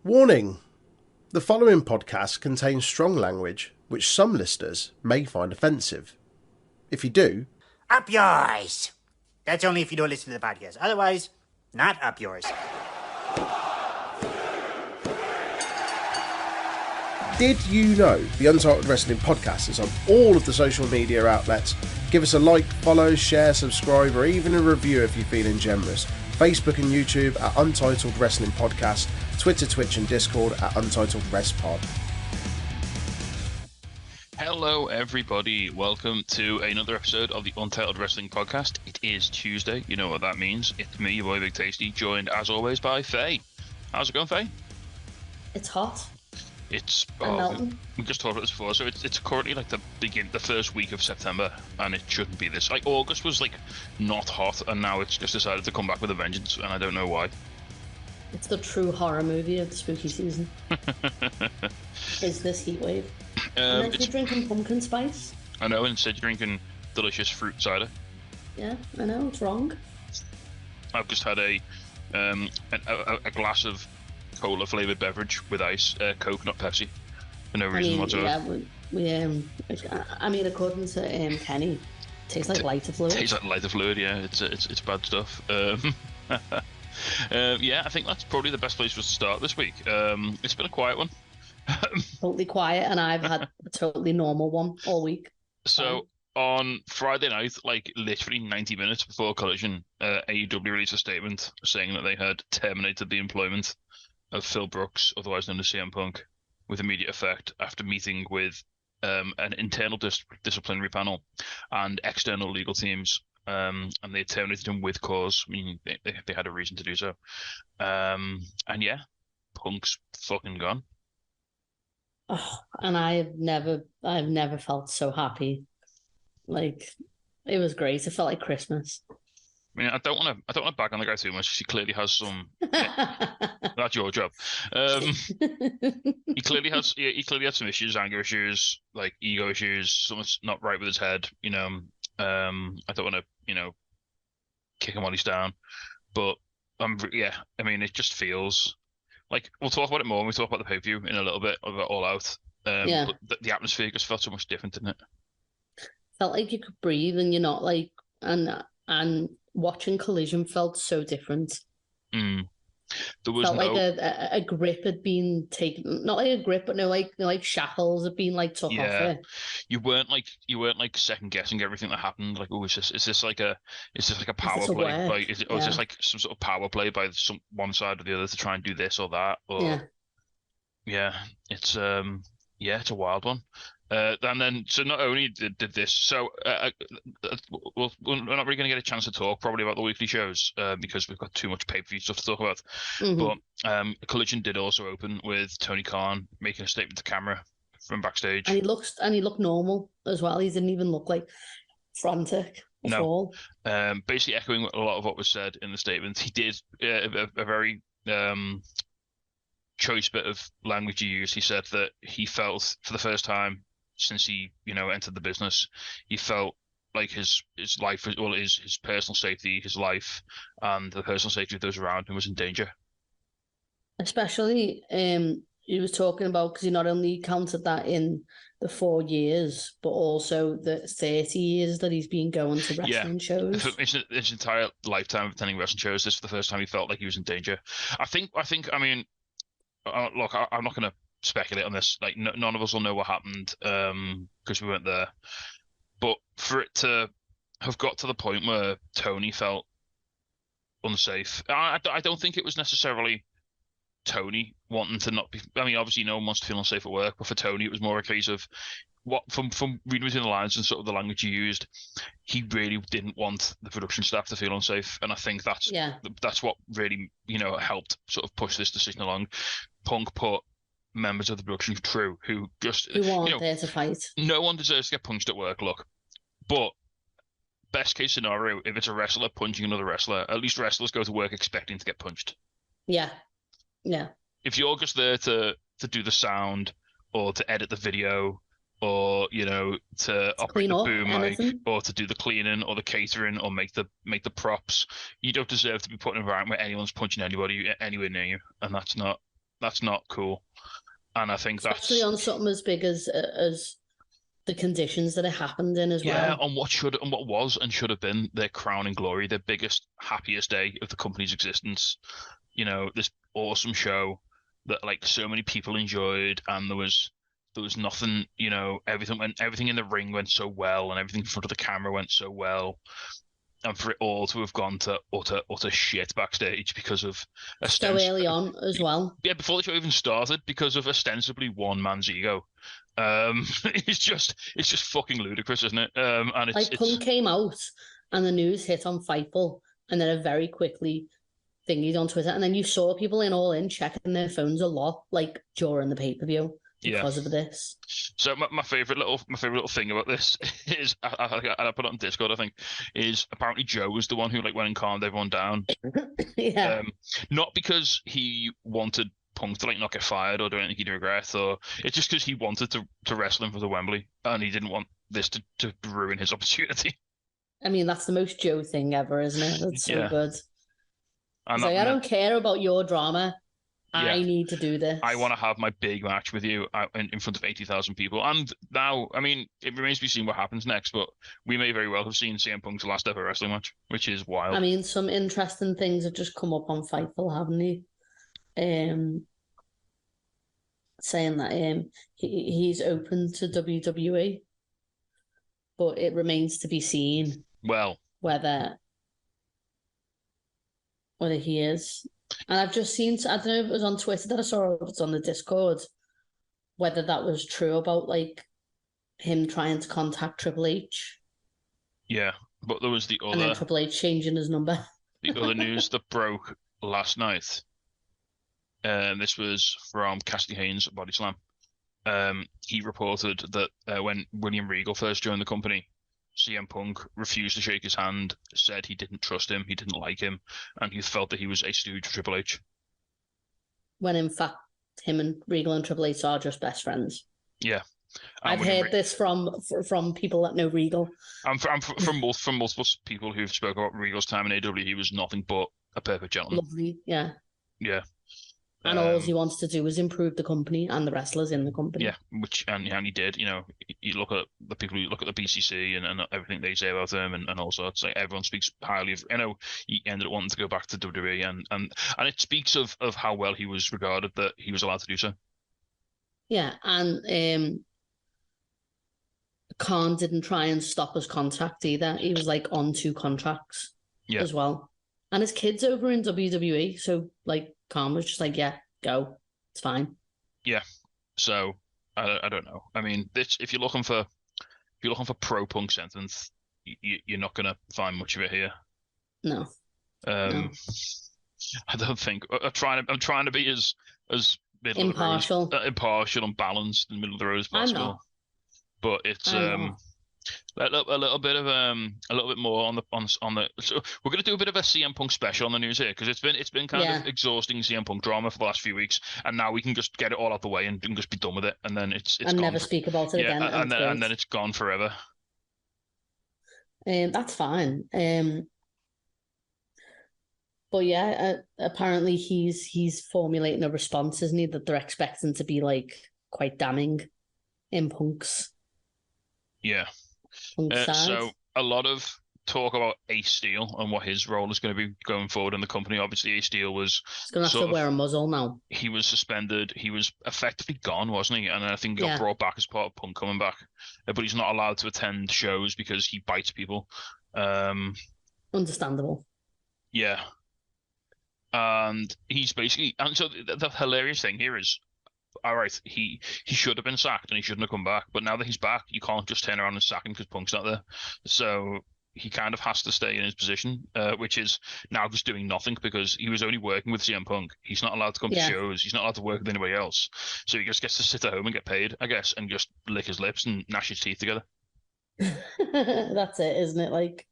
Warning: the following podcast contains strong language which some listeners may find offensive. If you do, Up yours! That's only if you don't listen to the podcast. Otherwise, not up yours. did you know the Untitled Wrestling Podcast is on all of the social media outlets? Give us a like, follow, share, subscribe, or even a review if you're feeling generous. Facebook and YouTube at Untitled Wrestling Podcast, Twitter, Twitch and Discord at Untitled Rest Pod. Hello everybody, welcome to another episode of the Untitled Wrestling Podcast. It is Tuesday, you know what that means. It's me, your boy Big Tasty, joined as always by Faye. How's it going, Faye? It's hot. It's we just talked about this before, so it's currently like the first week of September, and it shouldn't be this. Like August was like not hot, and now it's just decided to come back with a vengeance, and I don't know why. It's the true horror movie of the spooky season. Is this heat wave? And then you're drinking pumpkin spice. I know, instead you're drinking delicious fruit cider. Yeah, I know, it's wrong. I've just had a glass of cola flavoured beverage with ice, Coke, not Pepsi, for no reason whatsoever. Yeah, I mean, according to Kenny, it tastes like lighter fluid. Tastes like lighter fluid, yeah. It's bad stuff. Yeah, I think that's probably the best place for us to start this week. It's been a quiet one. Totally quiet, and I've had a totally normal one all week. So on Friday night, like literally 90 minutes before Collision, AEW released a statement saying that they had terminated the employment of Phil Brooks, otherwise known as CM Punk, with immediate effect after meeting with an internal disciplinary panel and external legal teams, and they terminated him with cause. I mean, they had a reason to do so. And yeah, Punk's fucking gone. Oh, and I've never felt so happy. Like, it was great. It felt like Christmas. I mean, I don't want to bag on the guy too much. He clearly has some. That's your job. He clearly has some issues, anger issues, like ego issues. Something's not right with his head. I don't want to, kick him while he's down. But yeah, I mean, it just feels like we'll talk about it more when we talk about the pay-per-view in a little bit about All Out. Yeah. But the atmosphere just felt so much different, didn't it? Felt like you could breathe, and you're not like and watching Collision felt so different. There was felt like a grip had been taken, not like a grip, but no, like shackles had been like took off it. You weren't like second guessing everything that happened. Like, oh, is this like a power play? Like, is this like some sort of power play by one side or the other to try and do this or that? Or it's it's a wild one. And then, so not only did this, so we're not really going to get a chance to talk probably about the weekly shows because we've got too much pay-per-view stuff to talk about. Mm-hmm. But Collision did also open with Tony Khan making a statement to camera from backstage, and he looked normal as well. He didn't even look like frantic at all. Basically echoing a lot of what was said in the statement. He did a very choice bit of language he used. He said that he felt for the first time since he, entered the business, he felt like his life, well, his personal safety, his life, and the personal safety of those around him was in danger. Especially, he was talking about, because he not only counted that in the 4 years, but also the 30 years that he's been going to wrestling shows. His entire lifetime of attending wrestling shows, this was the first time he felt like he was in danger. I mean, look, I'm not going to speculate on this. Like, none of us will know what happened because we weren't there. But for it to have got to the point where Tony felt unsafe, I don't think it was necessarily Tony wanting to not be. I mean, obviously, no one wants to feel unsafe at work, but for Tony, it was more a case of what from reading between the lines and sort of the language he used, he really didn't want the production staff to feel unsafe, and I think that's what really helped sort of push this decision along. Punk put members of the production crew who weren't there to fight. No one deserves to get punched at work, look. But best case scenario, if it's a wrestler punching another wrestler, at least wrestlers go to work expecting to get punched. Yeah. If you're just there to do the sound or to edit the video or to operate the boom mic or to do the cleaning or the catering or make the props, you don't deserve to be put in an environment where anyone's punching anybody anywhere near you, and that's not That's not cool. And I think especially on something as big as the conditions that it happened in as well. Yeah, on what was and should have been their crowning glory, their biggest, happiest day of the company's existence. You know, this awesome show that like so many people enjoyed, and there was nothing. You know, everything in the ring went so well, and everything in front of the camera went so well. And for it all to have gone to utter shit backstage because of so early on as well. Yeah, before the show even started, because of ostensibly one man's ego. It's just fucking ludicrous, isn't it? And it's like Punk came out and the news hit on Fightful, and then it very quickly thingied on Twitter, and then you saw people in All In checking their phones a lot, like during the pay-per-view because of this. So my favorite little thing about this is I put it on Discord, I think, is apparently Joe was the one who like went and calmed everyone down. Yeah. Not because he wanted Punk to like not get fired or do anything he'd regret, or it's just because he wanted to wrestle him for the Wembley and he didn't want this to ruin his opportunity. I mean, that's the most Joe thing ever, isn't it? That's so good. And like, I don't care about your drama. I need to do this. I want to have my big match with you in front of 80,000 people. And now, I mean, it remains to be seen what happens next, but we may very well have seen CM Punk's last ever wrestling match, which is wild. I mean, some interesting things have just come up on Fightful, haven't they? Saying that he's open to WWE, but it remains to be seen. Well, whether he is. And I've just seen, I don't know if it was on Twitter that I saw, or if it's on the Discord, whether that was true about like him trying to contact Triple H. Yeah, but there was the other, and then Triple H changing his number. The other news that broke last night. This was from Cassidy Haynes at Body Slam. He reported that when William Regal first joined the company, CM Punk refused to shake his hand, said he didn't trust him, he didn't like him, and he felt that he was a stooge for Triple H. When in fact, him and Regal and Triple H are just best friends. Yeah. I've heard this from people that know Regal. And from multiple people who've spoken about Regal's time in AEW, he was nothing but a perfect gentleman. Lovely, yeah. Yeah. And all he wants to do is improve the company and the wrestlers in the company. Yeah, and he did. You know, you look at the people who look at the BCC and everything they say about him and all sorts. Like everyone speaks highly of. You know, he ended up wanting to go back to WWE and it speaks of how well he was regarded that he was allowed to do so. Yeah, and Khan didn't try and stop his contract either. He was like on 2 contracts as well, and his kid's over in WWE, so like. Khan was just like, yeah, go. It's fine. Yeah. So I don't know. I mean, if you're looking for pro Punk sentence, you're not gonna find much of it here. No. No. I don't think. I'm trying to be as middle impartial, of the road, impartial and balanced in the middle of the road as possible. But it's a little bit more on the. So we're going to do a bit of a CM Punk special on the news here because it's been kind of exhausting CM Punk drama for the last few weeks, and now we can just get it all out the way and just be done with it, and then it's and never speak about it again. And then it's gone forever. That's fine. But yeah, apparently he's formulating a response, isn't he? That they're expecting to be like quite damning in Punk's. Yeah. So a lot of talk about Ace Steel and what his role is going to be going forward in the company. Obviously, Ace Steel was going to have to wear a muzzle now. He was suspended. He was effectively gone, wasn't he? And I think he got brought back as part of Punk coming back. But he's not allowed to attend shows because he bites people. Understandable. Yeah. And he's basically... And so the hilarious thing here is, all right, he should have been sacked and he shouldn't have come back. But now that he's back, you can't just turn around and sack him because Punk's not there. So he kind of has to stay in his position, which is now just doing nothing because he was only working with CM Punk. He's not allowed to come to shows. He's not allowed to work with anybody else. So he just gets to sit at home and get paid, I guess, and just lick his lips and gnash his teeth together. That's it, isn't it? Like,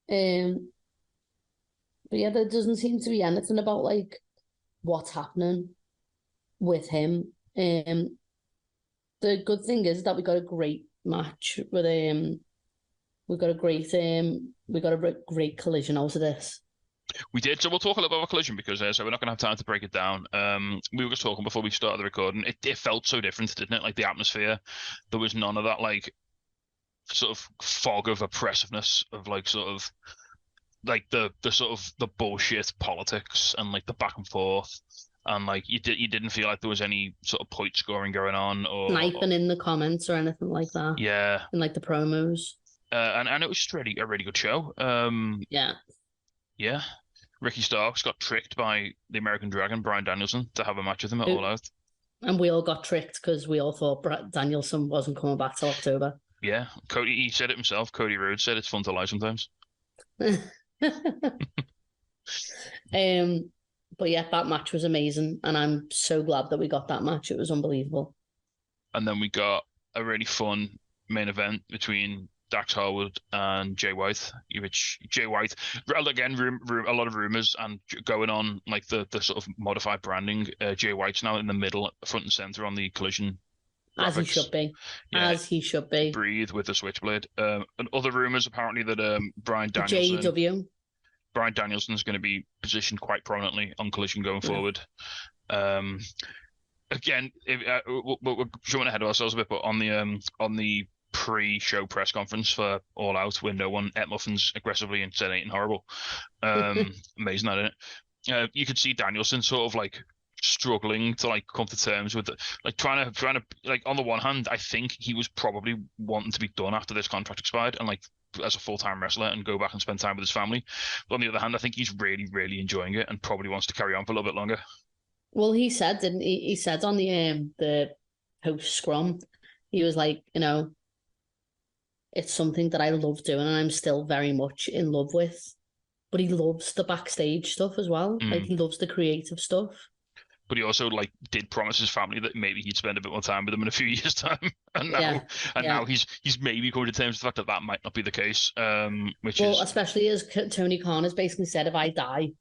but yeah, there doesn't seem to be anything about like what's happening with him. The good thing is that we got a great match with we got a great collision out of this. We did. So we'll talk a little bit about Collision because so we're not going to have time to break it down. We were just talking before we started the recording. It felt so different, didn't it? Like the atmosphere, there was none of that like sort of fog of oppressiveness of like sort of like the sort of the bullshit politics and like the back and forth. And like you didn't feel like there was any sort of point scoring going on or sniping in the comments or anything like that. Yeah. In like the promos. And it was just really a really good show. Yeah. Yeah. Ricky Starks got tricked by the American Dragon, Bryan Danielson, to have a match with him at All Out. And we all got tricked because we all thought Danielson wasn't coming back till October. Yeah. Cody, he said it himself. Cody Rhodes said it's fun to lie sometimes. But yeah, that match was amazing, and I'm so glad that we got that match. It was unbelievable. And then we got a really fun main event between Dax Harwood and Jay White, which Jay White, again, a lot of rumors and going on, like the sort of modified branding. Jay White's now in the middle, front and center on the Collision graphics. As he should be. Yeah. As he should be. Breathe with the switchblade. And other rumors, apparently, that Bryan Danielson... JEW. Bryan Danielson is going to be positioned quite prominently on Collision going forward. Again, we're jumping ahead of ourselves a bit, but on the pre-show press conference for All Out, where no one ate muffins aggressively and said anything horrible, amazing that, isn't it? You could see Danielson sort of like struggling to like come to terms with like trying to like, on the one hand, I think he was probably wanting to be done after this contract expired and like as a full-time wrestler and go back and spend time with his family. But on the other hand, I think he's really, really enjoying it and probably wants to carry on for a little bit longer. Well, he said, didn't he? He said on the post scrum, he was like, you know, it's something that I love doing and I'm still very much in love with. But he loves the backstage stuff as well. Like he loves the creative stuff. But he also like did promise his family that maybe he'd spend a bit more time with them in a few years' time, and now he's maybe coming to terms with the fact that that might not be the case. Especially as Tony Khan has basically said, if I die,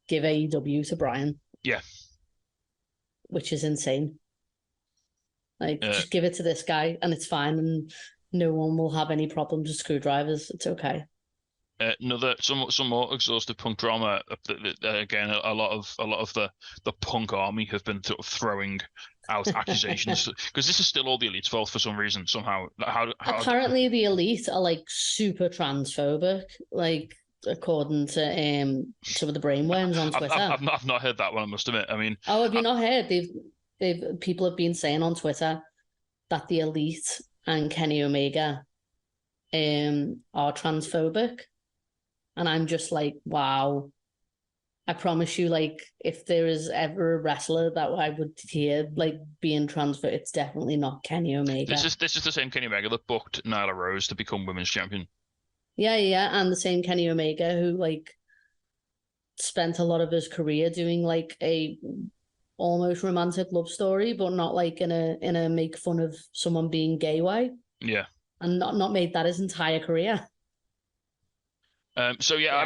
give AEW to Bryan. Yeah, which is insane. Like just give it to this guy, and it's fine, and no one will have any problems with screwdrivers. It's okay. Some more exhaustive Punk drama. Again, a lot of the Punk army have been sort of throwing out accusations because this is still all the Elite's fault for some reason. Somehow, apparently the Elite are like super transphobic, like according to some of the brainworms on Twitter. I've not heard that one. I must admit. I mean, have you not heard? People have been saying on Twitter that the Elite and Kenny Omega are transphobic. And I'm just like, wow. I promise you, like, if there is ever a wrestler that I would hear like being transphobic, it's definitely not Kenny Omega. This is the same Kenny Omega that booked Nyla Rose to become women's champion. Yeah, and the same Kenny Omega who like spent a lot of his career doing like a almost romantic love story, but not like in a make fun of someone being gay way. Yeah. And not made that his entire career. I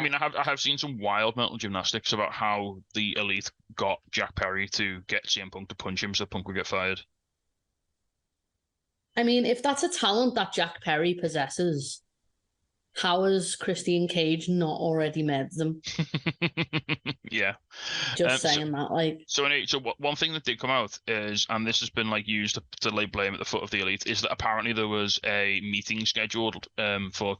mean, I have seen some wild mental gymnastics about how the Elite got Jack Perry to get CM Punk to punch him so Punk would get fired. I mean, if that's a talent that Jack Perry possesses, how has Christian Cage not already met them? Yeah. Just saying that, like. So one thing that did come out is, and this has been like used to lay blame at the foot of the Elite, is that apparently there was a meeting scheduled for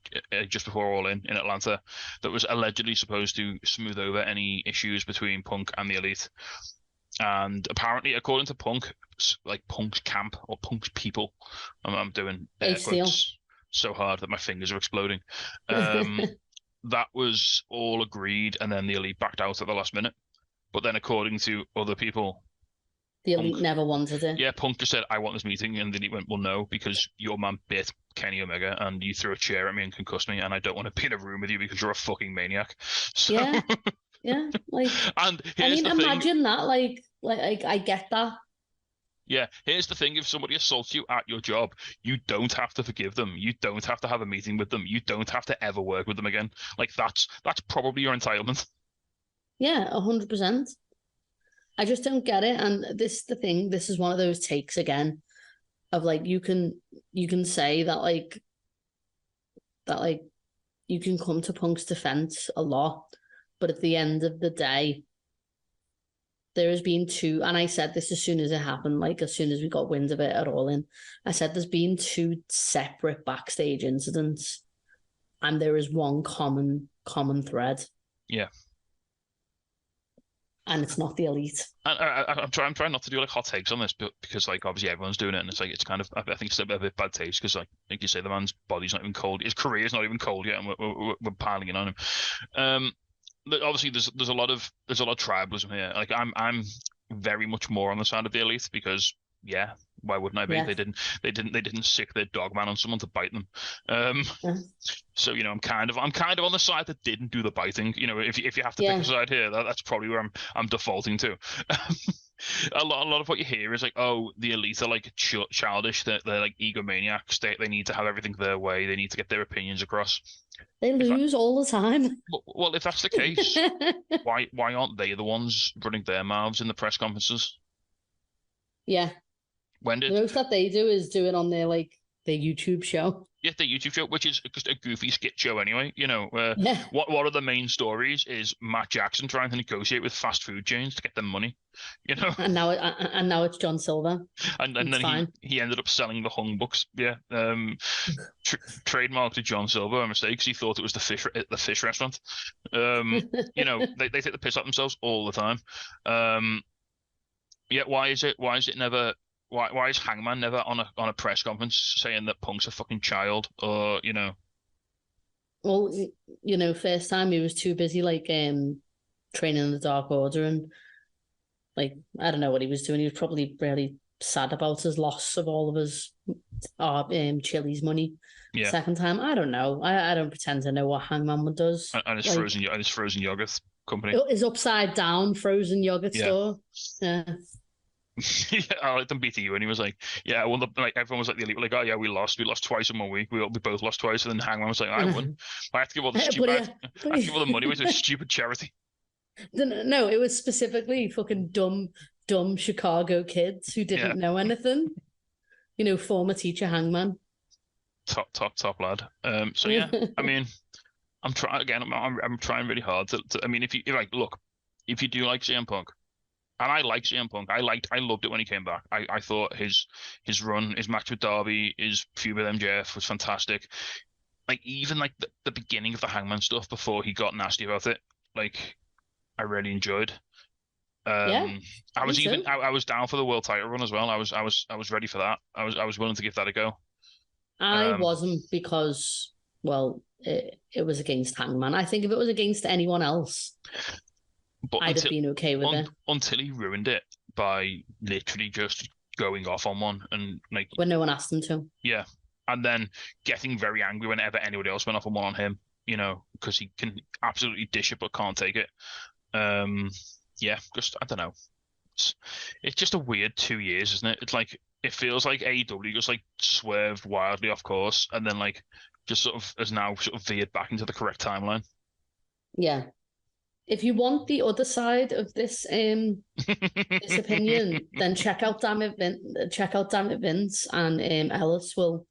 just before All In Atlanta that was allegedly supposed to smooth over any issues between Punk and the Elite. And apparently, according to Punk, like Punk's camp or Punk's people, I'm doing quotes so hard that my fingers are exploding. That was all agreed, and then the Elite backed out at the last minute. But then, according to other people, the Elite never wanted it. Yeah, Punk just said, "I want this meeting," and then he went, "Well, no, because your man bit Kenny Omega, and you threw a chair at me and concussed me, and I don't want to be in a room with you because you're a fucking maniac." So... Yeah, like. And imagine that, like I get that. Yeah, here's the thing: if somebody assaults you at your job, you don't have to forgive them. You don't have to have a meeting with them. You don't have to ever work with them again. Like that's probably your entitlement. Yeah, 100%. I just don't get it. And this is one of those takes again of like you can say that you can come to Punk's defense a lot, But at the end of the day, there has been two, and I said this as soon as it happened, like as soon as we got wind of it at All In, I said there's been two separate backstage incidents, and there is one common thread. Yeah. And it's not the Elite. I'm trying not to do like hot takes on this, but because like obviously everyone's doing it, and it's like it's kind of I think it's a bit bad taste because like you say, the man's body's not even cold, his career's not even cold yet, and we're piling in on him. Obviously there's a lot of tribalism here. Like I'm very much more on the side of the Elite because yeah, why wouldn't I be? Yeah. They didn't sick their dog man on someone to bite them. So you know, I'm kind of on the side that didn't do the biting. You know, if you have to pick a side here, that's probably where I'm defaulting to. A lot of what you hear is like, oh, the Elite are like childish. They're like egomaniacs. They need to have everything their way. They need to get their opinions across. They lose all the time. Well, if that's the case, why aren't they the ones running their mouths in the press conferences? Yeah. The most that they do is do it on their YouTube show. Yeah, the YouTube show, which is just a goofy skit show anyway. You know, yeah. What are the main stories is Matt Jackson trying to negotiate with fast food chains to get them money. You know, and now it's John Silver, and then he ended up selling the Hung books. Yeah, trademarked to John Silver by mistake because he thought it was the fish restaurant. You know, they take the piss out themselves all the time. Yeah, why is it never? Why is Hangman never on a press conference saying that Punk's a fucking child, or you know? Well, you know, first time he was too busy training in the Dark Order, and like I don't know what he was doing. He was probably really sad about his loss of all of his Chili's money. Yeah. Second time, I don't know. I don't pretend to know what Hangman does. And his frozen yogurt company. His upside down frozen yogurt store. Yeah. Yeah, I like them BTU, and he was like, "Yeah, I won." Everyone was like, "The Elite were like, oh yeah, we lost twice in 1 week. We both lost twice." And then Hangman was like, "I won. I have to give all the stupid, I have to give all the money away to a stupid charity." No, it was specifically fucking dumb Chicago kids who didn't know anything. You know, former teacher Hangman. Top lad. So yeah, I mean, I'm trying again. I'm trying really hard to. I mean, if you do like CM Punk. And I like CM Punk. I loved it when he came back. I thought his run, his match with Darby, his feud with MJF was fantastic. Like even like the beginning of the Hangman stuff before he got nasty about it, like I really enjoyed. I was down for the world title run as well. I was ready for that. I was willing to give that a go. I wasn't because it was against Hangman. I think if it was against anyone else. But I'd have been okay with it. Until he ruined it by literally just going off on one and like when no one asked him to. Yeah. And then getting very angry whenever anybody else went off on one on him, you know, because he can absolutely dish it but can't take it. Yeah, just I don't know. It's just a weird 2 years, isn't it? It's like it feels like AEW just like swerved wildly off course and then like just sort of has now sort of veered back into the correct timeline. Yeah. If you want the other side of this this opinion, then check out Damn It Vince, and Ellis will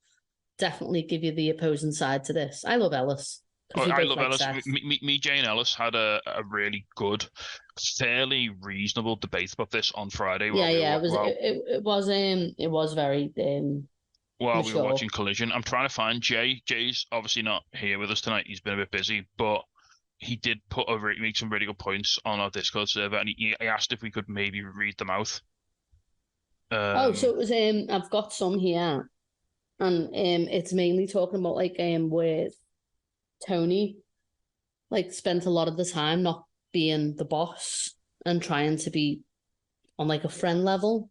definitely give you the opposing side to this. I love Ellis. I love Ellis. Me, Jay and Ellis had a really good, fairly reasonable debate about this on Friday. It was very. While we were watching Collision, I'm trying to find Jay. Jay's obviously not here with us tonight. He's been a bit busy, but he did make some really good points on our Discord server, and he asked if we could maybe read them out. So it was I've got some here, and it's mainly talking about where Tony spent a lot of the time not being the boss and trying to be on a friend level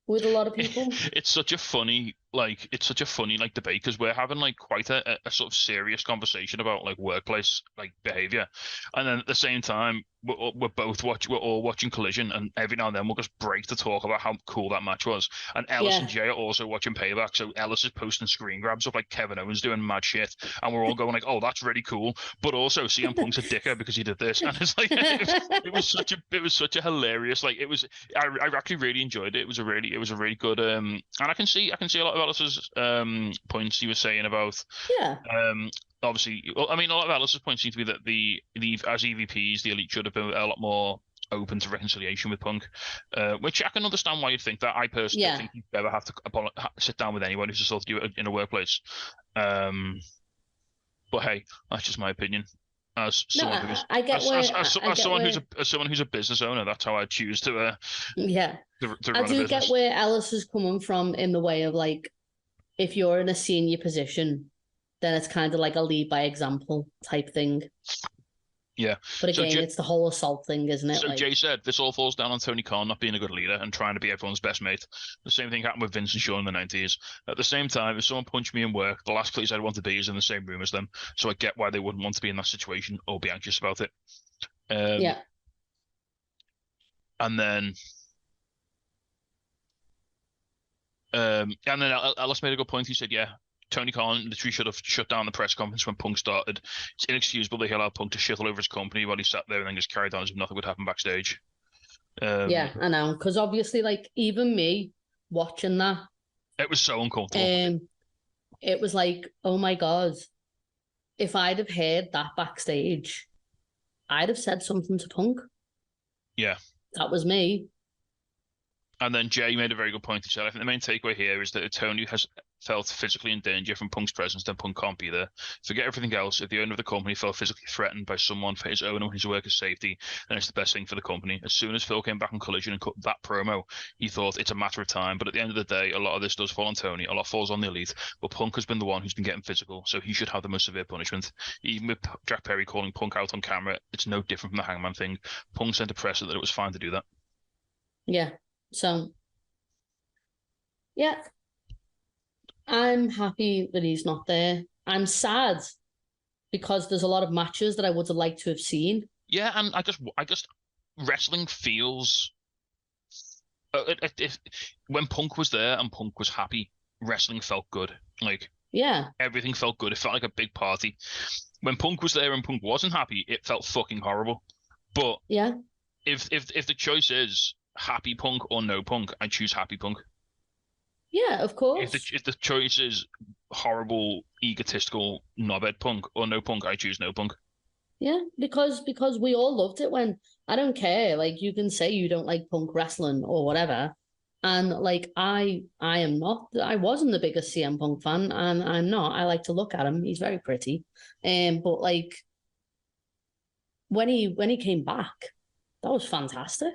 with a lot of people. It's such a funny debate because we're having quite a sort of serious conversation about workplace behavior, and then at the same time we're all watching Collision, and every now and then we'll just break to talk about how cool that match was. And Ellis and Jay are also watching Payback, so Ellis is posting screen grabs of Kevin Owens doing mad shit, and we're all going oh, that's really cool, but also CM Punk's a dicker because he did this, and it's it was such a hilarious I actually really enjoyed it. It was a really good and I can see a lot of Ellis's points he was saying about Yeah. obviously, well, I mean, a lot of Ellis's points seem to be that the as EVPs, the Elite should have been a lot more open to reconciliation with Punk, which I can understand why you'd think that. I personally don't think you'd ever have to sit down with anyone who's assaulted you in a workplace. But hey, that's just my opinion. As someone who's a business owner, that's how I choose to run I do get where Ellis is coming from in the way of like, if you're in a senior position, then it's kind of like a lead by example type thing. Yeah. But again, it's the whole assault thing, isn't it? So Jay said this all falls down on Tony Khan not being a good leader and trying to be everyone's best mate. The same thing happened with Vince and Shawn in the 90s. At the same time, if someone punched me in work, the last place I'd want to be is in the same room as them. So I get why they wouldn't want to be in that situation or be anxious about it. And then Ellis made a good point. He said, Tony Khan literally should have shut down the press conference when Punk started. It's inexcusable that he allowed Punk to shit all over his company while he sat there and then just carried on as if nothing would happen backstage. I know, because obviously, like, even me watching that, it was so uncomfortable. It was like, oh my God, if I'd have heard that backstage, I'd have said something to Punk. Yeah. That was me. And then Jay made a very good point. He said, I think the main takeaway here is that if Tony has felt physically in danger from Punk's presence, then Punk can't be there. Forget everything else. If the owner of the company felt physically threatened by someone for his own or his workers' safety, then it's the best thing for the company. As soon as Phil came back on Collision and cut that promo, he thought it's a matter of time. But at the end of the day, a lot of this does fall on Tony. A lot falls on the Elite. But Punk has been the one who's been getting physical, so he should have the most severe punishment. Even with Jack Perry calling Punk out on camera, it's no different from the Hangman thing. Punk sent a presser that it was fine to do that. Yeah. So... yeah, I'm happy that he's not there. I'm sad because there's a lot of matches that I would have liked to have seen. Yeah, and I just wrestling feels when Punk was there and Punk was happy, wrestling felt good. Like, everything felt good. It felt like a big party. When Punk was there and Punk wasn't happy, it felt fucking horrible. But if the choice is happy Punk or no Punk, I choose happy Punk. Yeah, of course. If the choice is horrible, egotistical, knobhead Punk or no Punk, I choose no Punk. Yeah, because we all loved it when, I don't care, like, you can say you don't like Punk wrestling or whatever, and like I wasn't the biggest CM Punk fan, and I'm not. I like to look at him; he's very pretty, but like when he came back, that was fantastic.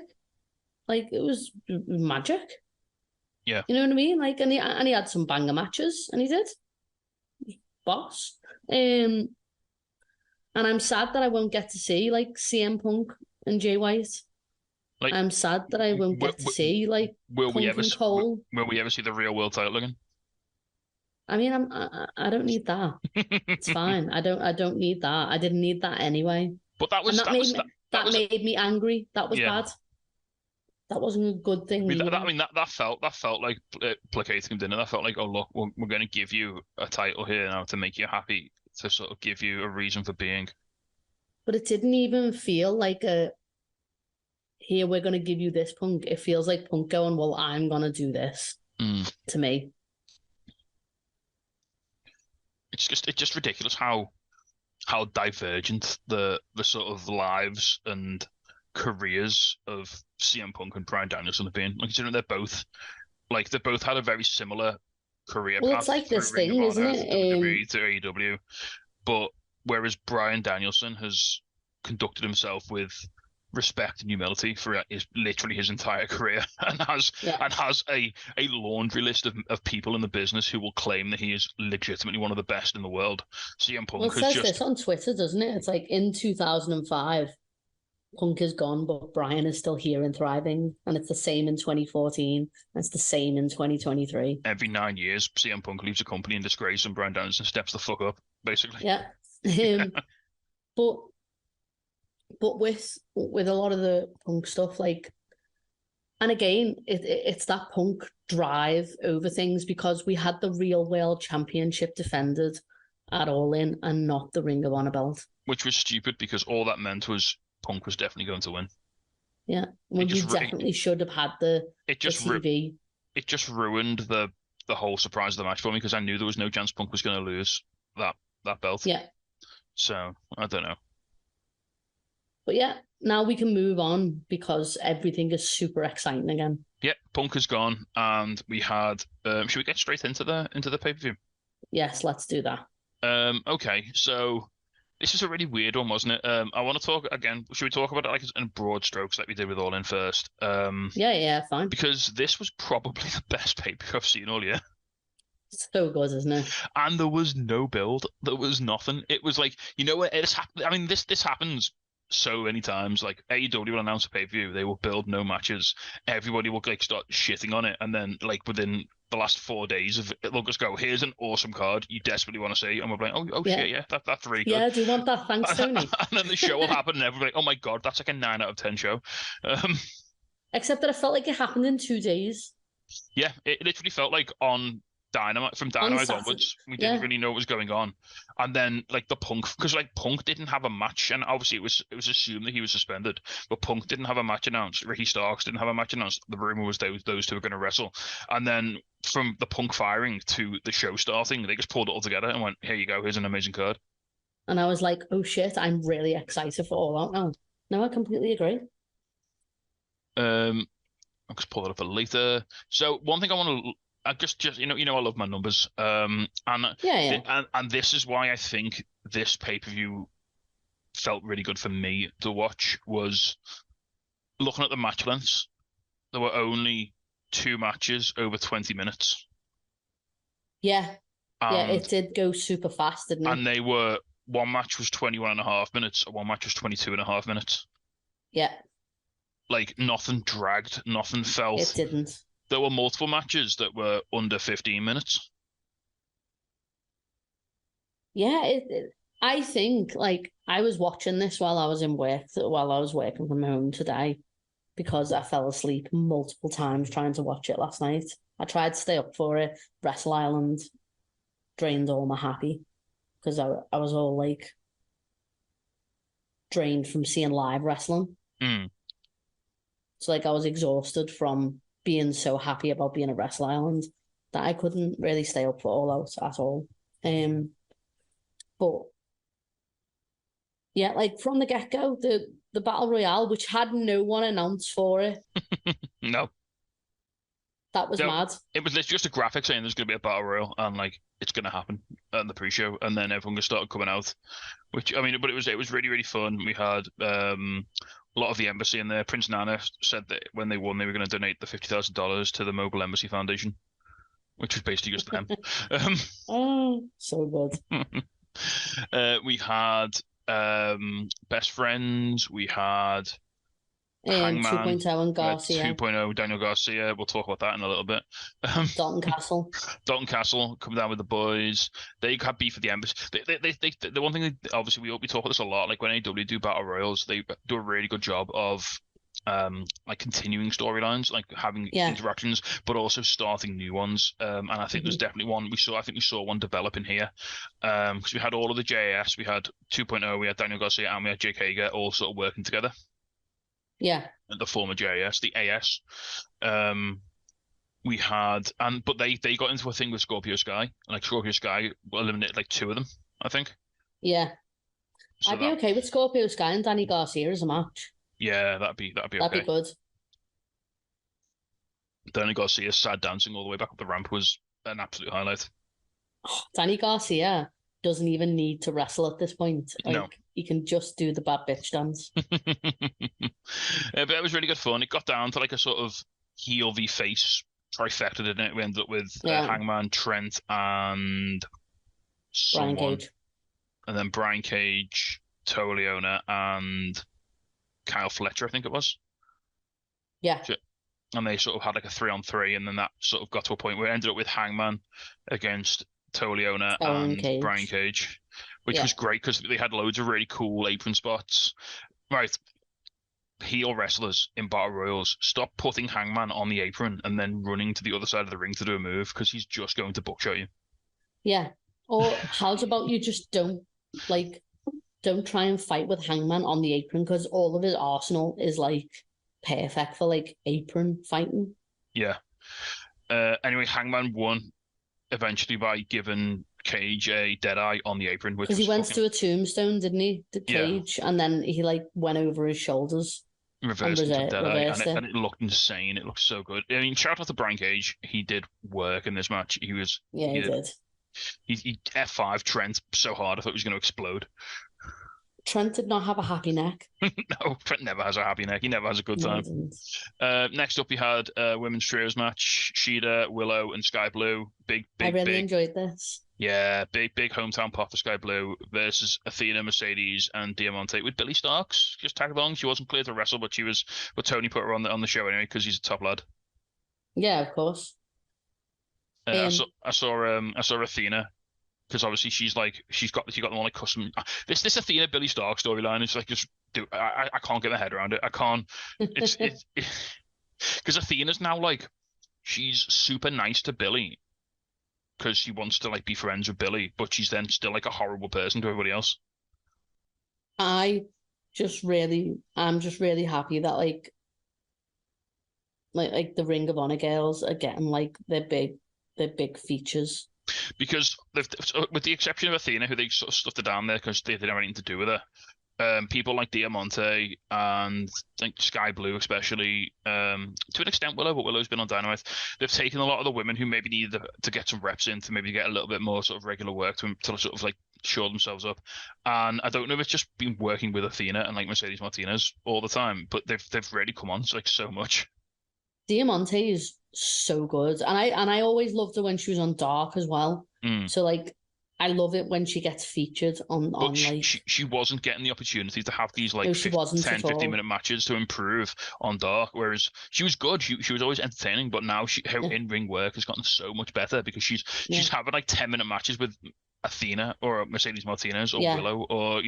Like, it was magic. Yeah. You know what I mean? Like, and he had some banger matches, and he did. Boss. And I'm sad that I won't get to see, like, CM Punk and Jay White. Like, I'm sad that I won't get to see, like, Punk and Cole. Will we ever see the real world title again? I mean, I don't need that. It's fine. I don't need that. I didn't need that anyway. But that made me angry. That was bad. That wasn't a good thing. That felt like placating him, didn't it? That felt like, oh look, we're going to give you a title here now to make you happy, to sort of give you a reason for being. But it didn't even feel like here we're going to give you this Punk. It feels like Punk going, well, I'm going to do this. To me, it's just ridiculous how divergent the sort of lives and careers of CM Punk and Bryan Danielson have been. Like, considering they both had a very similar career path. It's like this thing, isn't it? WWE to AEW, but whereas Bryan Danielson has conducted himself with respect and humility for literally his entire career, and has a laundry list of people in the business who will claim that he is legitimately one of the best in the world. CM Punk says this on Twitter, doesn't it? It's like, in 2005. Punk is gone, but Bryan is still here and thriving. And it's the same in 2014. And it's the same in 2023. Every 9 years, CM Punk leaves a company in disgrace and Bryan Danielson steps the fuck up, basically. Yeah. But with a lot of the Punk stuff, like, and again, it's that Punk drive over things, because we had the real world championship defended at All In and not the Ring of Honor belt. Which was stupid, because all that meant was Punk was definitely going to win. Yeah, well, you definitely should have had the TV. It just ruined the the whole surprise of the match for me because I knew there was no chance Punk was going to lose that belt. Yeah. So I don't know. But yeah, now we can move on because everything is super exciting again. Yeah, Punk is gone, and we had. Should we get straight into the pay-per-view? Yes, let's do that. Okay, so this was a really weird one, wasn't it? I want to talk again. Should we talk about it like in broad strokes, like we did with All In first? Yeah, fine. Because this was probably the best pay-per-view I've seen all year. So good, isn't it? And there was no build. There was nothing. It was like, you know what? It's happened. I mean, this happens so many times. Like AEW will announce a pay-per-view, they will build no matches. Everybody will like start shitting on it, and then like within the last 4 days of it, they'll just go, "Here's an awesome card you desperately want to see," and we're like, "Oh Yeah. shit, yeah, that's really good." Yeah, do you want that? Thanks, Tony. And then the show will happen, and everybody, "Oh my god, that's like a 9 out of 10 show." Except that I felt like it happened in 2 days. Yeah, it literally felt like on Dynamite, from Dynamite onwards, we didn't really know what was going on. And then like the Punk, because like Punk didn't have a match, and obviously it was assumed that he was suspended, but Punk didn't have a match announced. Ricky Starks didn't have a match announced. The rumor was those two were going to wrestle. And then from the Punk firing to the show starting, they just pulled it all together and went, "Here you go, here's an amazing card." And I was like, "Oh shit, I'm really excited for All Out now." No, I completely agree. I'll just pull it up a later. So one thing I want to. I just I love my numbers. And this is why I think this pay-per-view felt really good for me to watch, was looking at the match lengths. There were only 2 matches over 20 minutes. Yeah. It did go super fast, didn't it? And they were, one match was 21.5 minutes, and one match was 22.5 minutes. Yeah. Like nothing dragged, nothing felt. It didn't. There were multiple matches that were under 15 minutes. Yeah, I think like I was watching this while I was working from home today, because I fell asleep multiple times trying to watch it last night. I tried to stay up for it. Wrestle Island drained all my happy because I was all like drained from seeing live wrestling. So like I was exhausted from being so happy about being at Wrestle Island that I couldn't really stay up for All Out at all. But yeah, like from the get-go, the Battle Royale, which had no one announced for it. No. That was mad. It was just a graphic saying there's going to be a Battle Royale, and like it's going to happen in the pre-show, and then everyone just started coming out. Which, I mean, but it was really, really fun. We had a lot of the embassy in there. Prince Nana said that when they won, they were going to donate the $50,000 to the Mogul Embassy Foundation, which was basically just them. Oh, so good. We had Best Friends. We had Hangman 2.0 and Garcia. 2.0 Daniel Garcia. We'll talk about that in a little bit. Dalton Castle. Dalton Castle coming down with the boys. They had beef with the embassy. The one thing, obviously, we talk about this a lot. Like when AEW do battle royals, they do a really good job of like continuing storylines, like having interactions, but also starting new ones. And I think there's definitely one I think we saw one developing here. Because we had all of the JAS, we had 2.0, we had Daniel Garcia, and we had Jake Hager all sort of working together. Yeah. The former JAS, the AS. We had, but they got into a thing with Scorpio Sky, and like Scorpio Sky eliminated like 2 of them, I think. Yeah. So I'd be okay with Scorpio Sky and Danny Garcia as a match. Yeah, that'd be okay. That'd be good. Danny Garcia's sad dancing all the way back up the ramp was an absolute highlight. Oh, Danny Garcia doesn't even need to wrestle at this point. Like, no. He can just do the bad bitch dance. But it was really good fun. It got down to like a sort of heel v face trifecta, didn't it? We ended up with Hangman, Trent, and someone. Brian Cage. And then Brian Cage, Toleona, and Kyle Fletcher, I think it was. Yeah. And they sort of had like a 3-on-3, and then that sort of got to a point where it ended up with Hangman against Toleona and Brian Cage, which was great because they had loads of really cool apron spots. Right. Heel wrestlers in Battle Royals, stop putting Hangman on the apron and then running to the other side of the ring to do a move, because he's just going to buckshot you. Yeah. Or how's about you just don't try and fight with Hangman on the apron, because all of his arsenal is like perfect for like apron fighting. Yeah. Anyway, Hangman won. eventually by giving Cage a dead eye on the apron, which Because was he went fucking to a tombstone, didn't he? The Yeah. Cage, and then he like went over his shoulders and reversed into dead eye, reversed it. and it looked insane. It looked so good. I mean, shout out to Brian Cage. He did work in this match. Yeah, he did. He F5 Trent so hard I thought he was going to explode. Trent did not have a happy neck. No, Trent never has a happy neck. He never has a good No, time. he didn't. Next up, we had women's trios match: Shida, Willow, and Sky Blue. I really enjoyed this. Yeah, big hometown pop for Sky Blue versus Athena, Mercedes, and Diamante with Billy Starks just tagged along. She wasn't clear to wrestle, but Tony put her on the show anyway because he's a top lad. Yeah, of course. I saw Athena because obviously she got the one like custom. This Athena Billy Stark storyline is like I can't get my head around it. I can't. It's because Athena's now like she's super nice to Billy because she wants to like be friends with Billy, but she's then still like a horrible person to everybody else. I'm just really happy that like the Ring of Honor girls are getting like their big features. Because with the exception of Athena, who they sort of stuffed it down there because they didn't have anything to do with her, people like Diamante and I think Sky Blue especially, to an extent Willow, but Willow's been on Dynamite. They've taken a lot of the women who maybe needed to get some reps in to maybe get a little bit more sort of regular work to sort of like shore themselves up. And I don't know if it's just been working with Athena and like Mercedes Martinez all the time, but they've really come on like so much. Diamante is so good, and I always loved her when she was on Dark as well. So like I love it when she gets featured on like she wasn't getting the opportunity to have these like 10-15-minute matches to improve on Dark, whereas she was good. She was always entertaining, but now her in-ring work has gotten so much better because she's having like 10-minute matches with Athena or Mercedes Martinez or Willow or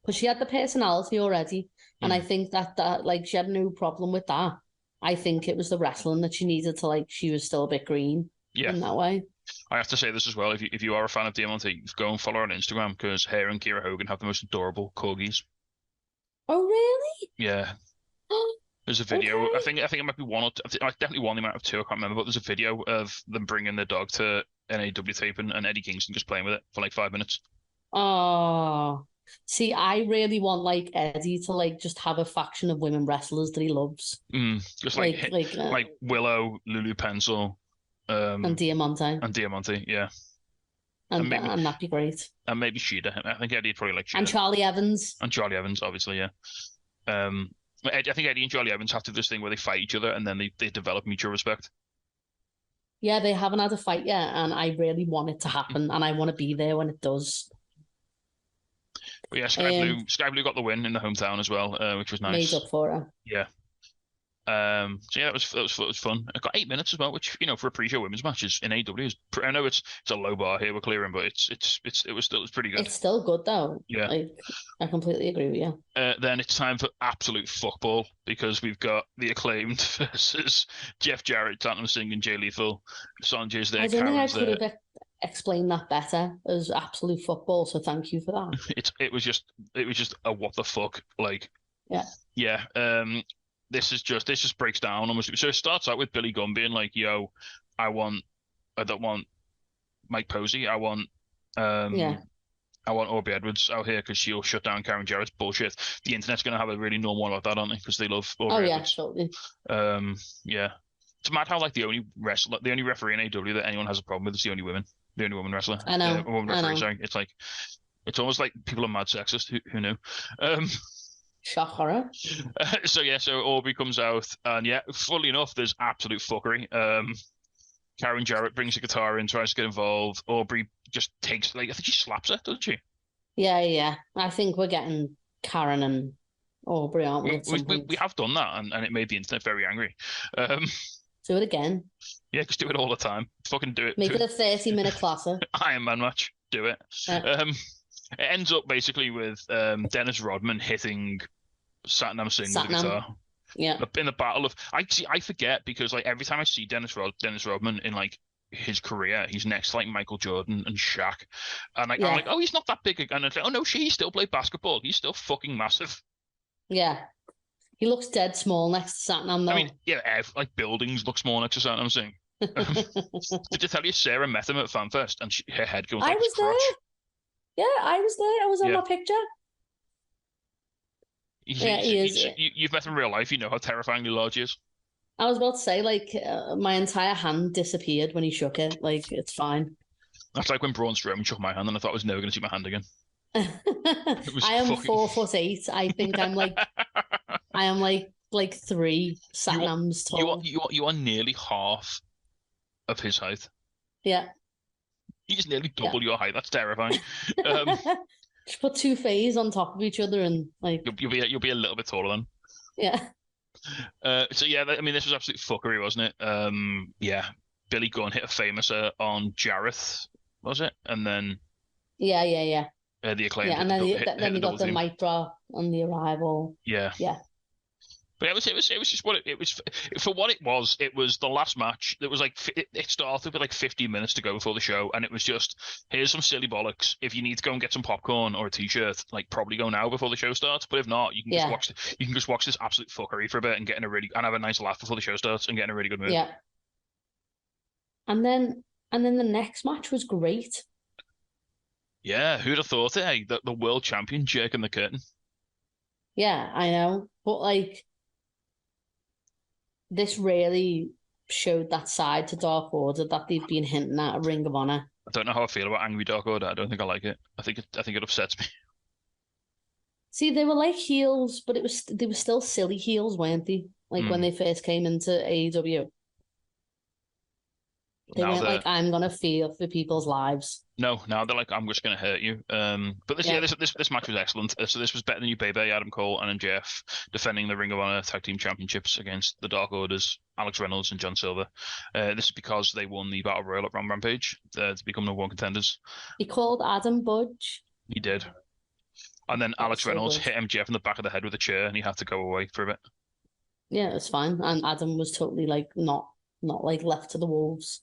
But she had the personality already, and I think that like she had no problem with that. I think it was the wrestling that she needed to like. She was still a bit green in that way. I have to say this as well. If you are a fan of Diamante, go and follow her on Instagram because her and Kira Hogan have the most adorable corgis. Oh really? Yeah. There's a video. Okay. I think it might be one or two. Definitely one. They might have two. I can't remember. But there's a video of them bringing their dog to an AEW taping and Eddie Kingston just playing with it for like 5 minutes. Oh. See, I really want like Eddie to like just have a faction of women wrestlers that he loves. Just like Willow, Lulu Pencil, and Diamante, yeah. And that'd be great. And maybe Shida. I think Eddie'd probably like Shida. And Charlie Evans. And Charlie Evans, obviously, yeah. I think Eddie and Charlie Evans have to do this thing where they fight each other and then they develop mutual respect. Yeah, they haven't had a fight yet, and I really want it to happen, and I want to be there when it does. But yeah, Sky Blue got the win in the hometown as well, which was nice. Made up for her. Yeah. So yeah, it was fun. I got 8 minutes as well, which for a pre-show women's matches in AEW is. I know it's a low bar here we're clearing, but it was pretty good. It's still good though. Yeah, I completely agree with you. Then it's time for absolute fuckball because we've got the Acclaimed versus Jeff Jarrett, Satnam Singh, and Jay Lethal. Sanjay's there. I don't think I could have explained that better as absolute football. So thank you for that. It was just a what the fuck like. Yeah. This just breaks down almost. So it starts out with Billy Gunn being like, "Yo, I don't want Mike Posey. I want Aubrey Edwards out here because she'll shut down Karen Jarrett's bullshit." The internet's gonna have a really normal one about that, aren't they? Because they love Aubrey Edwards. Totally. Yeah. It's mad how like the only referee in AEW that anyone has a problem with is the only woman wrestler. I know. Woman referee. Sorry. It's almost like people are mad sexist. Who knew? Shock horror. So Aubrey comes out, and fully enough, there's absolute fuckery. Karen Jarrett brings a guitar in, tries to get involved. Aubrey just takes, I think she slaps her, doesn't she? Yeah. I think we're getting Karen and Aubrey, aren't we? We have done that, and it made the internet very angry. Do it again. Yeah, just do it all the time. Fucking do it. Make it a 30-minute classic. Iron Man match. Do it. It ends up basically with Dennis Rodman hitting Satnam Singh with a guitar. Yeah. In the battle of I forget because like every time I see Dennis Rodman in like his career, he's next to like Michael Jordan and Shaq. And I'm like, oh, he's not that big. And it's like, oh no, he still played basketball. He's still fucking massive. Yeah. He looks dead small next to Satnam though. I mean, like buildings look small next to Satnam Singh. Did I tell you Sarah met him at FanFest and her head goes I like was his crotch? there. Yeah, I was there. I was on Yeah. my picture. Yeah, he is. You've met him in real life. You know how terrifyingly large he is. I was about to say, like, my entire hand disappeared when he shook it. Like, it's fine. That's like when Braun Strowman shook my hand and I thought I was never going to see my hand again. I am 4'8". I think I am like 3 Satnams tall. You are nearly half of his height. Yeah. He's nearly double your height. That's terrifying. Just put 2 Fays on top of each other and like you'll be a little bit taller then. Yeah. So yeah, I mean, this was absolute fuckery, wasn't it? Yeah, Billy Gunn hit a famouser on Jareth, was it? And then yeah. The Acclaimed. Yeah, and then he got the mic drop on the Arrival. Yeah. But it was just what it was for what it was. It was the last match. It was like it started with like 15 minutes to go before the show, and it was just here's some silly bollocks. If you need to go and get some popcorn or a t-shirt, like probably go now before the show starts. But if not, you can just watch this absolute fuckery for a bit and have a nice laugh before the show starts and get in a really good mood. Yeah. And then the next match was great. Yeah, who'd have thought it? Hey, the world champion jerking the curtain. Yeah, I know, but like. This really showed that side to Dark Order that they've been hinting at Ring of Honor. I don't know how I feel about Angry Dark Order. I don't think I like it. I think it upsets me. See, they were like heels, but they were still silly heels, weren't they? Like when they first came into AEW. They weren't like, I'm gonna fear for people's lives. No, now they're like, I'm just gonna hurt you. But this match was excellent. So this was better than Bebe, Adam Cole, and MJF defending the Ring of Honor Tag Team Championships against the Dark Orders, Alex Reynolds and John Silver. This is because they won the Battle Royal at Rampage to become number 1 contenders. He called Adam Budge. He did. And then Alex Reynolds hit MJF in the back of the head with a chair, and he had to go away for a bit. Yeah, it was fine. And Adam was totally like not like left to the wolves.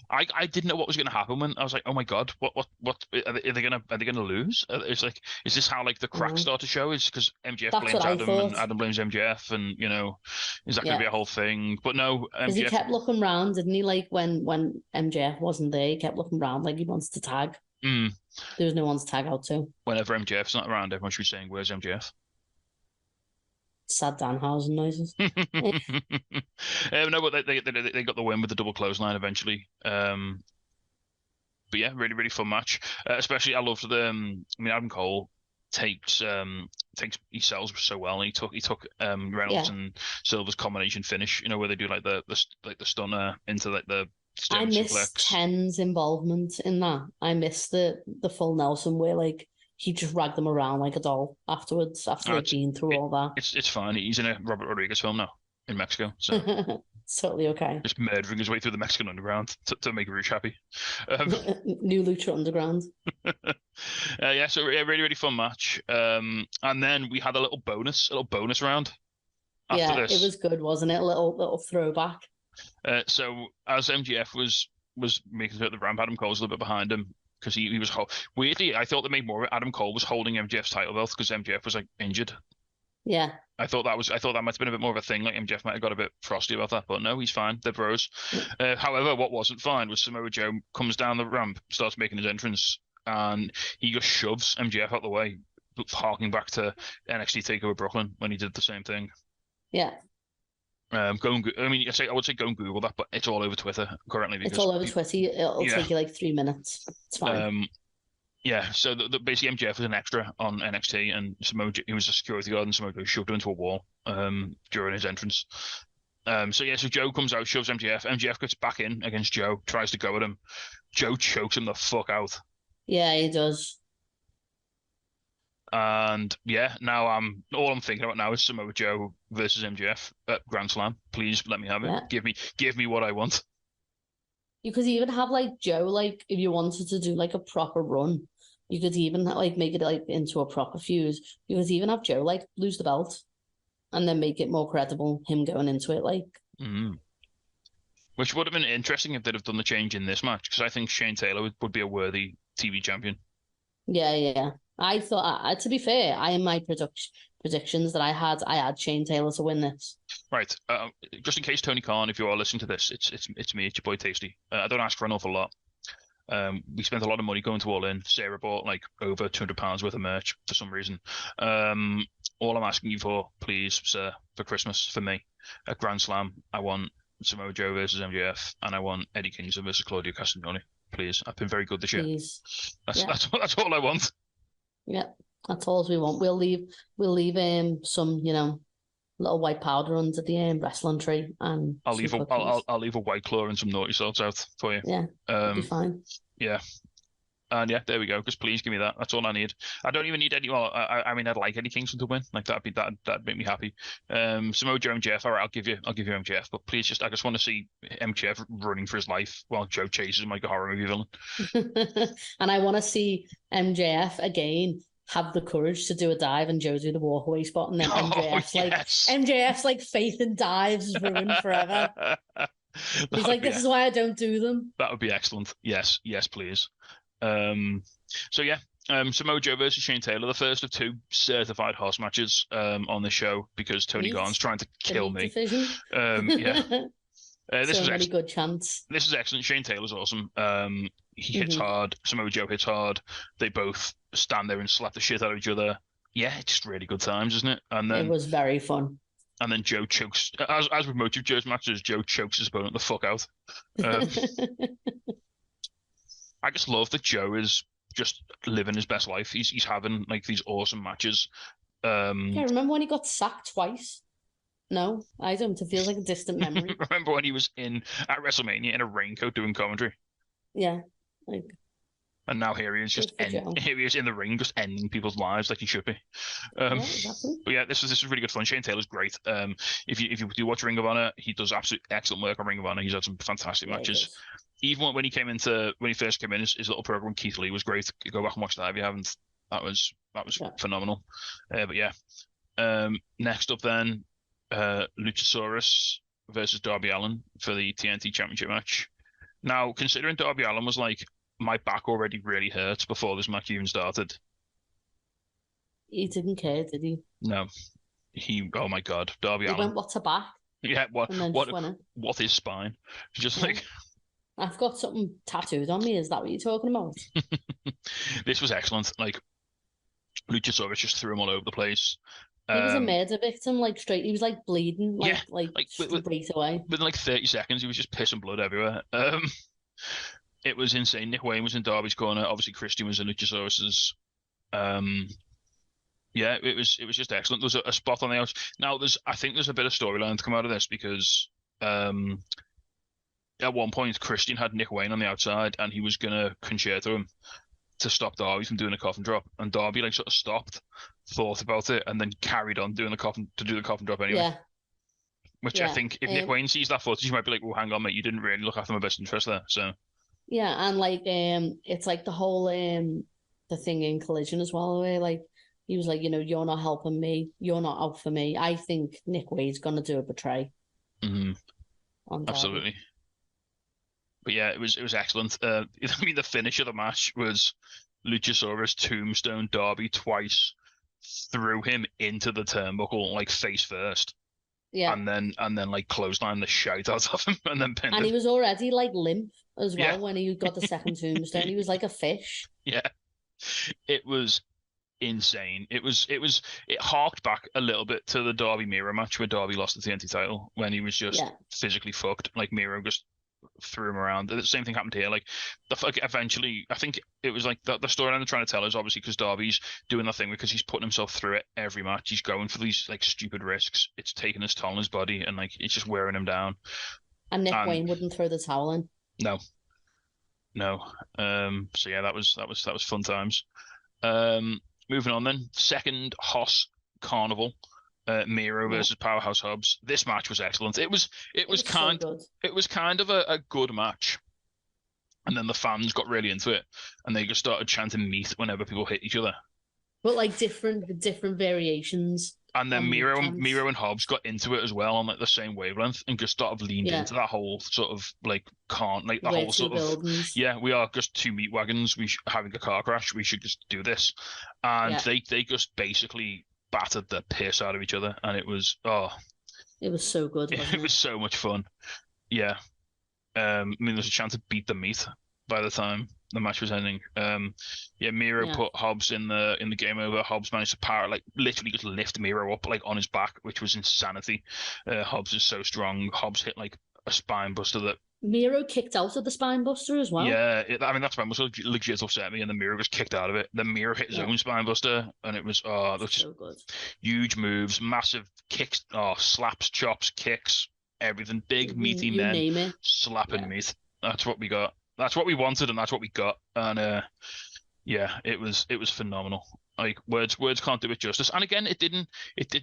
I didn't know what was going to happen when I was like, oh my god, what are they gonna lose? It's like, is this how like the cracks start to show? Is because MJF blames Adam and Adam blames MJF, and is that going to be a whole thing? But no, because he kept looking round, didn't he? Like when MJF wasn't there, he kept looking round like he wants to tag. There was no one to tag out to. Whenever MJF's not around, everyone should be saying, "Where's MJF?" Sad Danhausen noises. No, but they got the win with the double clothesline eventually. But yeah, really really fun match. Especially I loved Adam Cole he sells so well, and he took Reynolds and Silver's combination finish. Where they do like the stunner into like the. I missed Ken's involvement in that. I missed the full Nelson where like. He just ragged them around like a doll afterwards, after they'd been through all that. It's fine. He's in a Robert Rodriguez film now in Mexico. So it's totally okay. Just murdering his way through the Mexican underground to make Rouge happy. New Lucha Underground. Yeah, so really, really fun match. And then we had a little bonus round after this. It was good, wasn't it? A little throwback. So as MJF was making sure the ramp, Adam Cole's a little bit behind him. Because he was weirdly, I thought they made more of it. Adam Cole was holding MJF's title belt because MJF was like injured. Yeah. I thought that might have been a bit more of a thing. Like MJF might have got a bit frosty about that, but no, he's fine. They're bros. However, what wasn't fine was Samoa Joe comes down the ramp, starts making his entrance, and he just shoves MJF out the way, harking back to NXT TakeOver Brooklyn when he did the same thing. Yeah. I would say go and Google that, but it's all over Twitter currently. Because it's all over Twitter. It'll take you like 3 minutes. It's fine. Yeah, so basically MJF was an extra on NXT, and he was a security guard, and Samoa Joe shoved him into a wall during his entrance. So Joe comes out, shoves MJF. MJF gets back in against Joe, tries to go at him. Joe chokes him the fuck out. Yeah, he does. And yeah, now all I'm thinking about now is Samoa Joe versus MJF at Grand Slam. Please let me have it. Yeah. Give me what I want. You could even have like Joe, like if you wanted to do like a proper run, you could even like make it like into a proper feud. You could even have Joe like lose the belt, and then make it more credible him going into it like. Which would have been interesting if they'd have done the change in this match, because I think Shane Taylor would be a worthy TV champion. Yeah. I thought, to be fair, I in my predictions that I had Shane Taylor to win this. Right. Just in case Tony Khan, if you are listening to this, it's me, it's your boy Tasty. I don't ask for an awful lot. We spent a lot of money going to All In. Sarah bought like over £200 worth of merch for some reason. All I'm asking you for, please, sir, for Christmas, for me, at Grand Slam, I want Samoa Joe versus MJF, and I want Eddie Kingston versus Claudio Castagnoli. Please, I've been very good this year. Please. That's all I want. Yeah, that's all we want. We'll leave some, little white powder under the wrestling tree, and I'll leave a White Claw and some naughty salts out for you. Yeah, it'll be fine. Yeah. And yeah, there we go. Just please give me that. That's all I need. I don't even need any. Well, I mean, I'd like Eddie Kingston to win. Like that'd make me happy. Samoa Joe MJF. All right, I'll give you MJF. But please, I just want to see MJF running for his life while Joe chases him like a horror movie villain. And I want to see MJF again have the courage to do a dive and Joe do the walkaway spot, and then MJF's like faith in dives is ruined forever. He's like, this is why I don't do them. That would be excellent. Yes, please. So yeah, Samoa Joe versus Shane Taylor, the first of 2 certified horse matches on the show, because Tony Khan's trying to kill me. Yeah. This was really good chance. This is excellent. Shane Taylor's awesome. He hits hard. Samoa Joe hits hard. They both stand there and slap the shit out of each other. Yeah, it's just really good times, isn't it? And then it was very fun. And then Joe chokes, as with most of Joe's matches, Joe chokes his opponent the fuck out. I just love that Joe is just living his best life. He's having like these awesome matches. Yeah, remember when he got sacked twice? No, I don't. It feels like a distant memory. Remember when he was at WrestleMania in a raincoat doing commentary? Yeah, and now here he is here he is in the ring, just ending people's lives like he should be. Yeah, exactly. But yeah, this is really good fun. Shane Taylor's great. If you do watch Ring of Honor, he does absolutely excellent work on Ring of Honor. He's had some fantastic matches. Even when he first came in, his little program with Keith Lee was great. You go back and watch that if you haven't. That was phenomenal. But yeah, next up then, Luchasaurus versus Darby Allin for the TNT Championship match. Now, considering Darby Allin was like, my back already really hurts before this match even started. He didn't care, did he? No. Oh my God, Darby Allin. He went, what's a back? Yeah, what is spine? Just like... I've got something tattooed on me. Is that what you're talking about? This was excellent. Like, Luchasaurus just threw him all over the place. He was a murder victim, like straight. He was like bleeding, straight away. Within like 30 seconds, he was just pissing blood everywhere. It was insane. Nick Wayne was in Darby's corner. Obviously, Christian was in Luchasaurus's. Yeah, it was just excellent. There was a spot on the outside. Now, I think there's a bit of storyline to come out of this, because at one point, Christian had Nick Wayne on the outside, and he was gonna concerto him to stop Darby from doing a coffin drop, and Darby like sort of stopped, thought about it, and then carried on doing the coffin drop anyway. Yeah. Which I think if Nick Wayne sees that footage, he might be like, "Well, hang on, mate, you didn't really look after my best interest there." So. Yeah, and like it's like the whole the thing in Collision as well, where like he was like, you're not helping me, you're not out for me. I think Nick Wayne's gonna do a betray. Mm-hmm. Absolutely. But yeah, it was excellent. I mean, the finish of the match was Luchasaurus tombstone Darby twice, threw him into the turnbuckle like face first. Yeah. And then like clothesline the shite out of him and then pinned him. And he was already like limp as well when he got the second tombstone. He was like a fish. Yeah. It was insane. It harked back a little bit to the Darby Miro match where Darby lost the TNT title, when he was just physically fucked. Like Miro just threw him around. The same thing happened here. Like eventually, I think it was like the storyline they're trying to tell is obviously because Darby's doing that thing because he's putting himself through it every match. He's going for these like stupid risks. It's taking his toll on his body, and like it's just wearing him down. And Nick Wayne wouldn't throw the towel in. No. So yeah, that was fun times. Moving on then, second Hoss Carnival. Miro versus Powerhouse Hobbs. This match was excellent. It was kind of a good match, and then the fans got really into it, and they just started chanting "meat" whenever people hit each other. But like different variations. And then Miro and Hobbs got into it as well on like the same wavelength, and just sort of leaned into that whole sort of like whole sort of buildings. We are just two meat wagons. Having a car crash. We should just do this, and they just basically battered the piss out of each other, and it was It was so good, wasn't it was so much fun. Yeah. I mean, there's a chance to beat the meat by the time the match was ending. Yeah, Miro put Hobbs in the game over. Hobbs managed to literally just lift Miro up like on his back, which was insanity. Hobbs is so strong. Hobbs hit like a spine buster that Miro kicked out of the spine buster as well. Yeah, I mean that's what legit upset me, and the Miro was kicked out of it. The Miro hit his own spine buster, and it was so good. Huge moves, massive kicks, slaps, chops, kicks, everything, big meaty you men name it. slapping meat. That's what we got. That's what we wanted, and that's what we got. And yeah, it was phenomenal. Like words can't do it justice. And again, it didn't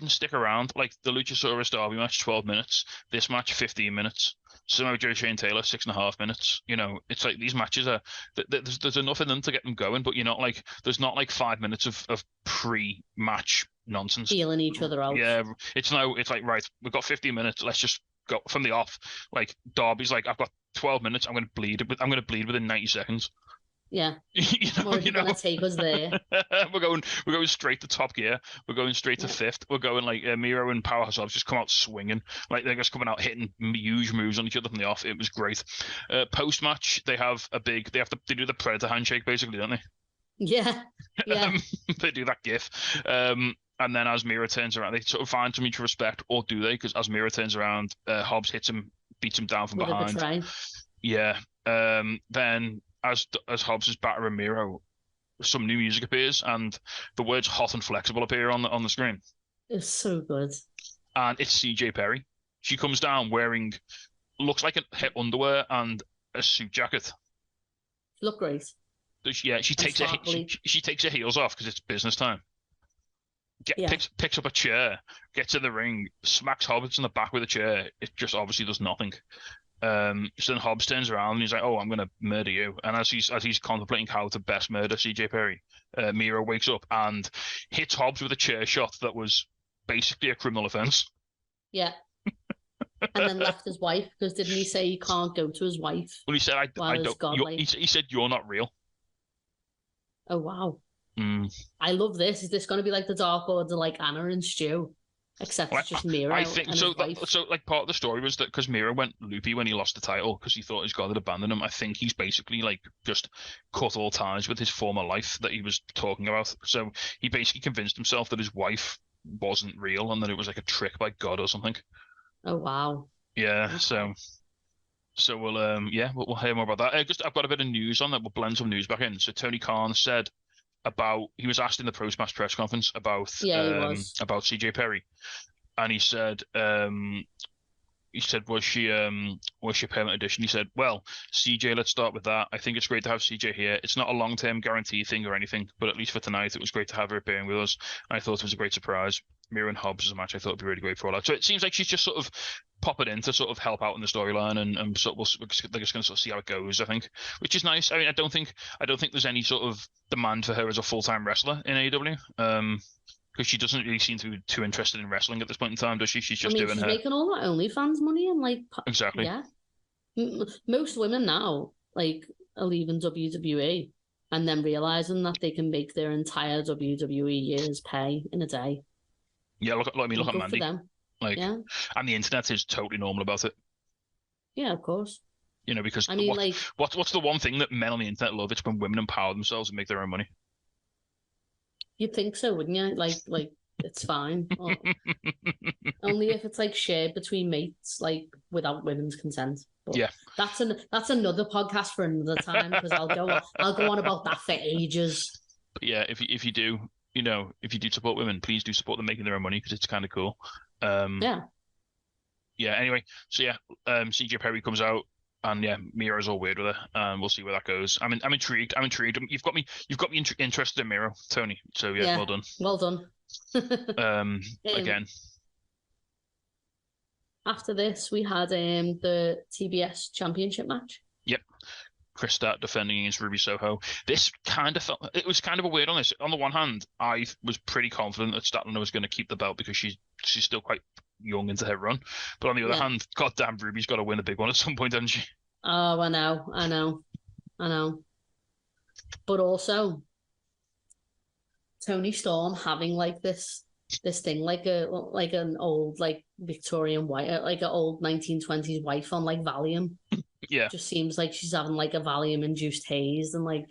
stick around. Like the Luchasaurus Derby match, 12 minutes. This match, 15 minutes. Samoa Joe, Shane Taylor, 6.5 minutes. You know, it's like these matches are there's enough in them to get them going, but you're not like there's not like 5 minutes of pre-match nonsense. Feeling each other out. Yeah, it's like right, we've got 15 minutes. Let's just go from the off. Like Darby's like, I've got 12 minutes. I'm going to bleed within 90 seconds. Yeah. you know, gonna take us there. we're going straight to Top Gear. We're going straight to fifth. We're going like Miro and Powerhouse Hobbs just come out swinging, like they're just coming out hitting huge moves on each other from the off. It was great. Post match, they do the Predator handshake basically, don't they? Yeah. They do that gif. And then as Miro turns around, they sort of find some mutual respect, or do they? Because as Miro turns around, Hobbs hits him, beats him down from behind. Yeah. Then as Hobbs is battering Miro, some new music appears, and the words "hot and flexible" appear on the screen. It's so good. And it's CJ Perry. She comes down wearing, looks like her underwear and a suit jacket. Look great. Yeah, she takes her heels off because it's business time. Picks up a chair, gets in the ring, smacks Hobbs in the back with a chair. It just obviously does nothing. So then Hobbs turns around and he's like, "Oh, I'm gonna murder you." And as he's contemplating how to best murder CJ Perry, Miro wakes up and hits Hobbs with a chair shot that was basically a criminal offense. Yeah. And then left his wife because didn't he say he can't go to his wife? Well, he said, "I don't." He said, "You're not real." Oh wow. Mm. I love this. Is this going to be like the Dark Order, like Anna and Stu? Except it's just Miro. I think so. So, like, part of the story was that because Miro went loopy when he lost the title because he thought his god had abandoned him. I think he's basically like just cut all ties with his former life that he was talking about. So he basically convinced himself that his wife wasn't real and that it was like a trick by God or something. Oh wow. Yeah. Okay. So we'll we'll hear more about that. I've got a bit of news on that. We'll blend some news back in. So Tony Khan said he was asked in the post-match press conference about CJ Perry, and he said was she a permanent addition? He said, well, CJ, let's start with that. I think it's great to have CJ here. It's not a long-term guarantee thing or anything, but at least for tonight, it was great to have her appearing with us. And I thought it was a great surprise. Miro and Hobbs as a match I thought would be really great for All Out. So it seems like she's just sort of popping in to sort of help out in the storyline, and they're just going to sort of see how it goes, I think, which is nice. I mean, I don't think there's any sort of demand for her as a full-time wrestler in AEW, because she doesn't really seem to be too interested in wrestling at this point in time, does she? She's just she's making all that OnlyFans money and like exactly. Yeah, most women now like are leaving WWE and then realizing that they can make their entire WWE year's pay in a day. Yeah, look at Mandy. Like, yeah. And the internet is totally normal about it. Yeah, of course. You know, because like, what's the one thing that men on the internet love? It's when women empower themselves and make their own money. You'd think so, wouldn't you? Like it's fine. Only if it's like shared between mates, like without women's consent. But yeah, that's another podcast for another time because I'll go on about that for ages. But yeah, if you do. You know, if you do support women, please do support them making their own money because it's kind of cool. Yeah. Anyway, so yeah, CJ Perry comes out, and yeah, Miro's all weird with her, and we'll see where that goes. I'm intrigued. You've got me interested in Miro, Tony. So yeah, well done. Well done. Again. After this, we had the TBS Championship match. Yep. Chris Stat defending against Ruby Soho. This kind of it was kind of a weird on this. On the one hand, I was pretty confident that Statlander was going to keep the belt because she's still quite young into her run. But on the other hand, goddamn, Ruby's got to win the big one at some point, hasn't she? Oh, I know. But also, Tony Storm having like this this thing like an old like Victorian wife, like an old 1920s wife on like Valium. Yeah. Just seems like she's having like a Valium induced haze, and like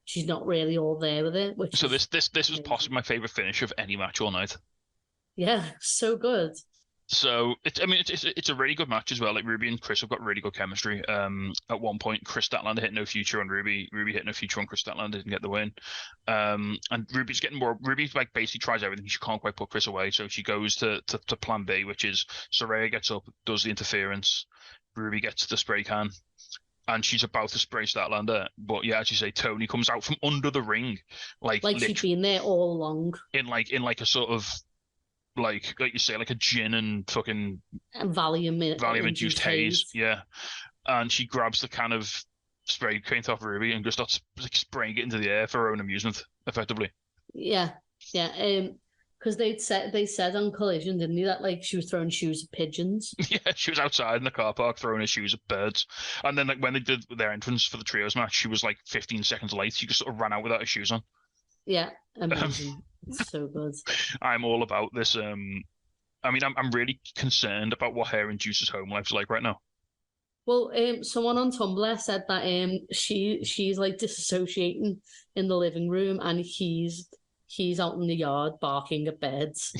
she's not really all there with it. Which So is this was amazing. possibly my favorite finish of any match all night. Yeah, so good. So it's a really good match as well. Like Ruby and Chris have got really good chemistry. At one point, Chris Statlander hit no future on Ruby. Ruby hit no future on Chris Statlander, didn't get the win. And Ruby's getting more. Ruby like basically tries everything. She can't quite put Chris away, so she goes to plan B, which is Saraya gets up, does the interference. Ruby gets the spray can, and she's about to spray Statlander. But yeah, as you say, Tony comes out from under the ring, like she'd been there all along. in like a sort of like you say, like a gin and fucking and Valium induced haze. Yeah. And she grabs the can of spray paint off Ruby and just starts like spraying it into the air for her own amusement, effectively. Yeah. Because they said on Collision, didn't they, that like she was throwing shoes at pigeons. Yeah, she was outside in the car park throwing her shoes at birds. And then like when they did their entrance for the trios match, she was like 15 seconds late. She just sort of ran out without her shoes on. Yeah, amazing. It's so good. I'm all about this. I'm really concerned about what her and Juice's home life's like right now. Well, someone on Tumblr said that she's like disassociating in the living room, and he's out in the yard barking at birds.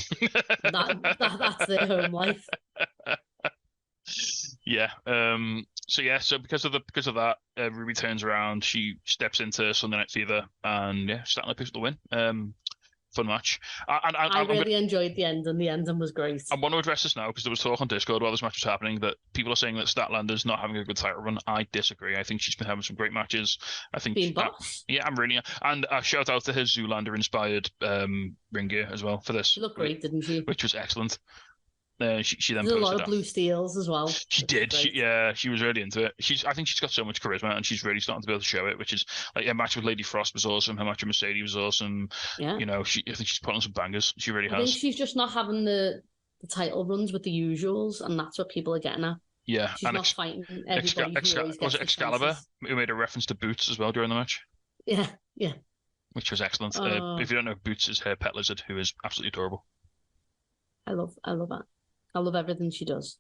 That's their home life. Yeah. So because of that, Ruby turns around. She steps into Sunday Night Fever, and yeah, Statler picks up the win. Fun match. I really enjoyed the end, and the ending was great. I want to address this now because there was talk on Discord while this match was happening that people are saying that Statlander's not having a good title run. I disagree. I think she's been having some great matches. I think being boss. Yeah, I'm really. And a shout out to her Zoolander inspired ring gear as well for this. She looked great, didn't she? Which was excellent. She then posted a lot of blue steels as well. She did. She was really into it. I think she's got so much charisma, and she's really starting to be able to show it. Which is like her match with Lady Frost was awesome. Her match with Mercedes was awesome. Yeah. I think she's put on some bangers. She really has. I think she's just not having the title runs with the usuals, and that's what people are getting at. Yeah, she's not fighting everybody. Was it Excalibur who made a reference to Boots as well during the match? Yeah. Which was excellent. If you don't know, Boots is her pet lizard, who is absolutely adorable. I love that. I love everything she does.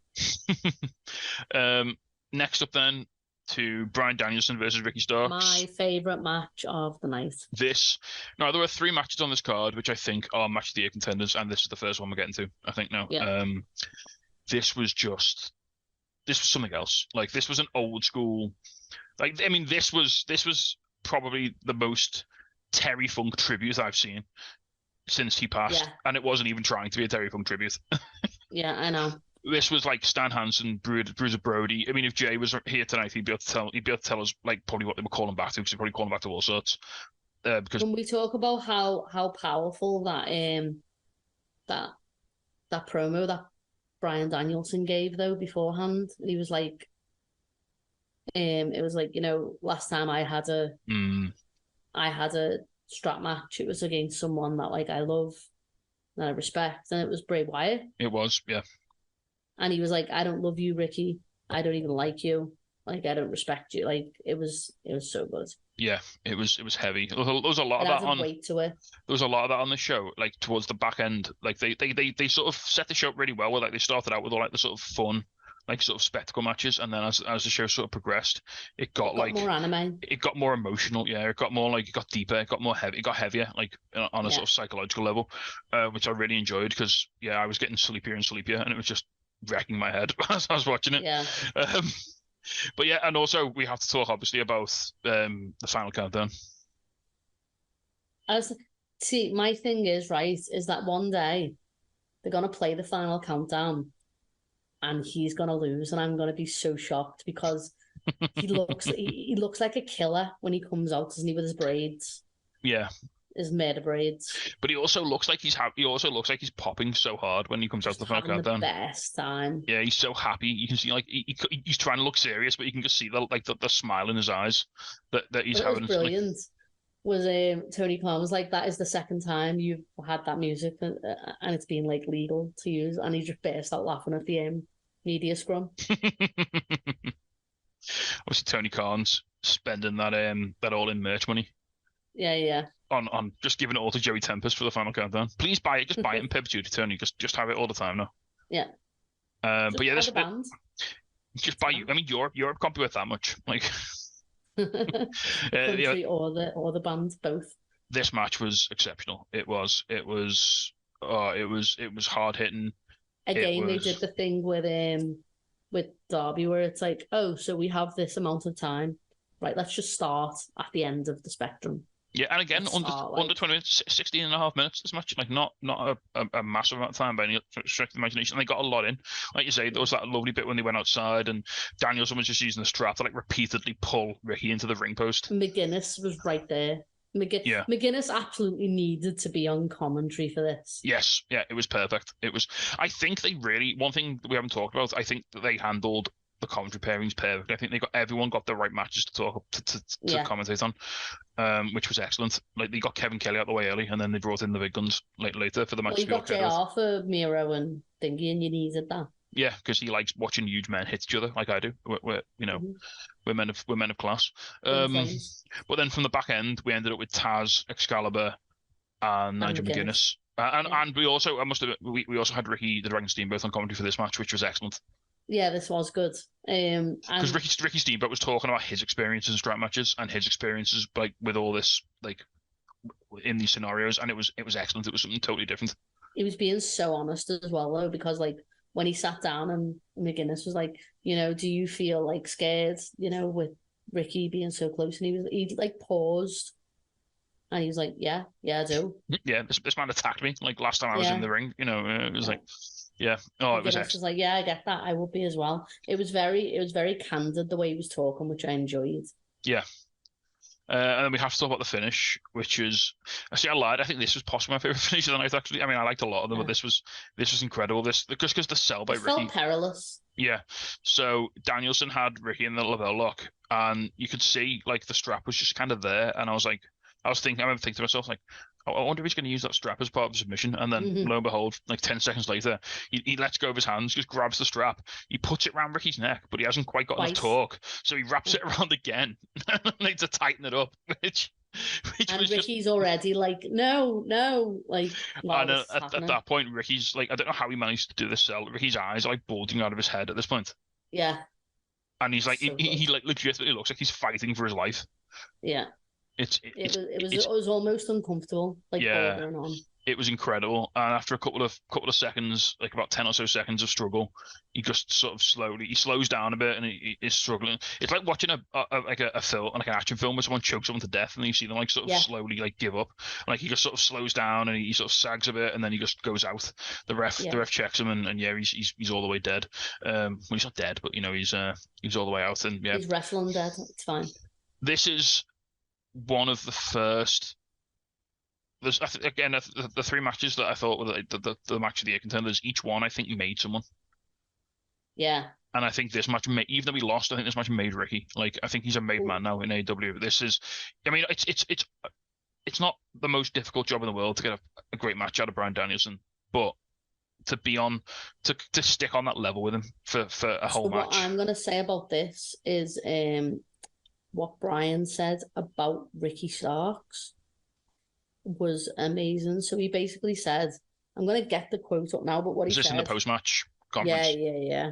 Next up then to Bryan Danielson versus Ricky Starks. My favourite match of the night. There were 3 matches on this card, which I think are match of the year contenders, and this is the first one we're getting to, I think now. Yeah. This was something else. Like, this was an old school, this was probably the most Terry Funk tribute I've seen since he passed, and it wasn't even trying to be a Terry Funk tribute. Yeah, I know. This was like Stan Hansen, Bruiser Brody. I mean, if Jay was here tonight, he'd be able to tell us like probably what they were calling back to, because they're probably calling back to all sorts. Because when we talk about how powerful that promo that Bryan Danielson gave though beforehand, he was like, it was like, last time I had a strap match, it was against someone that like I love and I respect, and it was Bray Wyatt. It was, yeah. And he was like, I don't love you, Ricky. I don't even like you. Like, I don't respect you. Like, it was so good. Yeah, it was heavy. There was a lot of that on. Weight to it. There was a lot of that on the show, like towards the back end. Like they sort of set the show up really well. Where like they started out with all like the sort of fun, like sort of spectacle matches, and then as the show sort of progressed, it got like more anime. It got more emotional. Yeah, it got more like, it got deeper. It got more heavy. It got heavier, like on a sort of psychological level, which I really enjoyed, because I was getting sleepier and sleepier, and it was just wrecking my head as I was watching it. Yeah. But yeah, and also we have to talk obviously about the final countdown. See, my thing is that one day they're gonna play the final countdown, and he's gonna lose, and I'm gonna be so shocked, because he looks like a killer when he comes out, doesn't he, with his braids? Yeah. His murder braids. But he also looks like he's he's popping so hard when he comes out to the final countdown. The best time. Yeah, he's so happy. You can see like he's trying to look serious, but you can just see the smile in his eyes that he's having. Was brilliant. Was Tony Khan was like, that is the second time you've had that music, and it's been like legal to use, and he just burst out laughing at the media scrum. Obviously, Tony Khan's spending that all in merch money. Yeah. On just giving it all to Joey Tempest for the final countdown. Please buy it. Just buy it in perpetuity. Tony. Just have it all the time now. Yeah. But yeah, the band. just buy. I mean, Europe can't be worth that much. Like, Country or the band, both. This match was exceptional. It was hard hitting. Again, they did the thing with Derby where it's like, oh, so we have this amount of time, right? Let's just start at the end of the spectrum. Yeah, and again, under 20 minutes, 16 and a half minutes this match, like not a massive amount of time by any stretch of the imagination. And they got a lot in. Like you say, there was that lovely bit when they went outside and Danielson was just using the strap to like repeatedly pull Ricky into the ring post. McGuinness was right there. McGuinness absolutely needed to be on commentary for this. Yes, yeah, it was perfect. I think they really, one thing that we haven't talked about, I think that they handled the commentary pairings perfect. I think everyone got the right matches to talk to commentate on, which was excellent. Like they got Kevin Kelly out the way early, and then they brought in the big guns later for the match. Well, you got JR for Miro and Thingy, and you needed that. Yeah, because he likes watching huge men hit each other, like I do. We're men of class. But then from the back end, we ended up with Taz, Excalibur, and Nigel McGuinness. And we also, we also had Ricky the Dragon Steamboat on commentary for this match, which was excellent. Yeah, this was good. Because Ricky Steamboat was talking about his experiences in strap matches and his experiences like with all this like in these scenarios, and it was excellent. It was something totally different. He was being so honest as well, though, because like when he sat down and McGuinness was like, do you feel like scared, with Ricky being so close, and he like paused. And he was like, yeah, I do. Yeah, this man attacked me like last time I was in the ring. It was like, yeah. Oh, it was excellent. Was like, yeah, I get that. I would be as well. It was very candid the way he was talking, which I enjoyed. Yeah. And then we have to talk about the finish, which is I lied. I think this was possibly my favorite finish of the night. Actually, I mean, I liked a lot of them, but this was incredible. Just because the sell by Ricky felt perilous. Yeah. So Danielson had Ricky in the Lavelle lock, and you could see like the strap was just kind of there, and I remember thinking to myself, like, I wonder if he's going to use that strap as part of the submission. And then lo and behold, like 10 seconds later, he lets go of his hands, just grabs the strap. He puts it around Ricky's neck, but he hasn't quite got enough torque. So he wraps it around again to tighten it up, which and was Ricky's already like, no, like. And at that point, Ricky's like, I don't know how he managed to do this sell. Ricky's eyes are like bulging out of his head at this point. Yeah. And he's like, he like legitimately looks like he's fighting for his life. Yeah. It was almost uncomfortable, like bordering on. It was incredible, and after a couple of seconds, like about 10 or so seconds of struggle, he just sort of slows down a bit, and he is struggling. It's like watching a film, like an action film, where someone chokes someone to death, and then you see them like sort of slowly like give up. Like he just sort of slows down, and he sort of sags a bit, and then he just goes out. The ref checks him, and he's all the way dead. Well, he's not dead, but he's all the way out, and he's wrestling dead. It's fine. This is one of the first. There's again the three matches that I thought were the match of the year contenders. Each one I think made someone. Yeah. And I think this match, even though we lost, I think this match made Ricky. Like I think he's a made man now in AEW. This is, I mean, it's not the most difficult job in the world to get a great match out of Bryan Danielson, but to be on to stick on that level with him for a whole match. What I'm gonna say about this is what Brian said about Ricky Starks was amazing. So he basically said, I'm going to get the quote up now, but what he said... Is this in the post-match conference? Yeah.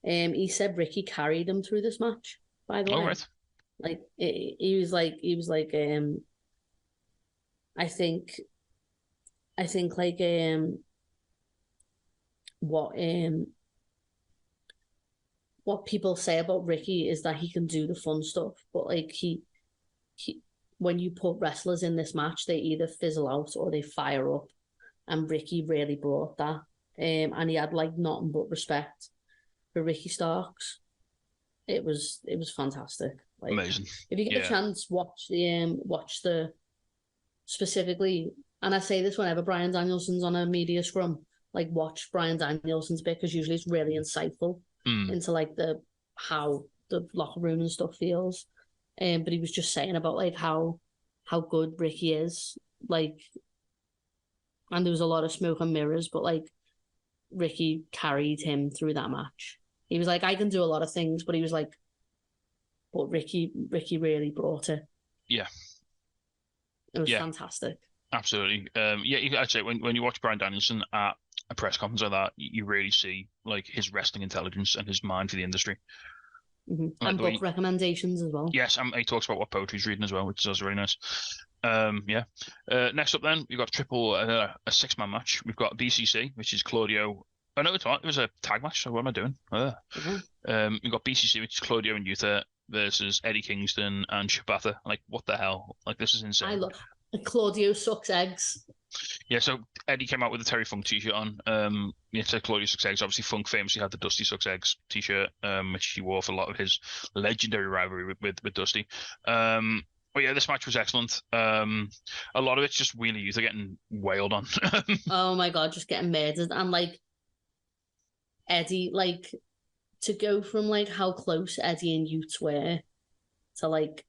He said Ricky carried him through this match, by the way. Right. Like, he was like, I think like, what people say about Ricky is that he can do the fun stuff, but like he when you put wrestlers in this match, they either fizzle out or they fire up, and Ricky really brought that. And he had like nothing but respect for Ricky Starks. It was fantastic. Like, amazing. If you get a chance, watch the specifically, and I say this whenever Bryan Danielson's on a media scrum, like watch Bryan Danielson's bit, because usually it's really insightful into like how the locker room and stuff feels. But he was just saying about like how good Ricky is, like, and there was a lot of smoke and mirrors, but like Ricky carried him through that match. He was like, I can do a lot of things, but he was like, but Ricky really brought it. Yeah. It was Yeah. fantastic. Absolutely. I'd say when you watch Bryan Danielson at a press conference like that, you really see like his wrestling intelligence and his mind for the industry. Mm-hmm. Like And book recommendations as well. Yes, and he talks about what poetry he's reading as well, which is also really nice. Next up, then we've got a 6-man match. We've got BCC, which is Claudio. Oh no, it's not. It was a tag match. So what am I doing? We've got BCC, which is Claudio and Yuta versus Eddie Kingston and Shibata. Like, what the hell? Like, this is insane. I love Claudio sucks eggs. Yeah, so Eddie came out with a Terry Funk t-shirt on. So Claudio sucks eggs. Obviously, Funk famously had the Dusty sucks eggs t-shirt, which he wore for a lot of his legendary rivalry with Dusty. But yeah, this match was excellent. A lot of it's just Wheeler Yuta getting wailed on. Oh my God, just getting murdered. And like Eddie, like to go from like how close Eddie and Utes were to like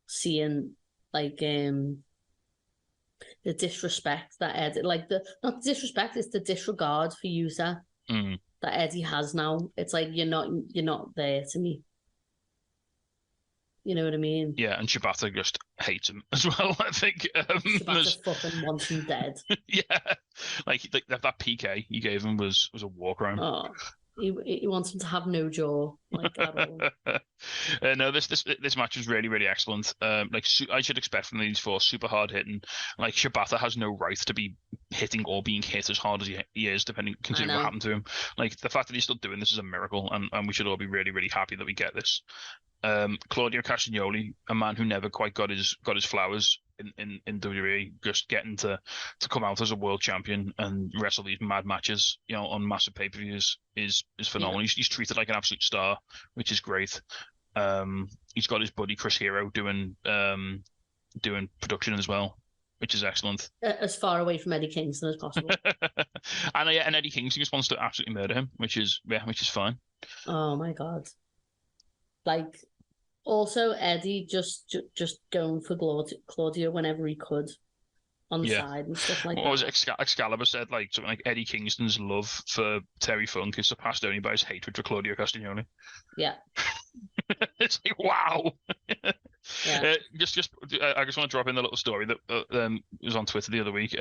seeing like the disrespect that Eddie, like not the disrespect, it's the disregard for Yuta that Eddie has now. It's like you're not there to me. You know what I mean? Yeah, and Shibata just hates him as well, I think. Shibata fucking wants him dead. Yeah, like that PK he gave him was a war crime. Oh, he wants him to have no jaw, like at all. No, this match was really, really excellent. I should expect from these four super hard hitting. Like Shibata has no right to be hitting or being hit as hard as he is, considering what happened to him. Like the fact that he's still doing this is a miracle, and we should all be really, really happy that we get this. Claudio Castagnoli, a man who never quite got his flowers in WWE, just getting to come out as a world champion and wrestle these mad matches, on massive pay-per-views is phenomenal. Yeah. He's treated like an absolute star, which is great. He's got his buddy Chris Hero doing production as well, which is excellent. As far away from Eddie Kingston as possible. and Eddie Kingston just wants to absolutely murder him, which is fine. Oh my God. Like, also Eddie just going for Claudio whenever he could on the side and stuff like that. What was it? Excalibur said like something like Eddie Kingston's love for Terry Funk is surpassed only by his hatred for Claudio Castagnoli. Yeah. It's like, wow. Yeah. I just want to drop in the little story that was on Twitter the other week.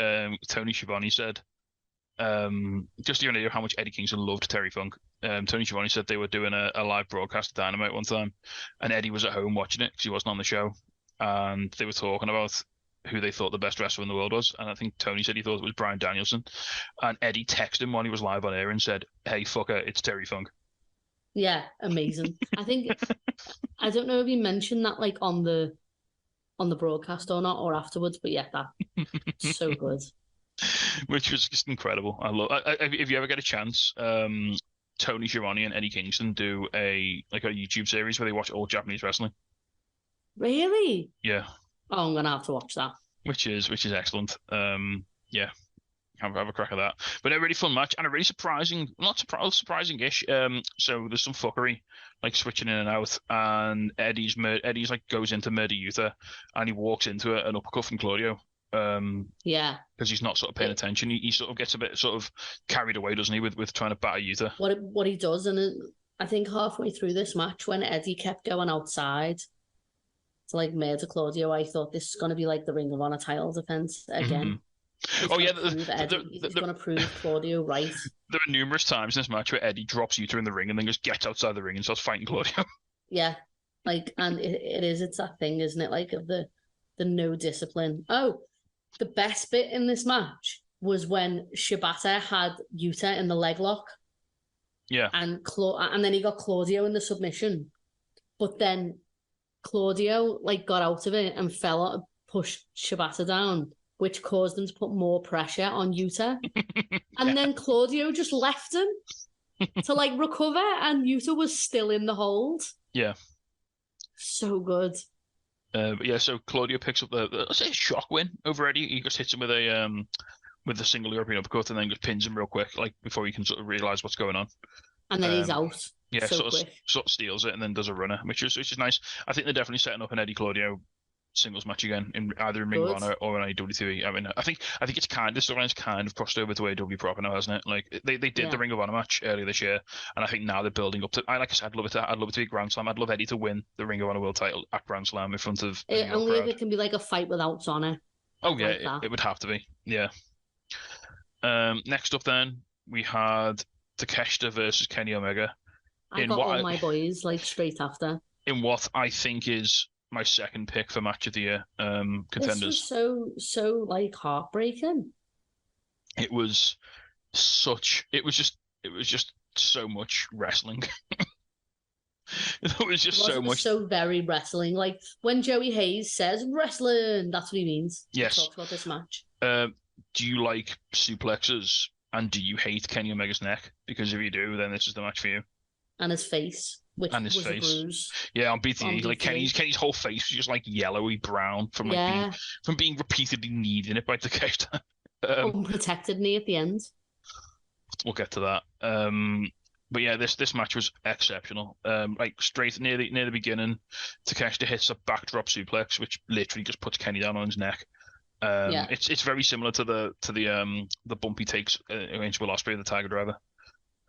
Tony Schiavone said, just to know how much Eddie Kingston loved Terry Funk. Tony Schiavone said they were doing a live broadcast of Dynamite one time, and Eddie was at home watching it because he wasn't on the show, and they were talking about who they thought the best wrestler in the world was, and I think Tony said he thought it was Bryan Danielson, and Eddie texted him while he was live on air and said, "Hey fucker, it's Terry Funk." Yeah, amazing. I don't know if he mentioned that like on the broadcast or not, or afterwards, but yeah, that's so good. Which was just incredible. I love. If you ever get a chance, Tony Schiavone and Eddie Kingston do a YouTube series where they watch all Japanese wrestling. Really? Yeah. Oh, I'm gonna have to watch that. Which is excellent. Yeah. Have a crack at that. But a really fun match and a really surprising-ish. So there's some fuckery, like switching in and out, and Eddie's like goes into murder Yuta, and he walks into it and uppercut from Claudio. Yeah, because he's not sort of paying attention. He sort of gets a bit sort of carried away, doesn't he, with trying to batter Yuta. What he does, and I think halfway through this match, when Eddie kept going outside to like murder Claudio, I thought this is going to be like the Ring of Honor title defense again. Mm-hmm. He's going to prove Claudio right. There are numerous times in this match where Eddie drops Yuta in the ring and then just gets outside the ring and starts fighting Claudio. Yeah, like, and it's that thing, isn't it? Like of the no discipline. Oh. The best bit in this match was when Shibata had Yuta in the leg lock. Yeah. And then he got Claudio in the submission. But then Claudio like got out of it and fell out, pushed Shibata down, which caused them to put more pressure on Yuta. And then Claudio just left him to like recover, and Yuta was still in the hold. Yeah. So good. But yeah, so Claudio picks up let's say a shock win over Eddie. He just hits him with a single European uppercut and then just pins him real quick, like before he can sort of realize what's going on. And then he's out. Yeah, so sort of steals it and then does a runner, which is nice. I think they're definitely setting up an Eddie Claudio singles match again in either in Ring of Honor or in AEW. I mean, I think it's this storyline's kind of crossed over to AEW proper now, hasn't it? Like they did the Ring of Honor match earlier this year, and I think now they're building up to. Like I said, I'd love it to be Grand Slam. I'd love Eddie to win the Ring of Honor World Title at Grand Slam in front of only if it can be like a fight without Honor. Oh yeah, it would have to be. Yeah. Next up, then we had Takeshita versus Kenny Omega. I got all my boys like straight after. In what I think is my second pick for match of the year, contenders. This was so like heartbreaking. It was just so much wrestling. It was just so much. So very wrestling. Like when Joey Hayes says wrestling, that's what he means. Yes. He talks about this match. Do you like suplexes? And do you hate Kenny Omega's neck? Because if you do, then this is the match for you. And his face, which was a bruise. Yeah, on BTE, like Kenny's whole face was just like yellowy brown from being repeatedly kneed in it by Takeshita. Unprotected knee at the end. We'll get to that. But yeah, this match was exceptional. Like straight near the beginning, Takeshita hits a backdrop suplex, which literally just puts Kenny down on his neck. It's very similar to the bumpy takes against Will Ospreay, the Tiger Driver.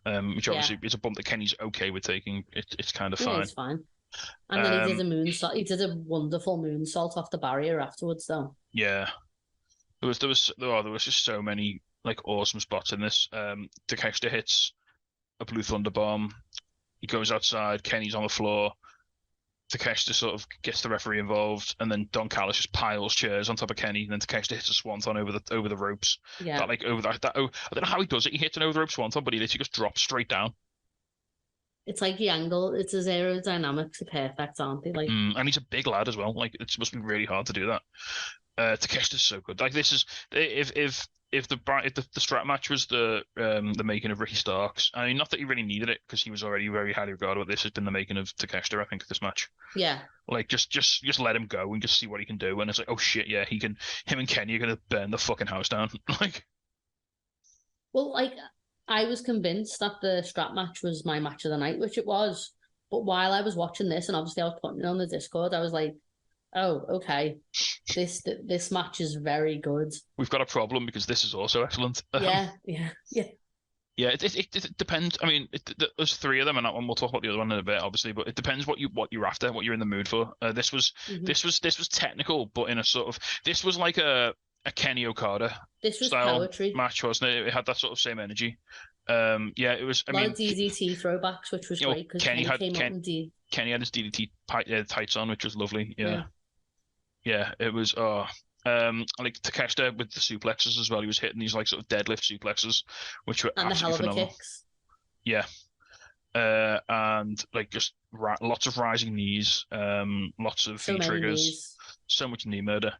Which obviously is a bump that Kenny's okay with taking. It's kind of fine. It's fine. And then he did a moonsault. He did a wonderful moonsault off the barrier afterwards, though. Yeah, there was just so many like awesome spots in this. Takeshita hits a Blue Thunder Bomb. He goes outside. Kenny's on the floor. Takeshita sort of gets the referee involved, and then Don Callis just piles chairs on top of Kenny, and then Takeshita hits a swanton over the ropes. Yeah. I don't know how he does it. He hits an over the rope swanton, but he literally just drops straight down. It's like the angle. It's his aerodynamics are perfect, aren't they? Like, and he's a big lad as well. Like it must be really hard to do that. Takeshita's so good. Like this is if the strap match was the making of Ricky Starks, I mean, not that he really needed it because he was already very highly regarded, but this has been the making of Takeshita, I think, this match. Yeah. Like just let him go and just see what he can do, and it's like, oh shit, yeah, him and Kenny are gonna burn the fucking house down. Like, well, like I was convinced that the strap match was my match of the night, which it was. But while I was watching this, and obviously I was putting it on the Discord, I was like, oh, okay. This match is very good. We've got a problem because this is also excellent. Yeah. Yeah, it depends. I mean, there's three of them, and we'll talk about the other one in a bit, obviously. But it depends what you're after, what you're in the mood for. This was technical, but in a sort of this was like a Kenny Okada style poetry match, wasn't it? It had that sort of same energy. It was. I mean, DDT throwbacks, which was great because Kenny had his DDT tights on, which was lovely. Yeah, it was. Like Takeshita with the suplexes as well. He was hitting these like sort of deadlift suplexes, which were absolutely phenomenal. Kicks. Yeah, and like just lots of rising knees, lots of V triggers, so much knee murder.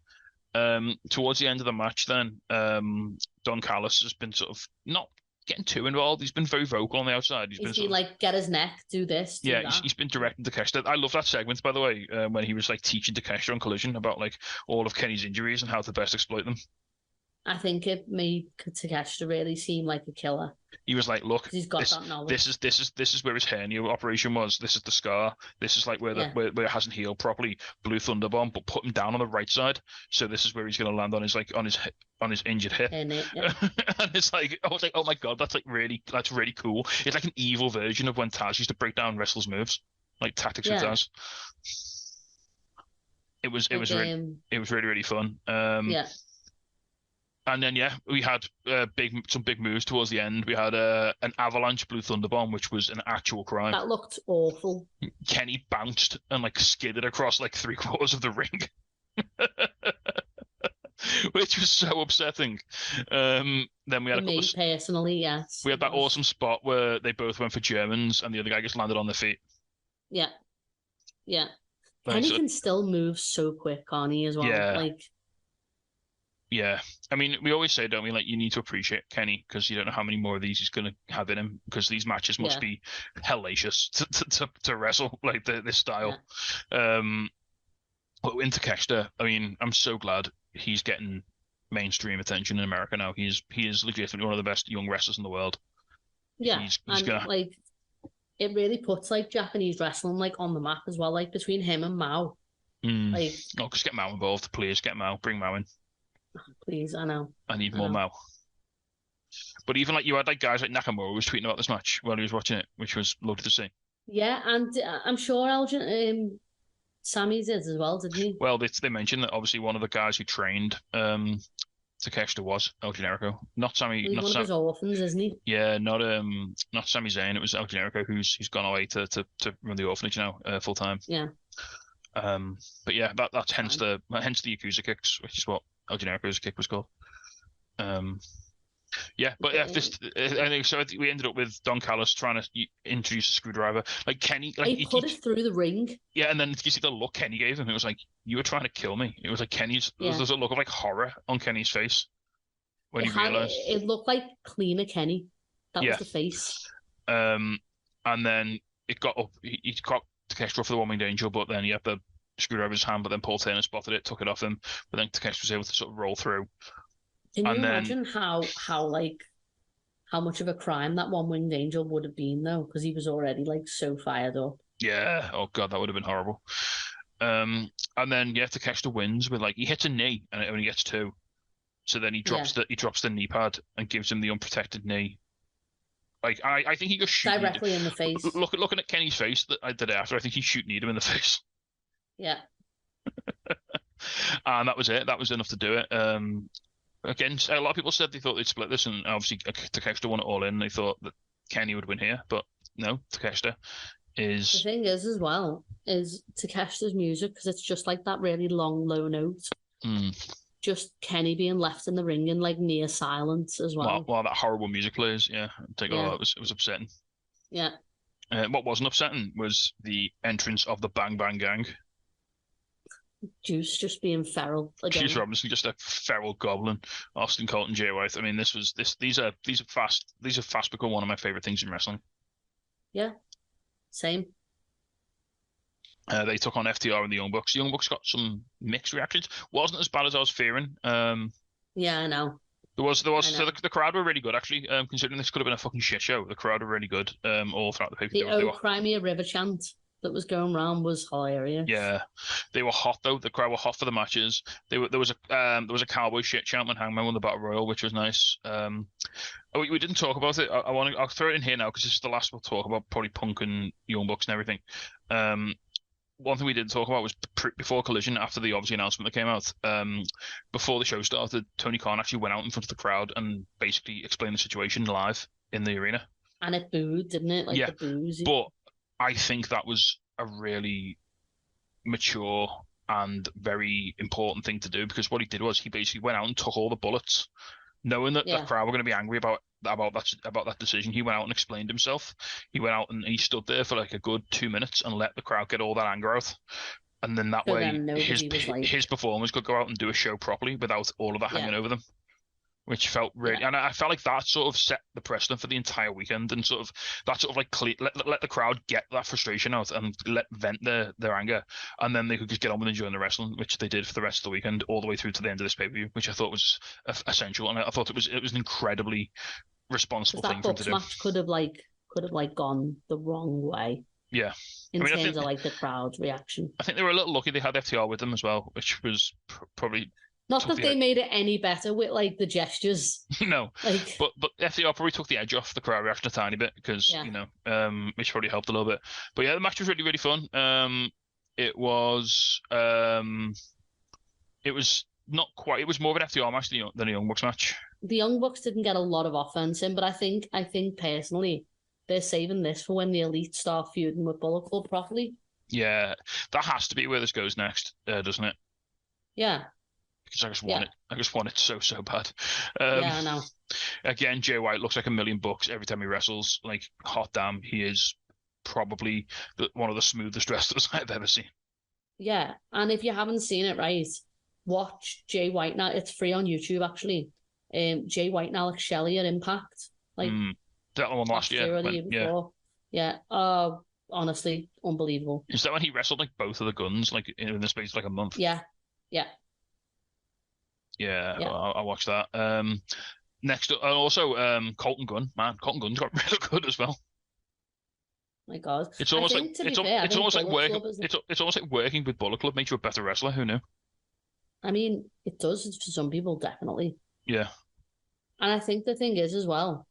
Towards the end of the match, then Don Callis has been sort of not getting too involved. He's been very vocal on the outside. He's been like, get his neck, do this, do that. He's been directing Takeshita. I love that segment, by the way, when he was like teaching Takeshita on Collision about like all of Kenny's injuries and how to best exploit them. I think it made Takeshita really seem like a killer. He was like, "Look, he's got that knowledge. This is where his hernia operation was. This is the scar. This is like where where it hasn't healed properly. Blue Thunder Bomb, but put him down on the right side. So this is where he's going to land on his injured hip." And it's like, I was like, "Oh my god, that's really cool." It's like an evil version of when Taz used to break down wrestlers' moves, like tactics with Taz. It was really fun. And then we had some big moves towards the end. We had an avalanche Blue Thunder Bomb, which was an actual crime. That looked awful. Kenny bounced and like skidded across like 3/4 of the ring, which was so upsetting. Then we had personally, yes. We had that awesome spot where they both went for Germans, and the other guy just landed on their feet. Yeah. Kenny can still move so quick, can't he? As well, Yeah, I mean, we always say, don't we, like, you need to appreciate Kenny because you don't know how many more of these he's going to have in him because these matches must be hellacious to wrestle like this style. But in Takeshita, I mean, I'm so glad he's getting mainstream attention in America now. He is legitimately one of the best young wrestlers in the world. Yeah, like it really puts like Japanese wrestling like on the map as well. Like between him and Mao, Like, Oh, just get Mao involved, please. Get Mao. Bring Mao in. please, I know. I need I more know. Mao. But even like you had like guys like Nakamura was tweeting about this match while he was watching it, which was lovely to see. Yeah, and I'm sure Sammy did as well, didn't he? Well, they mentioned that obviously one of the guys who trained Takeshita was El Generico, not Sammy, Well, he's not one of Sam. his orphans, isn't he? Yeah, not Sami Zayn. It was El Generico who's gone away to run the orphanage now full time. Yeah. But yeah, that's hence Fine. the Yakuza kicks, which is what El Generico's kick was called. Yeah, but yeah, I think so. I think we ended up with Don Callis trying to introduce a screwdriver. Like Kenny, like He put it through the ring. yeah, and then you see the look Kenny gave him. It was like, you were trying to kill me. It was like Kenny's. Yeah. There's a look of like horror on Kenny's face when he realized. It looked like cleaner Kenny. That Yeah. was the face. And then it got up. He got Takeshita for the one-winged angel, but then he had the screwdriver in his hand. But then Paul Turner spotted it, took it off him. But then Takeshita was able to sort of roll through. Can you And then- imagine how much of a crime that one-winged angel would have been though? Because he was already like so fired up. Yeah. Oh god, that would have been horrible. And then yeah, Takeshita wins with like he hits a knee and it only gets 2. So then he drops the knee pad and gives him the unprotected knee. Like I think he just shoot Directly in the face. Looking at Kenny's face that I did after, I think he shoot kneed him in the face. Yeah. And that was it. That was enough to do it. Again, a lot of people said they thought they'd split this, and obviously Takeshita won it all in. They thought that Kenny would win here, but no, Takeshita The is. thing is, as well, is Takeshita's music, because it's just like that really long, low note. Just Kenny being left in the ring in like near silence as well. While that horrible music plays, yeah, it was upsetting. Yeah. What wasn't upsetting was the entrance of the Bang Bang Gang. Juice just being feral again. Juice Robinson, just a feral goblin. Austin Colton, Jay White. I mean, these are fast become one of my favorite things in wrestling. Yeah. Same. They took on FTR and the Young Bucks. The Young Bucks got some mixed reactions. Wasn't as bad as I was fearing. Yeah, I know. There was so the crowd were really good actually. Considering this could have been a fucking shit show, the crowd were really good. All throughout the paper. The "Oh Crimea River" chant that was going around was hilarious. Yeah, they were hot though. The crowd were hot for the matches. There was a cowboy shit chant when Hangman won the Battle Royal, which was nice. We didn't talk about it. I'll throw it in here now because this is the last we'll talk about, probably Punk and Young Bucks and everything. One thing we didn't talk about was before Collision, after the obviously announcement that came out, before the show started, Tony Khan actually went out in front of the crowd and basically explained the situation live in the arena. And it booed, didn't it? Like Yeah, the boos. but I think that was a really mature and very important thing to do, because what he did was he basically went out and took all the bullets, knowing that the crowd were going to be angry about that decision. He went out and explained himself. He went out and he stood there for like a good 2 minutes and let the crowd get all that anger out. And then that way his performers could go out and do a show properly without all of that hanging over them. Which felt really, and I felt like that sort of set the precedent for the entire weekend, and sort of that sort of like let the crowd get that frustration out and let vent their anger, and then they could just get on with enjoying the wrestling, which they did for the rest of the weekend, all the way through to the end of this pay-per-view, which I thought was essential, and I thought it was an incredibly responsible thing for him to do. That match could have gone the wrong way. Yeah. In terms of like the crowd's reaction. I think they were a little lucky they had FTR with them as well, which was probably. Not that they made it any better with like the gestures. No, but FTR probably took the edge off the crowd reaction a tiny bit because which probably helped a little bit. But yeah, the match was really, really fun. It was not quite. It was more of an FTR match than a Young Bucks match. The Young Bucks didn't get a lot of offense in, but I think personally they're saving this for when the Elite start feuding with Bullet Club properly. Yeah, that has to be where this goes next, doesn't it? Yeah. Because I just want it. I just want it so bad. I know. Again, Jay White looks like $1 million every time he wrestles. Like, hot damn, he is probably one of the smoothest wrestlers I've ever seen. Yeah, and if you haven't seen it, right, watch Jay White now. It's free on YouTube actually. Jay White and Alex Shelley at Impact. Like that one last year. Yeah. Honestly, unbelievable. Is that when he wrestled like both of the Guns, like in the space of like a month? Yeah. I'll watch that. Next, and also Colton Gunn. Man, Colton Gunn's got really good as well. My God. It's I almost think, like to be fair, I think almost like Bullet working. Club is. It's almost like working with Bullet Club makes you a better wrestler. Who knew? I mean, it does for some people, definitely. Yeah. And I think the thing is as well,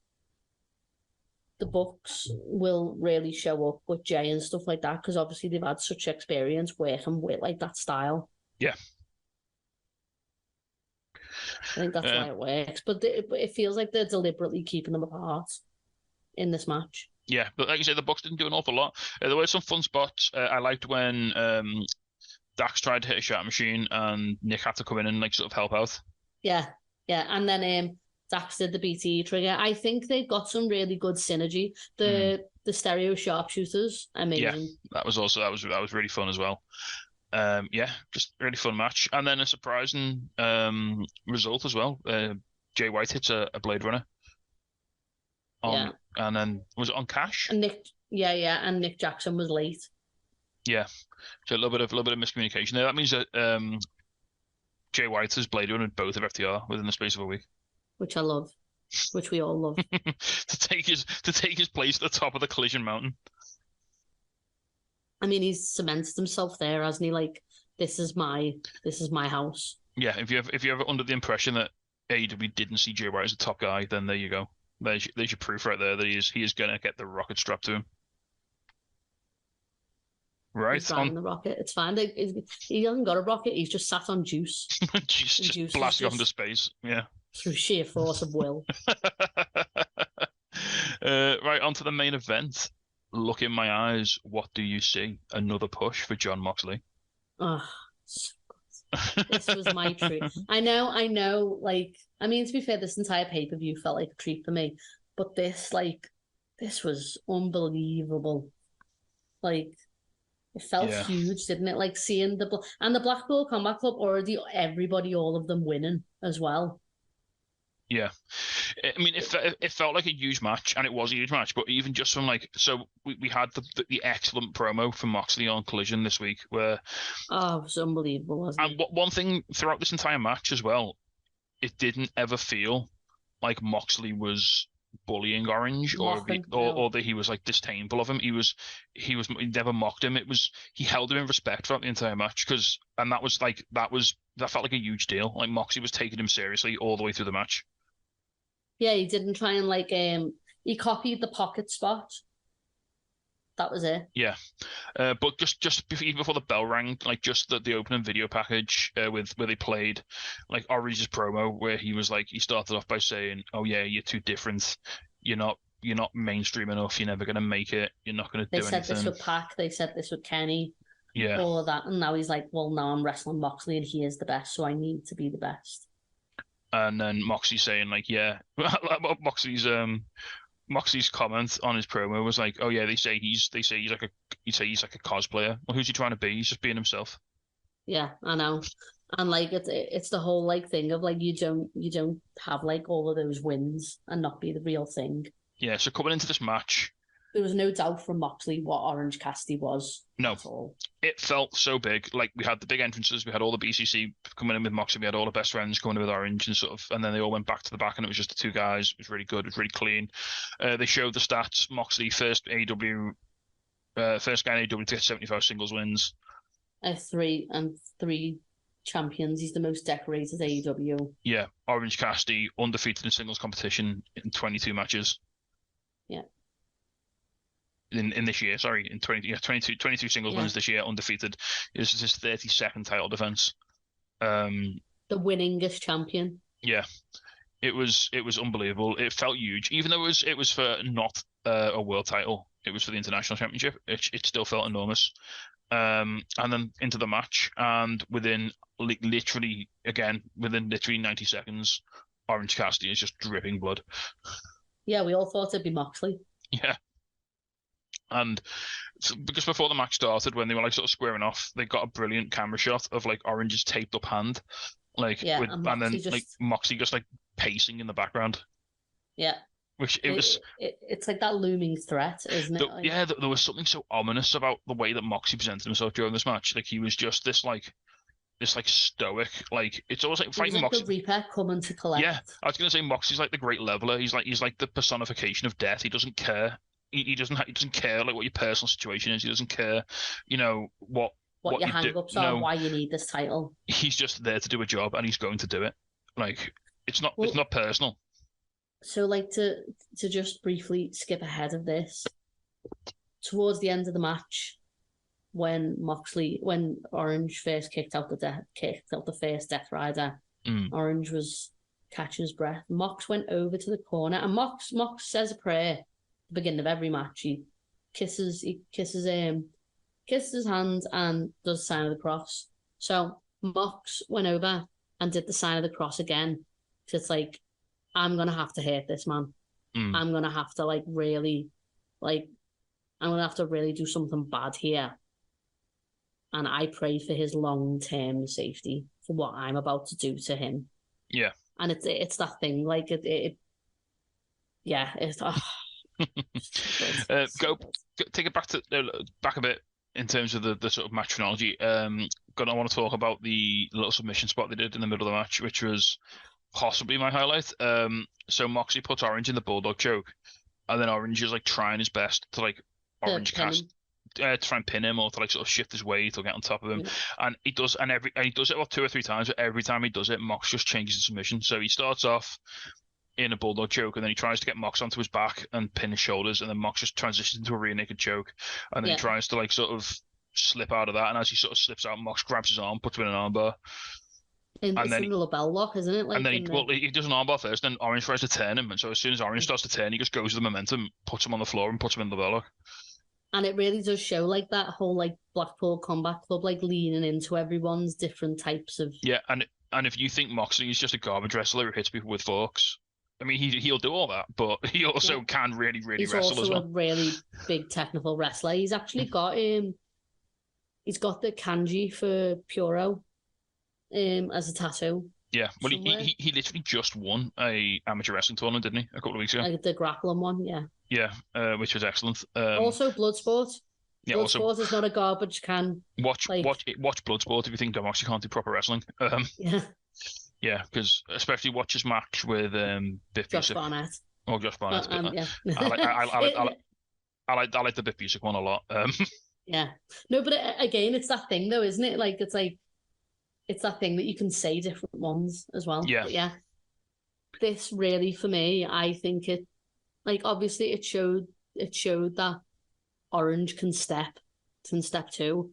the Bucks will really show up with Jay and stuff like that because obviously they've had such experience working with like that style. Yeah. I think that's why it works. But it feels like they're deliberately keeping them apart in this match. Yeah, but like you said, the Bucks didn't do an awful lot. There were some fun spots. I liked when Dax tried to hit a shot machine and Nick had to come in and like sort of help out. Yeah, yeah. And then Dax did the BTE trigger. I think they've got some really good synergy. The stereo sharpshooters, amazing. Yeah, that was really fun as well. Yeah, just really fun match. And then a surprising result as well. Jay White hits a Blade Runner. Yeah. And then was it on Cash? And and Nick Jackson was late. Yeah. So a little bit of miscommunication there. That means that Jay White has Blade Runner both of FTR within the space of a week. Which I love. Which we all love. to take his place at the top of the Collision Mountain. I mean, he's cemented himself there, hasn't he? Like, this is my house. Yeah, if you're ever under the impression that AEW didn't see Jay White as a top guy, then there you go. There's your proof right there that he is going to get the rocket strapped to him. Right. He's driving the rocket. It's fine. He hasn't got a rocket. He's just sat on juice. just blasting off into space. Yeah. Through sheer force of will. Right, on to the main event. Look in my eyes. What do you see? Another push for Jon Moxley. Oh, so good. This was my treat. I know. Like, I mean, to be fair, this entire pay-per-view felt like a treat for me. But this was unbelievable. Like, it felt huge, didn't it? Like, seeing the Blackpool Combat Club already, all of them winning as well. Yeah, I mean, it felt like a huge match, and it was a huge match. But even just from we had the excellent promo from Moxley on Collision this week, where it was unbelievable, wasn't it? And one thing throughout this entire match as well, it didn't ever feel like Moxley was bullying Orange or that he was like disdainful of him. He never mocked him. He held him in respect throughout the entire match that felt like a huge deal. Like Moxley was taking him seriously all the way through the match. Yeah, he didn't try and he copied the pocket spot. That was it. Yeah, but just even before the bell rang, like just the opening video package where they played like Orange's promo, where he was like, he started off by saying, "Oh yeah, you're too different. You're not mainstream enough. You're never gonna make it. You're not gonna do anything." They said this with Pac. They said this with Kenny. Yeah, all of that, and now he's like, "Well, now I'm wrestling Moxley, and he is the best, so I need to be the best." And then Moxley saying like, "Yeah," Moxley's comment on his promo was like, "Oh yeah, they say he's like a cosplayer. Well, who's he trying to be? He's just being himself." Yeah, I know, and like it's the whole like thing of like you don't have like all of those wins and not be the real thing. Yeah, so coming into this match, there was no doubt from Moxley what Orange Cassidy was. No, at all. It felt so big. Like we had the big entrances, we had all the BCC coming in with Moxley, we had all the best friends coming in with Orange and then they all went back to the back and it was just the two guys. It was really good. It was really clean. They showed the stats. Moxley first guy in AEW to get 75 singles wins. 3 champions. He's the most decorated AEW. Yeah, Orange Cassidy undefeated in singles competition in 22 matches. Yeah. In this year, sorry, in 22 singles wins this year, undefeated. This is his 32nd title defense. The winningest champion. Yeah, it was unbelievable. It felt huge, even though it was for not a world title. It was for the international championship. It still felt enormous. And then into the match, and within literally 90 seconds, Orange Cassidy is just dripping blood. Yeah, we all thought it'd be Moxley. Yeah. And because before the match started, when they were like sort of squaring off, they got a brilliant camera shot of like Orange's taped up hand, and then like Moxley just like pacing in the background. Yeah, it's like that looming threat, isn't it? There was something so ominous about the way that Moxley presented himself during this match. Like he was just this stoic, like it's almost like fighting Moxley. The Reaper coming to collect. Yeah, I was gonna say Moxley's like the great leveler. He's like the personification of death. He doesn't care. he doesn't care like what your personal situation is. He doesn't care, what your you hang-ups do. are, No, why you need this title. he's just there to do a job, and he's going to do it. Like it's not personal. So like to just briefly skip ahead of this, towards the end of the match, when Orange first kicked out the first Death Rider, Orange was catching his breath. Mox went over to the corner, and Mox says a prayer at the beginning of every match. He kisses his hands and does the sign of the cross. So Mox went over and did the sign of the cross again. So it's like, I'm gonna have to hurt this man. I'm gonna have to really do something bad here. And I pray for his long-term safety for what I'm about to do to him. Yeah. And it's that thing, like it's take it back a bit in terms of the sort of match chronology. I want to talk about the little submission spot they did in the middle of the match, which was possibly my highlight. So Moxley puts Orange in the Bulldog choke, and then Orange is trying his best to Orange cast. To try and pin him or to sort of shift his weight or get on top of him, and he does, and he does it 2 or 3 times. But every time he does it, Mox just changes the submission. So he starts off in a Bulldog choke, and then he tries to get Mox onto his back and pin his shoulders, and then Mox just transitions into a rear naked choke, and then he tries to sort of slip out of that. And as he sort of slips out, Mox grabs his arm, puts him in an armbar. And it's in the lapel lock, isn't it? And then he does an armbar first, then Orange tries to turn him, and so as soon as Orange starts to turn, he just goes with the momentum, puts him on the floor, and puts him in the lapel lock. And it really does show that whole Blackpool Combat Club leaning into everyone's different types of. Yeah, and if you think Moxley is just a garbage wrestler who hits people with forks, I mean he'll do all that, but he also can really wrestle as well. He's also a really big technical wrestler. He's actually got he's got the kanji for Puro as a tattoo. Yeah, well he literally just won a amateur wrestling tournament, didn't he, a couple of weeks ago? The grappling one, yeah. Yeah, which was excellent. Also, Bloodsport. Yeah, Bloodsport is not a garbage can. Watch Bloodsport if you think Moxley can't do proper wrestling. Yeah, because especially watch his match with Biff Josh Busick. Barnett. Oh, Josh Barnett. Yeah. I like the Biff Busick one a lot. Yeah, no, but again, it's that thing though, isn't it? It's that thing that you can say different ones as well. Yeah. But yeah. This really, for me, I think it. Obviously it showed that Orange can step 2,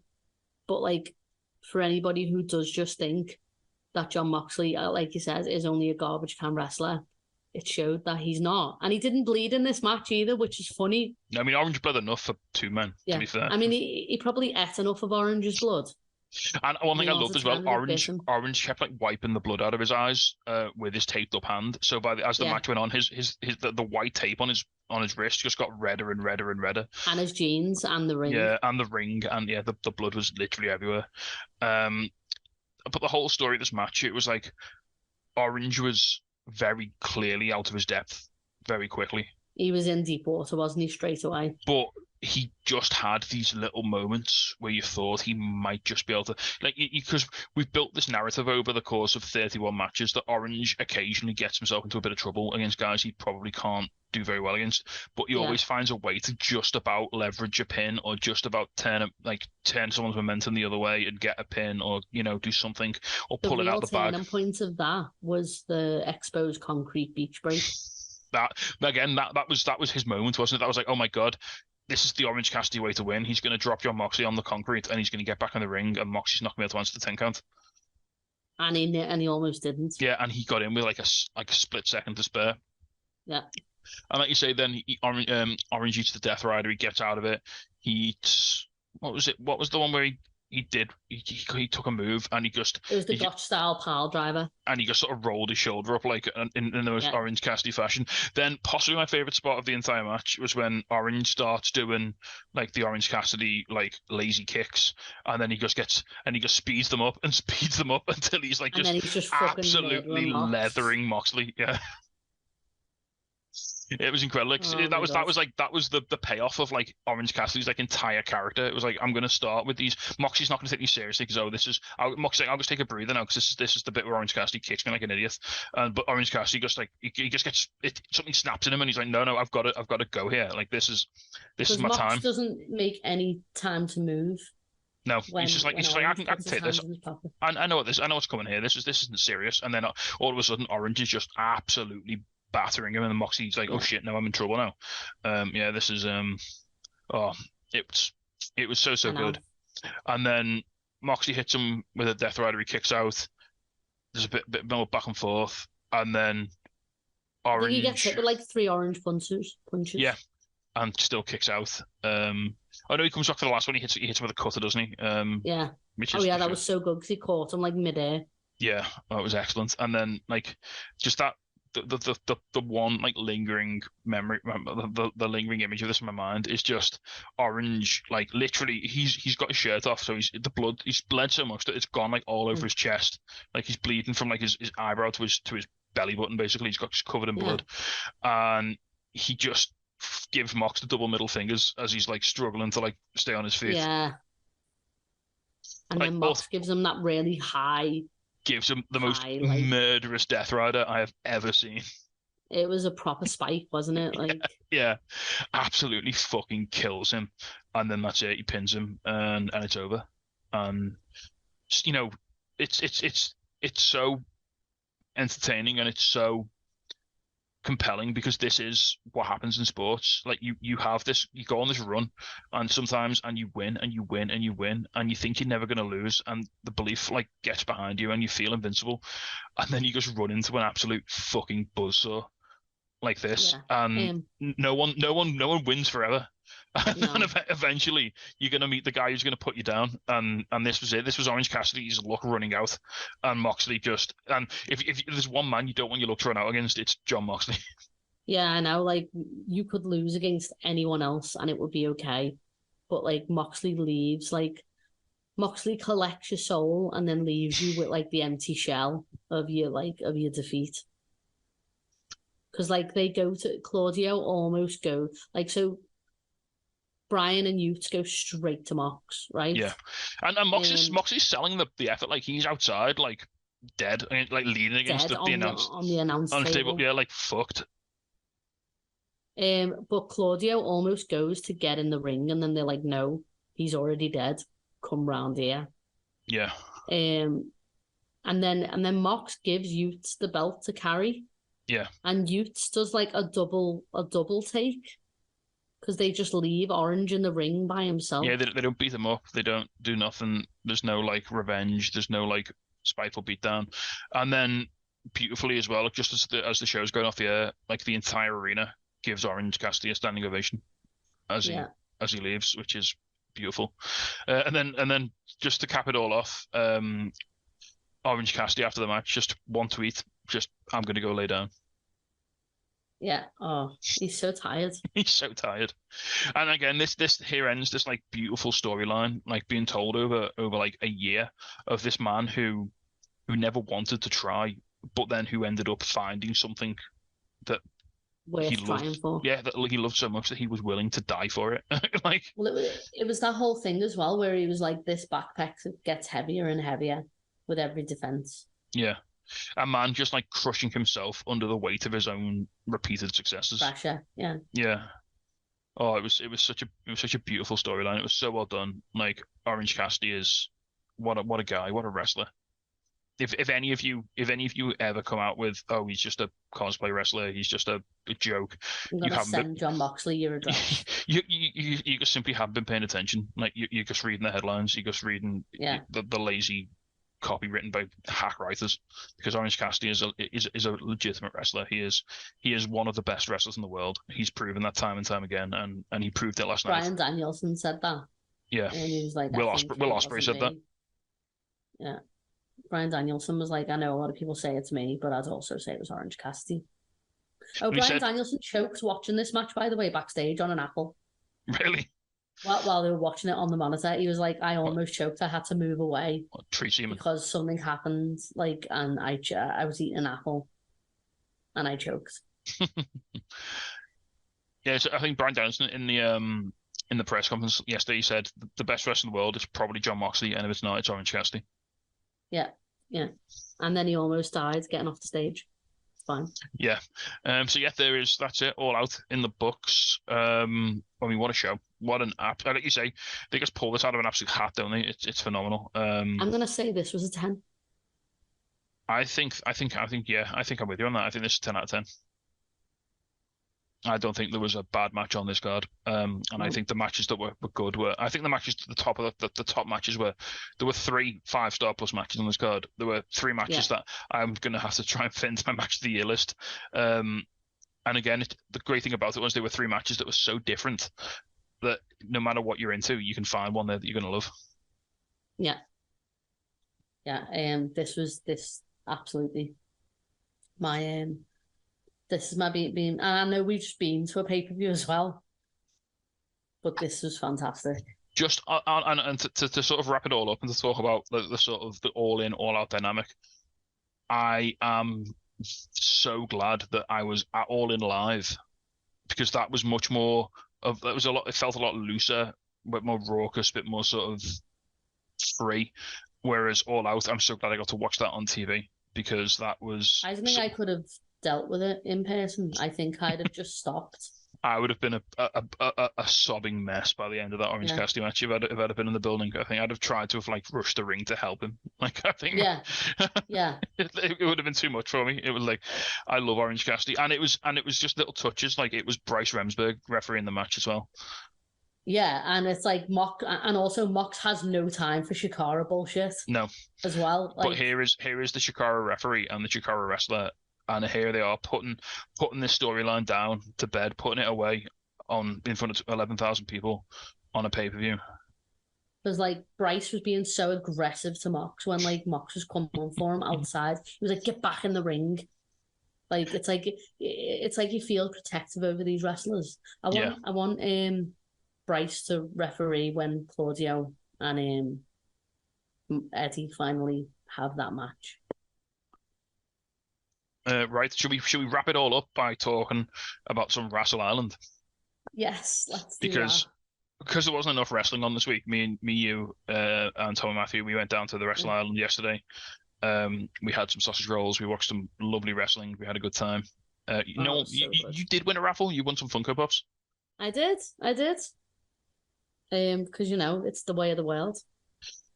but for anybody who does just think that Jon Moxley, like you said, is only a garbage can wrestler, it showed that he's not, and he didn't bleed in this match either, which is funny. I mean, Orange bled enough for 2 men. To be fair, I mean, he probably ate enough of Orange's blood. And one thing I loved as well, Orange kept wiping the blood out of his eyes with his taped up hand. So as the match went on, the white tape on his wrist just got redder and redder and redder. And his jeans and the ring. Yeah, and the ring, and the blood was literally everywhere. But the whole story of this match, it was Orange was very clearly out of his depth very quickly. He was in deep water, wasn't he, straight away? But he just had these little moments where you thought he might just be able to, because we've built this narrative over the course of 31 matches that Orange occasionally gets himself into a bit of trouble against guys he probably can't do very well against, but he always finds a way to just about leverage a pin or just about turn someone's momentum the other way and get a pin, or do something, or pull it out the bag. The turning point of that was the exposed concrete beach break. That was his moment, wasn't it? That was oh my god, this is the Orange Cassidy way to win. He's going to drop Jon Moxley on the concrete, and he's going to get back in the ring, and Moxley's not going to be able to answer the 10 count. And he almost didn't. Yeah, and he got in with a split second to spare. Yeah. And like you say, then Orange eats the Death Rider. He gets out of it. He eats. What was it? What was the one where he took a move and it was the Gotch style pile driver, and he just sort of rolled his shoulder up in the most Orange Cassidy fashion. Then possibly my favorite spot of the entire match was when Orange starts doing the Orange Cassidy lazy kicks, and then he just speeds them up until he's just he's just absolutely leathering Moxley. Yeah. It was incredible. Like, Oh that my was God. the payoff of like Orange Cassidy's like entire character. It was like, I'm going to start with these. Moxie's not going to take me seriously because Moxie's like, I'll just take a breather now because this is the bit where Orange Cassidy kicks me like an idiot. But Orange Cassidy just like he just gets something snaps in him and he's like, no, I've got to go here. Like this is Because my Mox time. doesn't make any time to move No, when he's just like I Orange can puts his take this. hands in his pocket. I know I know what's coming here. This isn't serious. And then all of a sudden, Orange is just absolutely battering him, and then Moxie's like, "Oh shit, no, I'm in trouble now." Yeah, this is oh, it was so good. And then Moxie hits him with a Death Rider. He kicks out. There's a bit more back and forth, and then Orange. I think he gets hit with like 3 orange punches. Yeah, and still kicks out. I know he comes back for the last one. He hits him with a cutter, doesn't he? Yeah. That was so good because he caught him like midair. Yeah, that was excellent. And then like just that the one like lingering memory, the lingering image of this in my mind is just Orange. Like literally, he's got his shirt off, so he's bled so much that it's gone like all over his chest. Like he's bleeding from like his eyebrow to his belly button. Basically, he's covered in blood, and he just gives Mox the double middle fingers as he's like struggling to like stay on his feet. Yeah. And like, then Mox gives him that really high. Gives him the most murderous Death Rider I have ever seen. It was a proper spike, wasn't it? Like yeah, absolutely fucking kills him, and then that's it. He pins him, and it's over. And you know, it's so entertaining and it's so compelling because this is what happens in sports. Like you have this, you go on this run, and sometimes you win and you win and you win, and you think you're never going to lose, and the belief like gets behind you, and you feel invincible, and then you just run into an absolute fucking buzzsaw like this, and no one wins forever. No. And eventually you're going to meet the guy who's going to put you down, and this was it. This was Orange Cassidy's luck running out, and Moxley just, and if there's one man you don't want your luck to run out against, it's Jon Moxley. Yeah, I know, like you could lose against anyone else and it would be okay, but like Moxley leaves, like Moxley collects your soul and then leaves you with like the empty shell of your defeat. Because like they go to Claudio, almost go like, so Brian and Utes go straight to Mox, right? Yeah, and Moxley's selling the effort, like he's outside, like dead, like leaning against the announce table. Yeah, like fucked. But Claudio almost goes to get in the ring, and then they're like, "No, he's already dead. Come round here." Yeah. And then Mox gives Utes the belt to carry. Yeah. And Utes does like a double take. Because they just leave Orange in the ring by himself. Yeah, they don't beat him up. They don't do nothing. There's no like revenge. There's no like spiteful beatdown. And then beautifully as well, just as the show's going off the air, like the entire arena gives Orange Cassidy a standing ovation as he leaves, which is beautiful. And then just to cap it all off, Orange Cassidy after the match, just one tweet, just I'm going to go lay down. Yeah. Oh, he's so tired. He's so tired. And again, this here ends this like beautiful storyline, like being told over like a year of this man who never wanted to try, but then who ended up finding something that he loved. For. Yeah, that he loved so much that he was willing to die for it. Like, well, it was that whole thing as well where he was like, this backpack gets heavier and heavier with every defense. Yeah. A man just like crushing himself under the weight of his own repeated successes. Pressure, yeah. Yeah. Oh, it was such a beautiful storyline. It was so well done. Like Orange Cassidy is what a guy, what a wrestler. If any of you ever come out with, oh, he's just a cosplay wrestler, he's just a joke, you haven't send Jon Moxley your address. you just simply haven't been paying attention. Like you're just reading the headlines, you're just reading the lazy copy written by hack writers, because Orange Cassidy is a legitimate wrestler. He is one of the best wrestlers in the world. He's proven that time and time again, and he proved it last night. Brian Danielson said that. Yeah, and he was like, Will Ospreay said that. Yeah, Brian Danielson was like, I know a lot of people say it's me, but I'd also say it was Orange Cassidy. Oh, Brian Danielson choked watching this match, by the way, backstage on an apple. Really? While they were watching it on the monitor, he was like, I almost choked. I had to move away because something happened, like, and I was eating an apple and I choked. Yeah, so I think Bryan Danielson in the press conference yesterday, he said the best wrestler in the world is probably Jon Moxley, and if it's not, it's Orange Cassidy. Yeah, yeah. And then he almost died getting off the stage. It's fine. Yeah. So yeah, that's it, All Out in the books. I mean, what a show. What an app. Like you say, they just pull this out of an absolute hat, don't they? It's phenomenal. I'm gonna say this was a 10. I think yeah, I think I'm with you on that. I think this is 10 out of 10. I don't think there was a bad match on this card. And I think the matches that were good were. I think the matches to the top of the top matches were. There were 3 5-star plus matches on this card. There were 3 matches that I'm gonna have to try and fit into my match of the year list. And again, the great thing about it was there were 3 matches that were so different that no matter what you're into, you can find one there that you're gonna love. Yeah. Yeah. This absolutely my This is my being, and I know we've just been to a pay-per-view as well, but this was fantastic. Just and to sort of wrap it all up and to talk about the sort of the all-in, all-out dynamic, I am so glad that I was at All In live, because that was much more of it felt a lot looser, a bit more raucous, a bit more sort of free. Whereas All Out, I'm so glad I got to watch that on TV, because that was. I don't think I could have dealt with it in person. I think I'd have just stopped. I would have been a sobbing mess by the end of that Orange Cassidy match if I'd have been in the building. I think I'd have tried to have rushed the ring to help him. Like, I think it would have been too much for me. It was like, I love Orange Cassidy, and it was just little touches. Like, it was Bryce Remsburg refereeing the match as well. Yeah, and it's like Mox, and also Mox has no time for Shikara bullshit. No, as well. Like, but here is the Shikara referee and the Shikara wrestler. And here they are putting this storyline down to bed, putting it away in front of 11,000 people on a pay-per-view. Because like Bryce was being so aggressive to Mox when like Mox was coming for him outside. He was like, "Get back in the ring." Like it's like you feel protective over these wrestlers. I want Bryce to referee when Claudio and Eddie finally have that match. Right, should we wrap it all up by talking about some Wrestle Island? Yes, let's do because there wasn't enough wrestling on this week. You, and Tom and Matthew, we went down to the Wrestle Island yesterday. We had some sausage rolls. We watched some lovely wrestling. We had a good time. You did win a raffle. You won some Funko Pops. I did. Because it's the way of the world.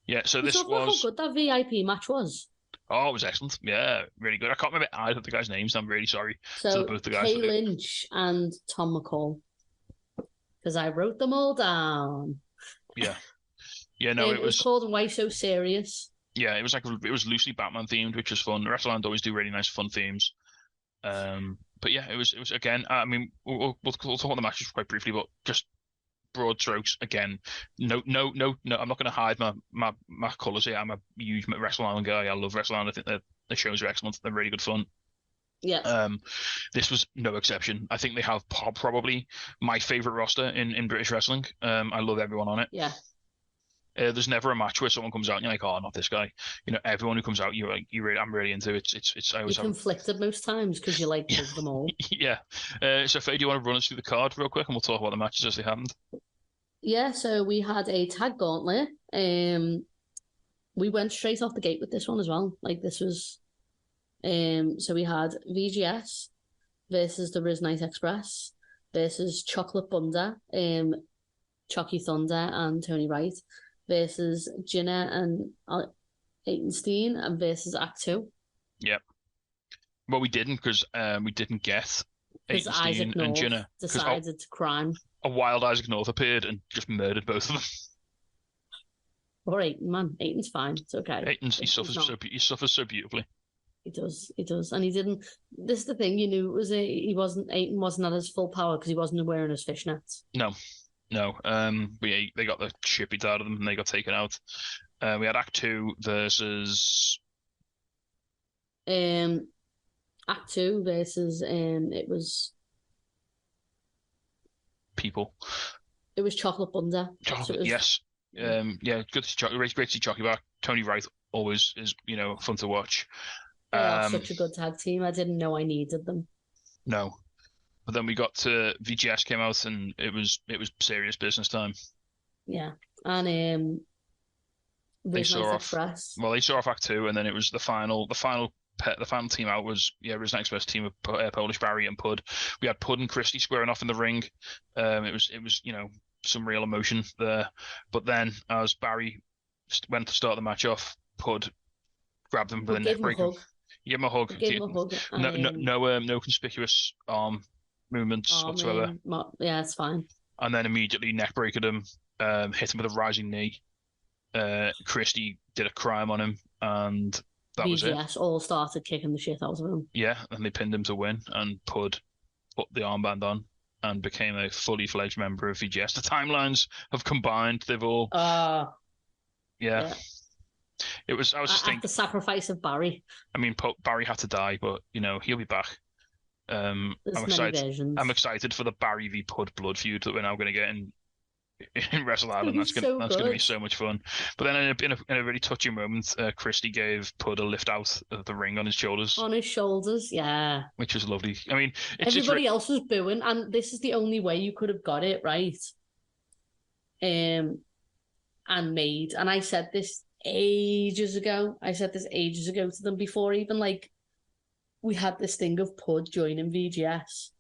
Yeah. So this was how good that VIP match was. Oh, it was excellent. Yeah, really good. I can't remember either of the guys' names. I'm really sorry. So both the guys. Kay Lynch and Tom McCall, because I wrote them all down. Yeah, yeah. No, it was called "Why So Serious." Yeah, it was loosely Batman themed, which was fun. Wrestle Island always do really nice, fun themes. But yeah, it was again. I mean, we'll talk about the matches quite briefly, but just broad strokes again. No. I'm not going to hide my colours here. I'm a huge Wrestle Island guy. I love Wrestle Island. I think the shows are excellent. They're really good fun. Yeah. This was no exception. I think they have probably my favourite roster in British wrestling. I love everyone on it. Yeah. There's never a match where someone comes out and you're like, oh, not this guy. Everyone who comes out, I'm really into it. You're conflicted most times because you like them all. Yeah. So Faye, do you want to run us through the card real quick, and we'll talk about the matches as they happened? Yeah. So we had a tag gauntlet. We went straight off the gate with this one as well. Like, this was, so we had VGS versus the Riz Night Express versus Chocolate Bunda, Chucky Thunder and Tony Wright, versus Jinner and Aitonsteen, and versus Act 2. Yep. Well, we didn't, because we didn't get Aitonsteen and Jinner. Decided to crime. A wild Isaac North appeared and just murdered both of them. Or Aiton, man. Aiton's fine. It's okay. He suffers so beautifully. He does. And he didn't. This is the thing, Aiton wasn't at his full power because he wasn't wearing his fishnets. No. They got the shit beat out of them and they got taken out. We had Act 2 versus. Act 2 versus it was. People. It was Chocolate Bunda. Yes. Yeah, good to see great to see Chucky back. Tony Wright always is, fun to watch. They are such a good tag team. I didn't know I needed them. No. But then we got to VGS came out, and it was serious business time. Yeah, and They Riz saw Nice off. Express. Well, they saw off Act 2, and then it was the final team out was Riz Nice Express team of Polish Barry and Pud. We had Pud and Christie squaring off in the ring. It was some real emotion there. But then as Barry went to start the match off, Pud grabbed him with a neck breaker. Give him a hug. Gave him a hug. No conspicuous arm movements whatsoever. Yeah, it's fine. And then immediately neck breakered him, hit him with a rising knee. Christie did a crime on him, and that was it. VGS all started kicking the shit out of him. Yeah, and they pinned him to win, and Pud put the armband on and became a fully fledged member of VGS. The timelines have combined. They've all. Yeah. It was. I was just thinking the sacrifice of Barry. I mean, Barry had to die, but he'll be back. I'm excited for the Barry v Pud blood feud that we're now going to get in Wrestle Island. That's going to be so much fun. But then in a really touching moment, Christie gave Pud a lift out of the ring on his shoulders. On his shoulders, yeah. Which was lovely. I mean, everybody else was booing, and this is the only way you could have got it right. And I said this ages ago. To them before even we had this thing of Pud joining VGS.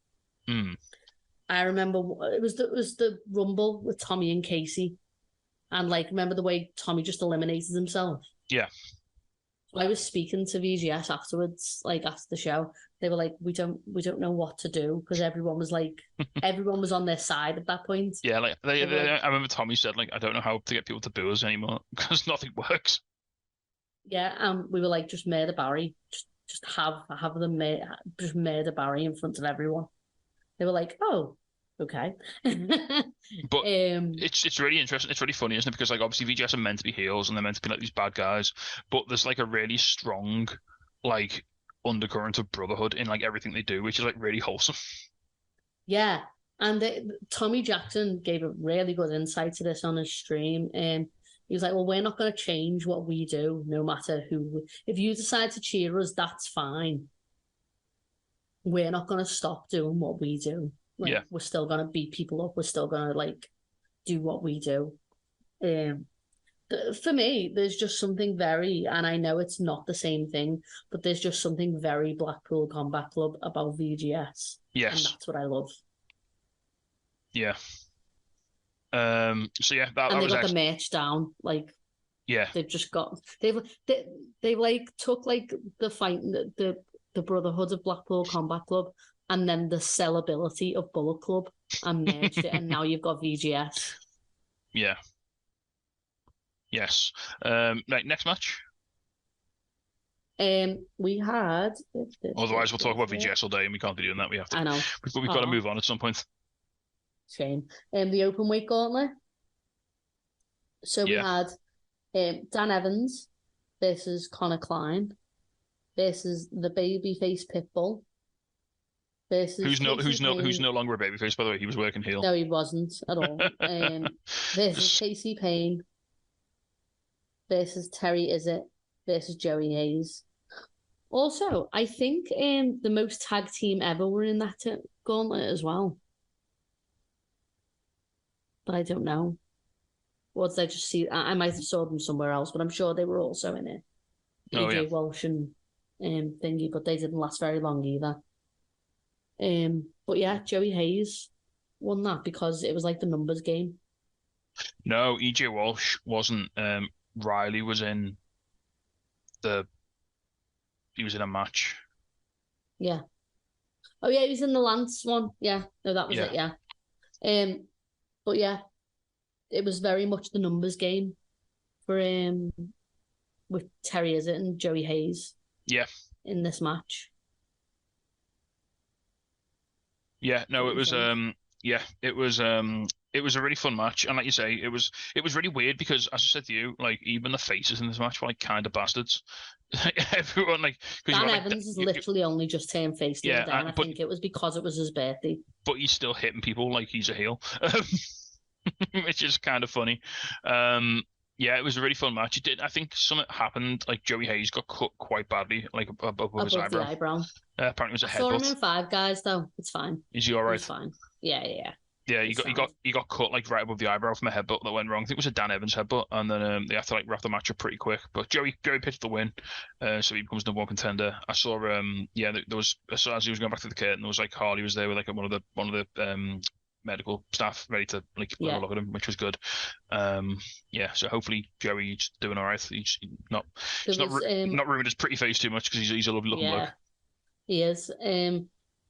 I remember it was the Rumble with Tommy and Casey, and remember the way Tommy just eliminated himself. Yeah. I was speaking to VGS afterwards, after the show. They were like, "We don't know what to do," because everyone was everyone was on their side at that point. Yeah, I remember Tommy said, "I don't know how to get people to boo us anymore because nothing works." Yeah, we were like, "Just murder Barry, just have them just murder Barry in front of everyone." They were like, "Oh, okay." But it's really interesting. It's really funny, isn't it? Because obviously VGS are meant to be heels and they're meant to be these bad guys, but there's a really strong undercurrent of brotherhood in everything they do, which is really wholesome. Yeah, and Tommy Jackson gave a really good insight to this on his stream. He was like, "Well, we're not going to change what we do, no matter who. If you decide to cheer us, that's fine. We're not going to stop doing what we do. We're still going to beat people up. We're still going to do what we do." For me, there's just something very, and I know it's not the same thing, but there's just something very Blackpool Combat Club about VGS. Yes. And that's what I love. Yeah. So yeah, that and was they got the merch down. Yeah. They've just got they took the fight the Brotherhood of Blackpool Combat Club and then the sellability of Bullet Club and merged it, and now you've got VGS. Yeah. Yes. Next match. We had. Otherwise, we'll talk about VGS all day, and we can't be doing that. We have to. I know. We've got to move on at some point. Shame. The open weight gauntlet. So we had Dan Evans versus Connor Klein versus the babyface Pitbull versus who's no longer a babyface, by the way. He was working heel. No, he wasn't at all. Versus Casey Payne versus Terry Izzet versus Joey Hayes. Also, I think the most tag team ever were in that gauntlet as well. But I don't know. Or did I just see? I might have saw them somewhere else, but I'm sure they were also in it. AJ Walsh and thingy, but they didn't last very long either. But yeah, Joey Hayes won that because it was the numbers game. No, AJ Walsh wasn't. Riley was in he was in a match. Yeah. Oh yeah, he was in the Lance one. Yeah. No, that was it. Yeah. But yeah, it was very much the numbers game for with Terry Izzet and Joey Hayes. Yeah. In this match. Yeah, no, it was it was a really fun match, and like you say, it was really weird because, as I said to you, even the faces in this match were kind of bastards. Everyone Dan Evans is literally only just turned face the other day, and I think it was because it was his birthday. But he's still hitting people like he's a heel, which is kind of funny. Yeah, it was a really fun match. It did. I think something happened. Like Joey Hayes got cut quite badly, like above his Above the eyebrow. eyebrow. Apparently, it was a I saw him headbutt. in Five Guys though. It's fine. Is he all It right? was fine. Yeah. Yeah, It's he got cut like right above the eyebrow from a headbutt that went wrong. I think it was a Dan Evans headbutt, and then they had to like wrap the match up pretty quick. But Joey picked the win, so he becomes number one contender. I saw there was as he was going back to the curtain, there was like Harley was there with like one of the medical staff ready to like have a look at him, which was good. So hopefully Joey's doing all right. He's not ruined his pretty face too much because he's a lovely looking bloke. He is.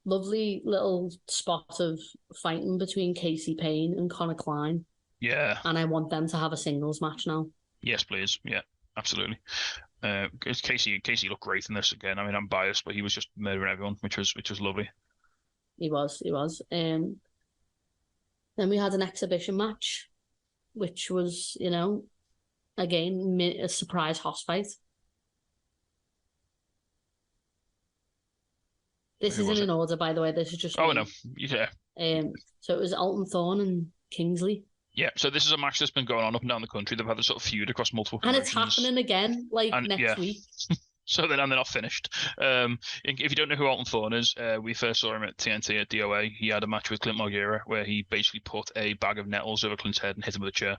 Lovely little spot of fighting between Casey Payne and Connor Klein. Yeah. And I want them to have a singles match now. Yes, please. Yeah, absolutely. Casey looked great in this again. I mean, I'm biased, but he was just murdering everyone, which was lovely. He was. Then we had an exhibition match, which was, again, a surprise house fight. This isn't in order, by the way. This is just. Oh, no. Yeah. So it was Alton Thorne and Kingsley. Yeah, so this is a match that's been going on up and down the country. They've had this sort of feud across multiple promotions. And it's happening again, next week. So they're not finished. If you don't know who Alton Thorne is, we first saw him at TNT at DOA. He had a match with Clint Margera where he basically put a bag of nettles over Clint's head and hit him with a chair.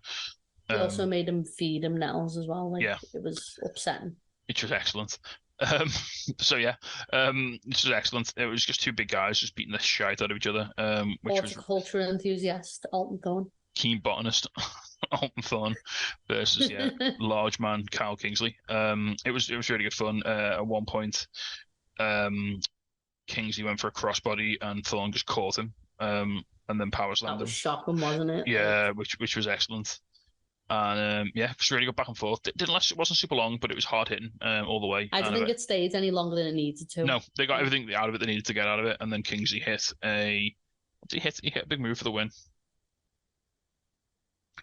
He also made him feed him nettles as well. It was upsetting. Which was excellent. This was excellent. It was just two big guys just beating the shit out of each other. Which was culture enthusiast Alton Thorne. Keen botanist Alton Thorne versus large man Kyle Kingsley. It was really good fun. At one point, Kingsley went for a crossbody and Thorne just caught him. And then power slammed him. That was shocking, wasn't it? Yeah, which was excellent. And it was really good back and forth. It didn't last. It wasn't super long, but it was hard hitting all the way. I don't think it stayed any longer than it needed to. No, they got everything out of it they needed to get out of it, and then Kingsley hit a big move for the win.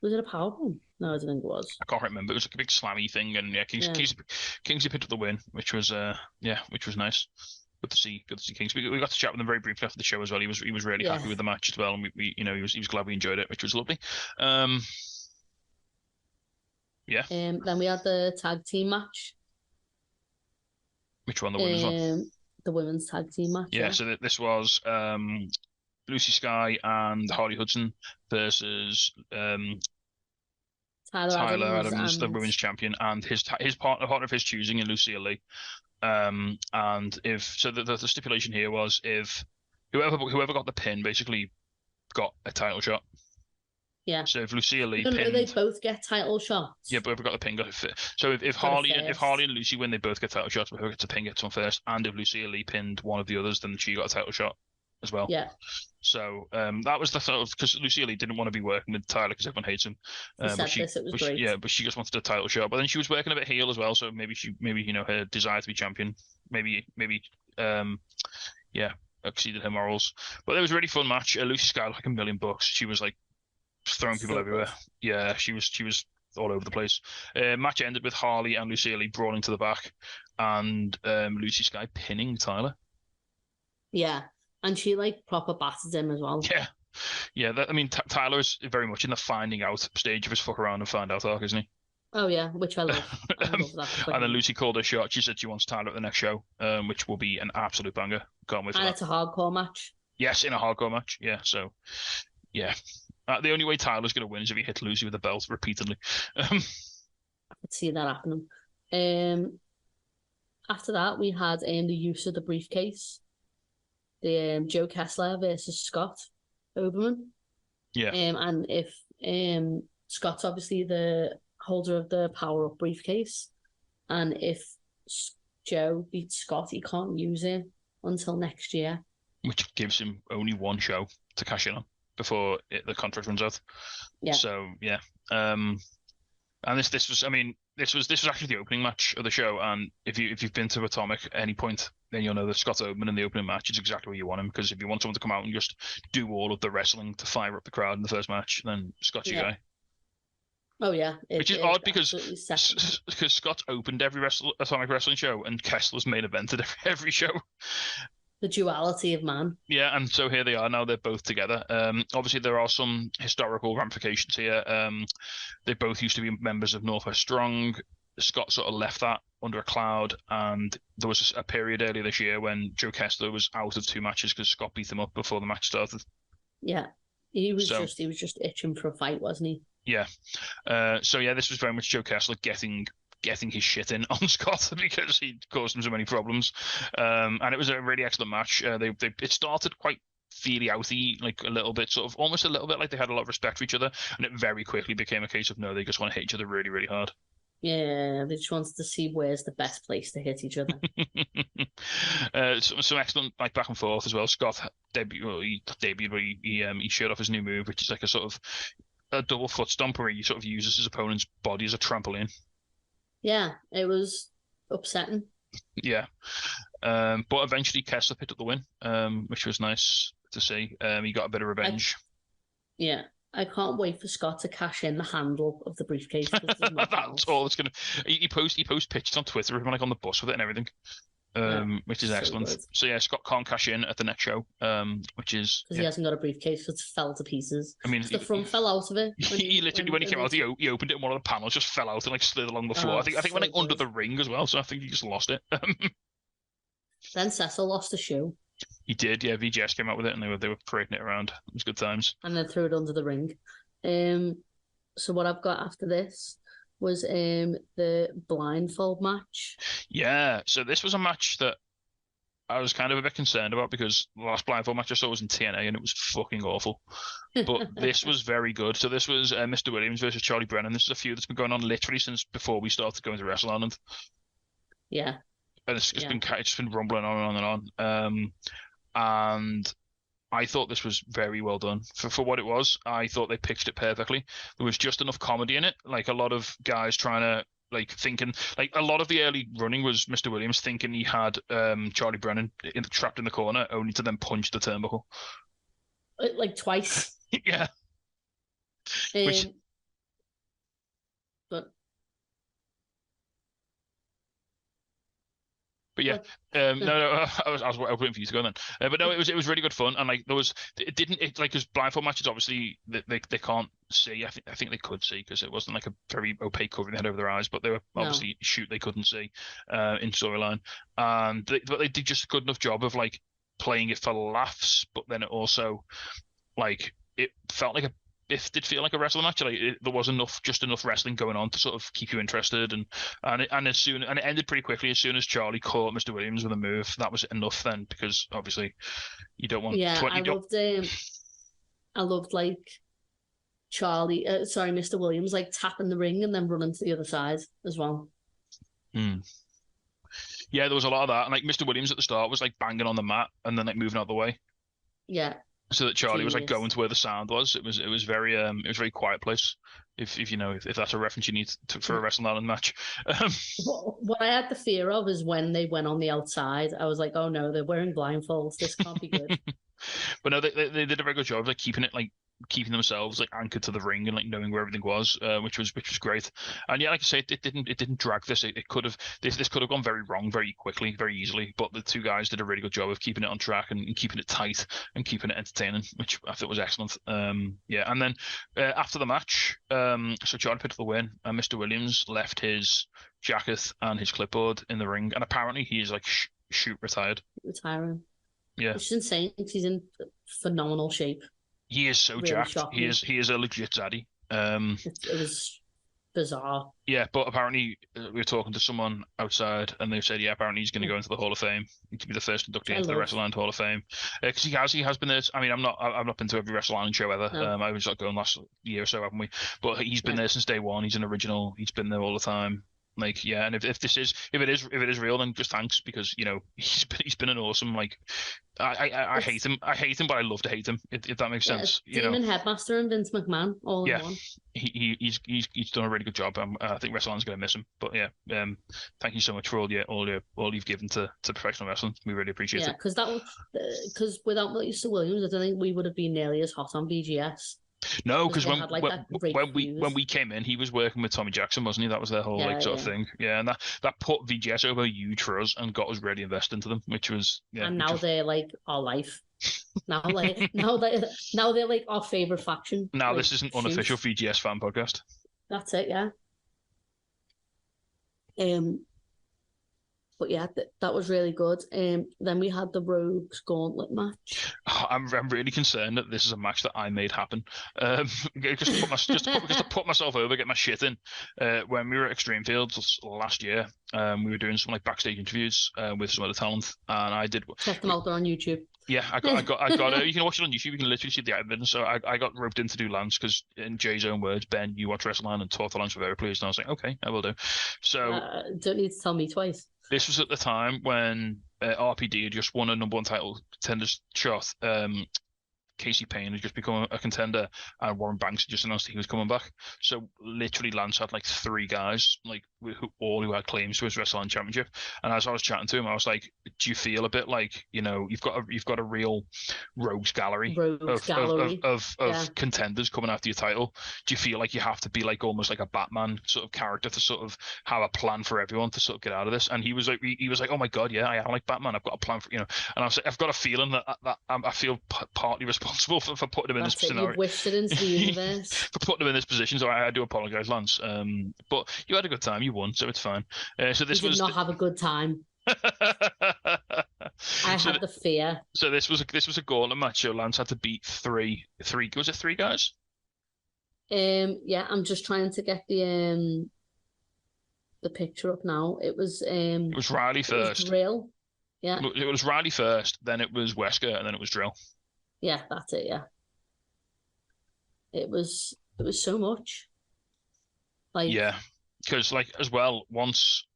Was it a powerbomb? No, I don't think it was. I can't remember. It was like a big slammy thing, and Kingsley picked up the win, which was nice. Good to see Kingsley. We got to chat with him very briefly after the show as well. He was really happy with the match as well, and he was glad we enjoyed it, which was lovely. Then we had the tag team match. Which one? The women's one? The women's tag team match. Yeah. So this was Lucy Sky and Harley Hudson versus Tyler Adams, the women's champion, and his partner of his choosing, in Lucille Lee. And the stipulation here was if whoever got the pin basically got a title shot. Yeah. So if Lucille Lee pinned, they both get title shots. Yeah, but whoever got the pin got it. So if Harley and Lucy win, they both get title shots. But whoever gets the pin gets one first. And if Lucille Lee pinned one of the others, then she got a title shot as well. Yeah. So that was the sort of, because Lucille Lee didn't want to be working with Tyler because everyone hates him. It was great. But she just wanted a title shot. But then she was working a bit heel as well. So maybe her desire to be champion exceeded her morals. But it was a really fun match. Lucy Sky like $1,000,000. She was like throwing people everywhere. Yeah, she was all over the place. Match ended with Harley and Lucille Lee brawling to the back, and Lucy Sky pinning Tyler. Yeah, and she like proper battered him as well. Yeah. Tyler is very much in the finding out stage of his fuck around and find out arc, isn't he? Oh yeah, which I love. I love that. And then Lucy called her shot. She said she wants Tyler at the next show, which will be an absolute banger. Can't wait for that. And it's a hardcore match. Yes, in a hardcore match. Yeah, so yeah. The only way Tyler's going to win is if he hits Lucy with a belt repeatedly. I could see that happening. After that, we had the use of the briefcase. The Joe Kessler versus Scott Oberman. Yeah. And if Scott's obviously the holder of the power-up briefcase, and if Joe beats Scott, he can't use it until next year. Which gives him only one show to cash in on before the contract runs out. Yeah. So yeah. And this was actually the opening match of the show. And if you've been to Atomic at any point, then you'll know that Scott Oberman in the opening match is exactly where you want him. Because if you want someone to come out and just do all of the wrestling to fire up the crowd in the first match, then Scott's your guy. Oh yeah, which is odd because Scott opened every Atomic wrestling show and Kessler's main evented every show. The duality of man. Yeah, and so here they are now. They're both together. Obviously, there are some historical ramifications here. They both used to be members of Northwest Strong. Scott sort of left that under a cloud, and there was a period earlier this year when Joe Kessler was out of 2 matches because Scott beat him up before the match started. Yeah, he was just itching for a fight, wasn't he? Yeah. So yeah, this was very much Joe Kessler getting his shit in on Scott because he caused him so many problems. And it was a really excellent match. It started quite feely-outy, like a little bit, sort of almost a little bit like they had a lot of respect for each other, and it very quickly became a case of no, they just want to hit each other really, really hard. Yeah, they just wanted to see where's the best place to hit each other. Some excellent like back and forth as well. Scott he showed off his new move, which is like a sort of a double foot stomp where he sort of uses his opponent's body as a trampoline. Yeah, it was upsetting. Yeah. But eventually Kessler picked up the win, which was nice to see. He got a bit of revenge. I can't wait for Scott to cash in the handle of the briefcase. That's all it's gonna. He posts pictures on Twitter of him like on the bus with it and everything, which is excellent. Good. So yeah, Scott can't cash in at the next show, which is because he hasn't got a briefcase, because it fell to pieces. I mean, the front fell out of it. He literally when he came out, he opened it, and one of the panels just fell out and like slid along the floor. I think went like under the ring as well. So I think he just lost it. Then Cecil lost a shoe. He did, yeah. VGS came out with it, and they were parading it around. It was good times. And then threw it under the ring. So what I've got after this was the blindfold match. Yeah, so this was a match that I was kind of a bit concerned about because the last blindfold match I saw was in TNA, and it was fucking awful. But this was very good. So this was Mr. Williams versus Charlie Brennan. This is a feud that's been going on literally since before we started going to Wrestle Island. Yeah. And it's just been rumbling on and on. And I thought this was very well done for what it was. I thought they pitched it perfectly. There was just enough comedy in it, like a lot of guys trying to thinking a lot of the early running was Mr. Williams thinking he had Charlie Brennan trapped in the corner, only to then punch the turnbuckle like twice. Yeah. But yeah, no, I was waiting for you to go then. But no, it was really good fun, and like because blindfold matches obviously they can't see. I think they could see because it wasn't like a very opaque covering they had over their eyes, but they were obviously they couldn't see in storyline, and but they did just a good enough job of like playing it for laughs, but then it also like it felt like it did feel like a wrestling match. Like there was just enough wrestling going on to sort of keep you interested, and it ended pretty quickly as soon as Charlie caught Mr. Williams with a move. That was enough then, because obviously you don't want. Yeah, I loved like Charlie. Mr. Williams like tapping the ring and then running to the other side as well. Yeah, there was a lot of that, and like Mr. Williams at the start was like banging on the mat and then like moving out of the way. Yeah. So that Charlie was like going to where the sound was. It was very quiet place. If that's a reference you need for a Wrestle Island match. What I had the fear of is when they went on the outside. I was like, oh no, they're wearing blindfolds. This can't be good. But no, they did a very good job of like keeping themselves like anchored to the ring and like knowing where everything was, which was great. And yeah, like I say, it didn't drag this. It could have this could have gone very wrong very quickly, very easily. But the two guys did a really good job of keeping it on track and keeping it tight and keeping it entertaining, which I thought was excellent. Yeah, and then after the match, so Charlie picked up the win, and Mr. Williams left his jacket and his clipboard in the ring, and apparently he is like retiring. Yeah, which is insane because he's in phenomenal shape. He is so really jacked. Shocking. He is a legit zaddy. It was bizarre. Yeah, but apparently we were talking to someone outside, and they said, yeah, apparently he's going to go into the Hall of Fame. He could be the first inductee into the Wrestle Island Hall of Fame because he has been there. I mean, I've not been to every Wrestle Island show ever. No. I was going last year or so, haven't we? But he's been there since day one. He's an original. He's been there all the time. Like, yeah, and if it is real, then just thanks, because he's been an awesome, like, I hate him, but I love to hate him, if that makes sense. Demon Headmaster and Vince McMahon all in one. He's done a really good job. I think WrestleMania's going to miss him, but yeah, thank you so much for all you've given to professional wrestling. We really appreciate it. Yeah, because without Mr. Williams, I don't think we would have been nearly as hot on BGS. No, Because because they had like that great feud. when we came in, he was working with Tommy Jackson, wasn't he? That was their whole like sort of thing. Yeah, and that put VGS over huge for us and got us really invested into them, which was And now they're like our life. Now they're like our favorite faction. Now like, this is an unofficial VGS fan podcast. That's it, yeah. But yeah, that was really good. Then we had the Rogues Gauntlet match. I'm really concerned that this is a match that I made happen. Just to put myself over, get my shit in. When we were at Extreme Fields last year, we were doing some like backstage interviews with some other talent, and I did check them out there on YouTube. Yeah, I got. You can watch it on YouTube. You can literally see the evidence. So I got roped in to do Lance because, in Jay's own words, Ben, you watch Wrestle Island and talk to Lance, very pleased. And I was like, okay, I will do. So don't need to tell me twice. This was at the time when RPD had just won a #1 title contenders shot. Casey Payne had just become a contender, and Warren Banks had just announced he was coming back. So literally, Lance had like 3 guys, like who had claims to his wrestling championship. And as I was chatting to him, I was like, "Do you feel a bit like you've got a real rogues gallery of contenders coming after your title? Do you feel like you have to be like almost like a Batman sort of character to sort of have a plan for everyone to sort of get out of this?" And he was like, "Oh my god, yeah, I am like Batman. I've got a plan for." And I was like, "I've got a feeling that I feel partly responsible for putting him in this scenario." You wished it into the universe. For putting him in this position, so I do apologize, Lance. But you had a good time, you won, so it's fine. So this was not have a good time. I had the fear. So this was a gauntlet match. So Lance had to beat three. Was it 3 guys? Yeah, I'm just trying to get the picture up now. It was Riley first. It was Drill. Yeah. It was Riley first, then it was Wesker, and then it was Drill. Yeah, that's it. Yeah. It was so much. Like, yeah, because like as well, once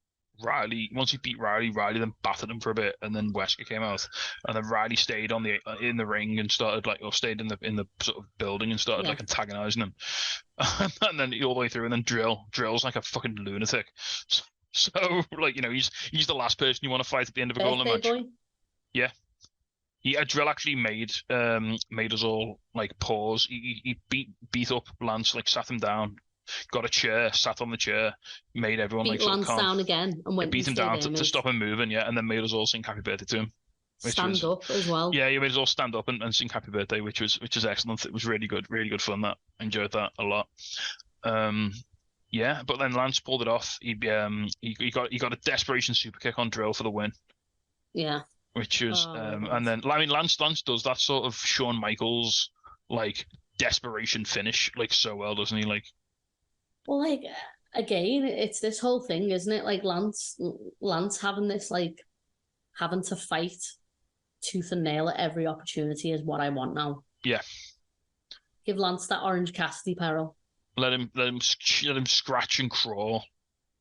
he beat Riley then battered him for a bit, and then Wesker came out, and then Riley stayed in the ring and started stayed in the sort of building and started like antagonizing him, and then all the way through, and then Drill's like a fucking lunatic. So like he's the last person you want to fight at the end of a gauntlet match. Boy. Yeah. Yeah, Drill actually made us all like pause. He beat up Lance, like sat him down, got a chair, sat on the chair, made everyone beat like Lance down again, and went beat him down to stop him moving, and then made us all sing Happy Birthday to him. Stand up as well. Yeah, he made us all stand up and sing Happy Birthday, which was excellent. It was really good fun. That enjoyed that a lot. Yeah, but then Lance pulled it off. He got a desperation super kick on Drill for the win. Yeah. Which was, and then Lance does that sort of Shawn Michaels like desperation finish like so well, doesn't he? Like, well, like again, it's this whole thing, isn't it? Like Lance having this like having to fight tooth and nail at every opportunity is what I want now. Yeah. Give Lance that Orange Cassidy peril. Let him scratch and crawl,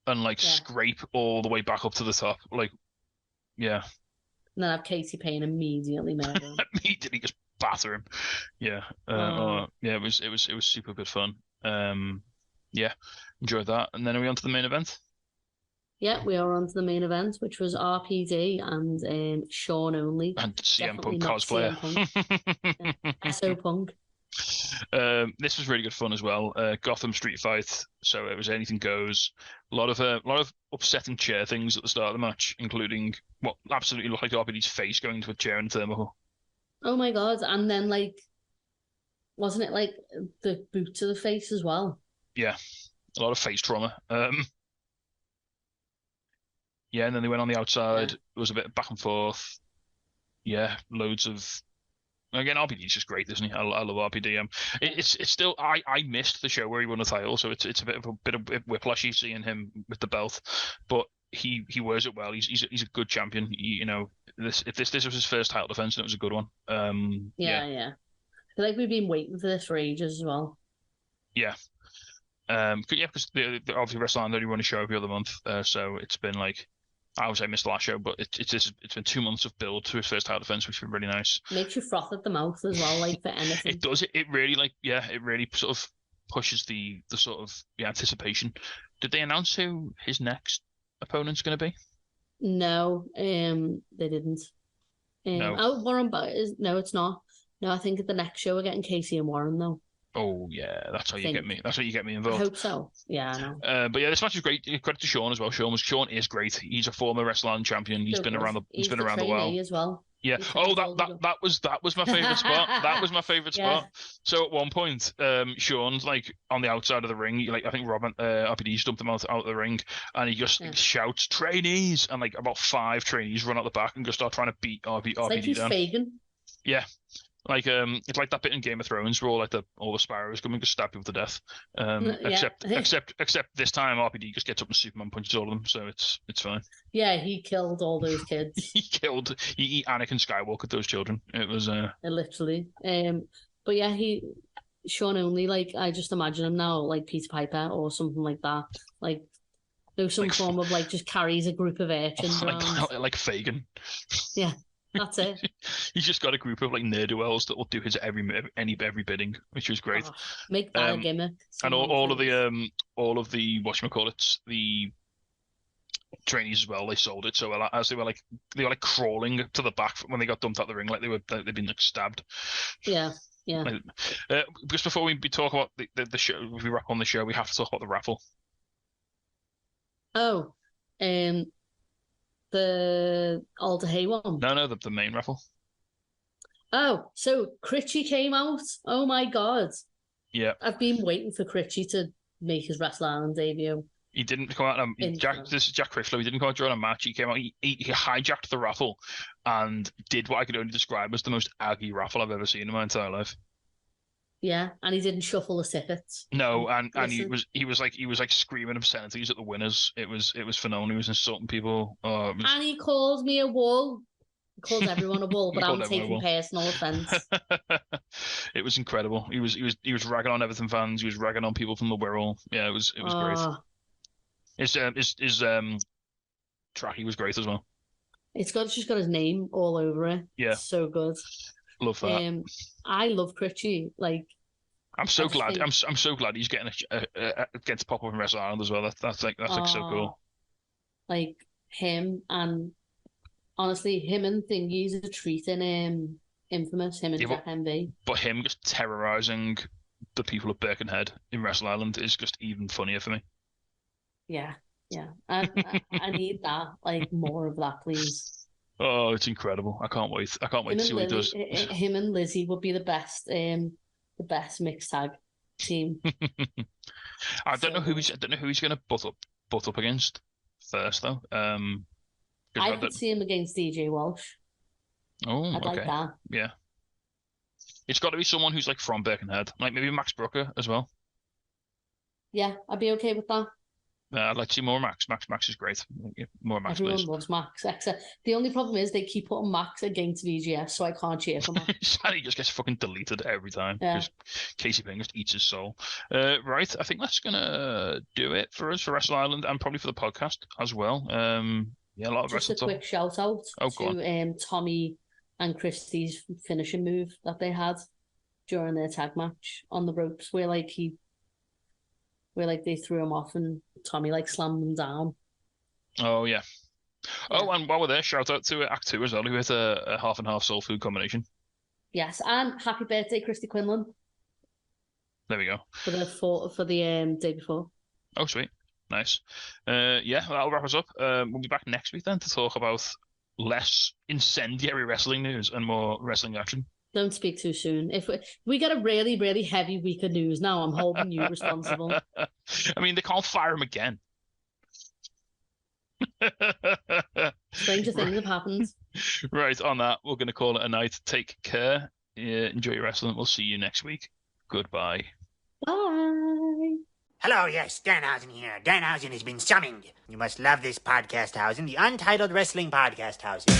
and like scrape all the way back up to the top. Like, yeah. And then have Casey Payne immediately murder him. Immediately just batter him. Yeah. Yeah, it was super good fun. Yeah, enjoyed that. And then are we on to the main event? Yeah, we are on to the main event, which was RPD and Sean only. And CM Punk cosplayer. SO Punk. This was really good fun as well. Gotham Street Fight, so it was anything goes. A lot of upsetting chair things at the start of the match, including what absolutely looked like RPD's face going into a chair in a thermocol. Oh my god! And then wasn't it like the boot to the face as well? Yeah, a lot of face trauma. Yeah, and then they went on the outside. Yeah. There was a bit of back and forth. Yeah, loads of. Again, RPD's just great, isn't he? I love RPD. It's still I missed the show where he won the title, so it's a bit of whiplashy seeing him with the belt, but he wears it well. He's a good champion. If this was his first title defense, and it was a good one. Yeah. I feel like we've been waiting for this for ages as well. Yeah. Because obviously Wrestle Island only run a show every other month, so it's been like. I would say I missed the last show, but it's been 2 months of build to his first title defense, which has been really nice. Makes you froth at the mouth as well, like for anything. It does. It really it really sort of pushes the sort of anticipation. Did they announce who his next opponent's going to be? No, they didn't. No. Oh, Warren, no, it's not. No, I think at the next show we're getting Casey and Warren though. Oh yeah, that's how you get me. That's how you get me I involved. hope so. Yeah, I know. But yeah, this match is great. Credit to Sean as well. Sean is great. He's a former Wrestle Island champion. He's So been good. around the He's been around the world as well. Yeah. He Oh, trains all the that was my favorite spot. That was my favorite Yeah. spot. So at one point, Sean's like on the outside of the ring. Like I think Robin RPD stumped him out of the ring, and he just shouts "trainees," and like about 5 trainees run out the back and just start trying to beat RPD It's like he's down. Fagin. Yeah. Like it's like that bit in Game of Thrones where all the sparrows coming to stab people to death. Except this time RPD just gets up and Superman punches all of them, so it's fine. Yeah, he killed all those kids. he Anakin Skywalker those children. It was literally. But yeah, Sean Only, like I just imagine him now like Peter Piper or something like that. Like there's some form of like just carries a group of urchins around. Like Fagin. Yeah. That's it. He's just got a group of like ne'er-do-wells that will do his every bidding, which was great. Make that a gimmick. And all of the whatchamacallits, the trainees as well, they sold it so well as they were like crawling to the back when they got dumped out the ring, like they'd been like stabbed. Yeah. Just before we talk about the show, if we wrap on the show, we have to talk about the raffle. Oh, the Alder Hay one? No, the main raffle. Oh, so Critchy came out. Oh my God. Yeah. I've been waiting for Critchy to make his Wrestle Island debut. He didn't come out. This is Jack Critchlow. He didn't come out during a match. He came out. He hijacked the raffle and did what I could only describe as the most aggy raffle I've ever seen in my entire life. Yeah, and he didn't shuffle the tickets. No, and he was like screaming obscenities at the winners. It was phenomenal. He was insulting people. And he called me a wool. He calls everyone a wool, but I'm taking personal offence. It was incredible. He was ragging on Everton fans. He was ragging on people from the Wirral. Yeah, it was great. His tracky was great as well. It's just got his name all over it. Yeah, it's so good. Love that. I love Critchy. Like, I'm so glad. I'm so glad he's getting to pop up in Wrestle Island as well. That's like so cool. Like him and honestly, him and Thingy's a treat in Infamous. Him and Jack MV. But him just terrorizing the people of Birkenhead in Wrestle Island is just even funnier for me. Yeah. I need that. Like more of that, please. Oh, it's incredible! I can't wait. To see what he does. Him and Lizzie would be the best mixed tag team. I don't know who he's going to butt up against first though. I could see him against DJ Walsh. Oh, I'd like that. Yeah, it's got to be someone who's like from Birkenhead, like maybe Max Brooker as well. Yeah, I'd be okay with that. I'd like to see more Max. Max is great. More Max. Everyone loves Max. Except the only problem is they keep putting Max against VGS, so I can't cheer for Max. He just gets fucking deleted every time because Casey Ping just eats his soul. Right, I think that's gonna do it for us for Wrestle Island and probably for the podcast as well. Yeah, a lot of just a quick shout out to Tommy and Christie's finishing move that they had during their tag match on the ropes, where they threw him off and Tommy like slammed him down. Oh yeah. Oh, and while we're there, shout out to Act 2 as well, who hit a half and half soul food combination. Yes, and happy birthday, Christy Quinlan. There we go. For the day before. Oh, sweet. Nice. Yeah, that'll wrap us up. We'll be back next week then to talk about less incendiary wrestling news and more wrestling action. Don't speak too soon. If we get a really, really heavy week of news now, I'm holding you responsible. I mean, they can't fire him again. Stranger things have happened. Right, on that, we're going to call it a night. Take care. Enjoy your wrestling. We'll see you next week. Goodbye. Bye. Hello, yes, Danhausen here. Danhausen has been summoned. You must love this podcast housing, the Untitled Wrestling Podcast housing.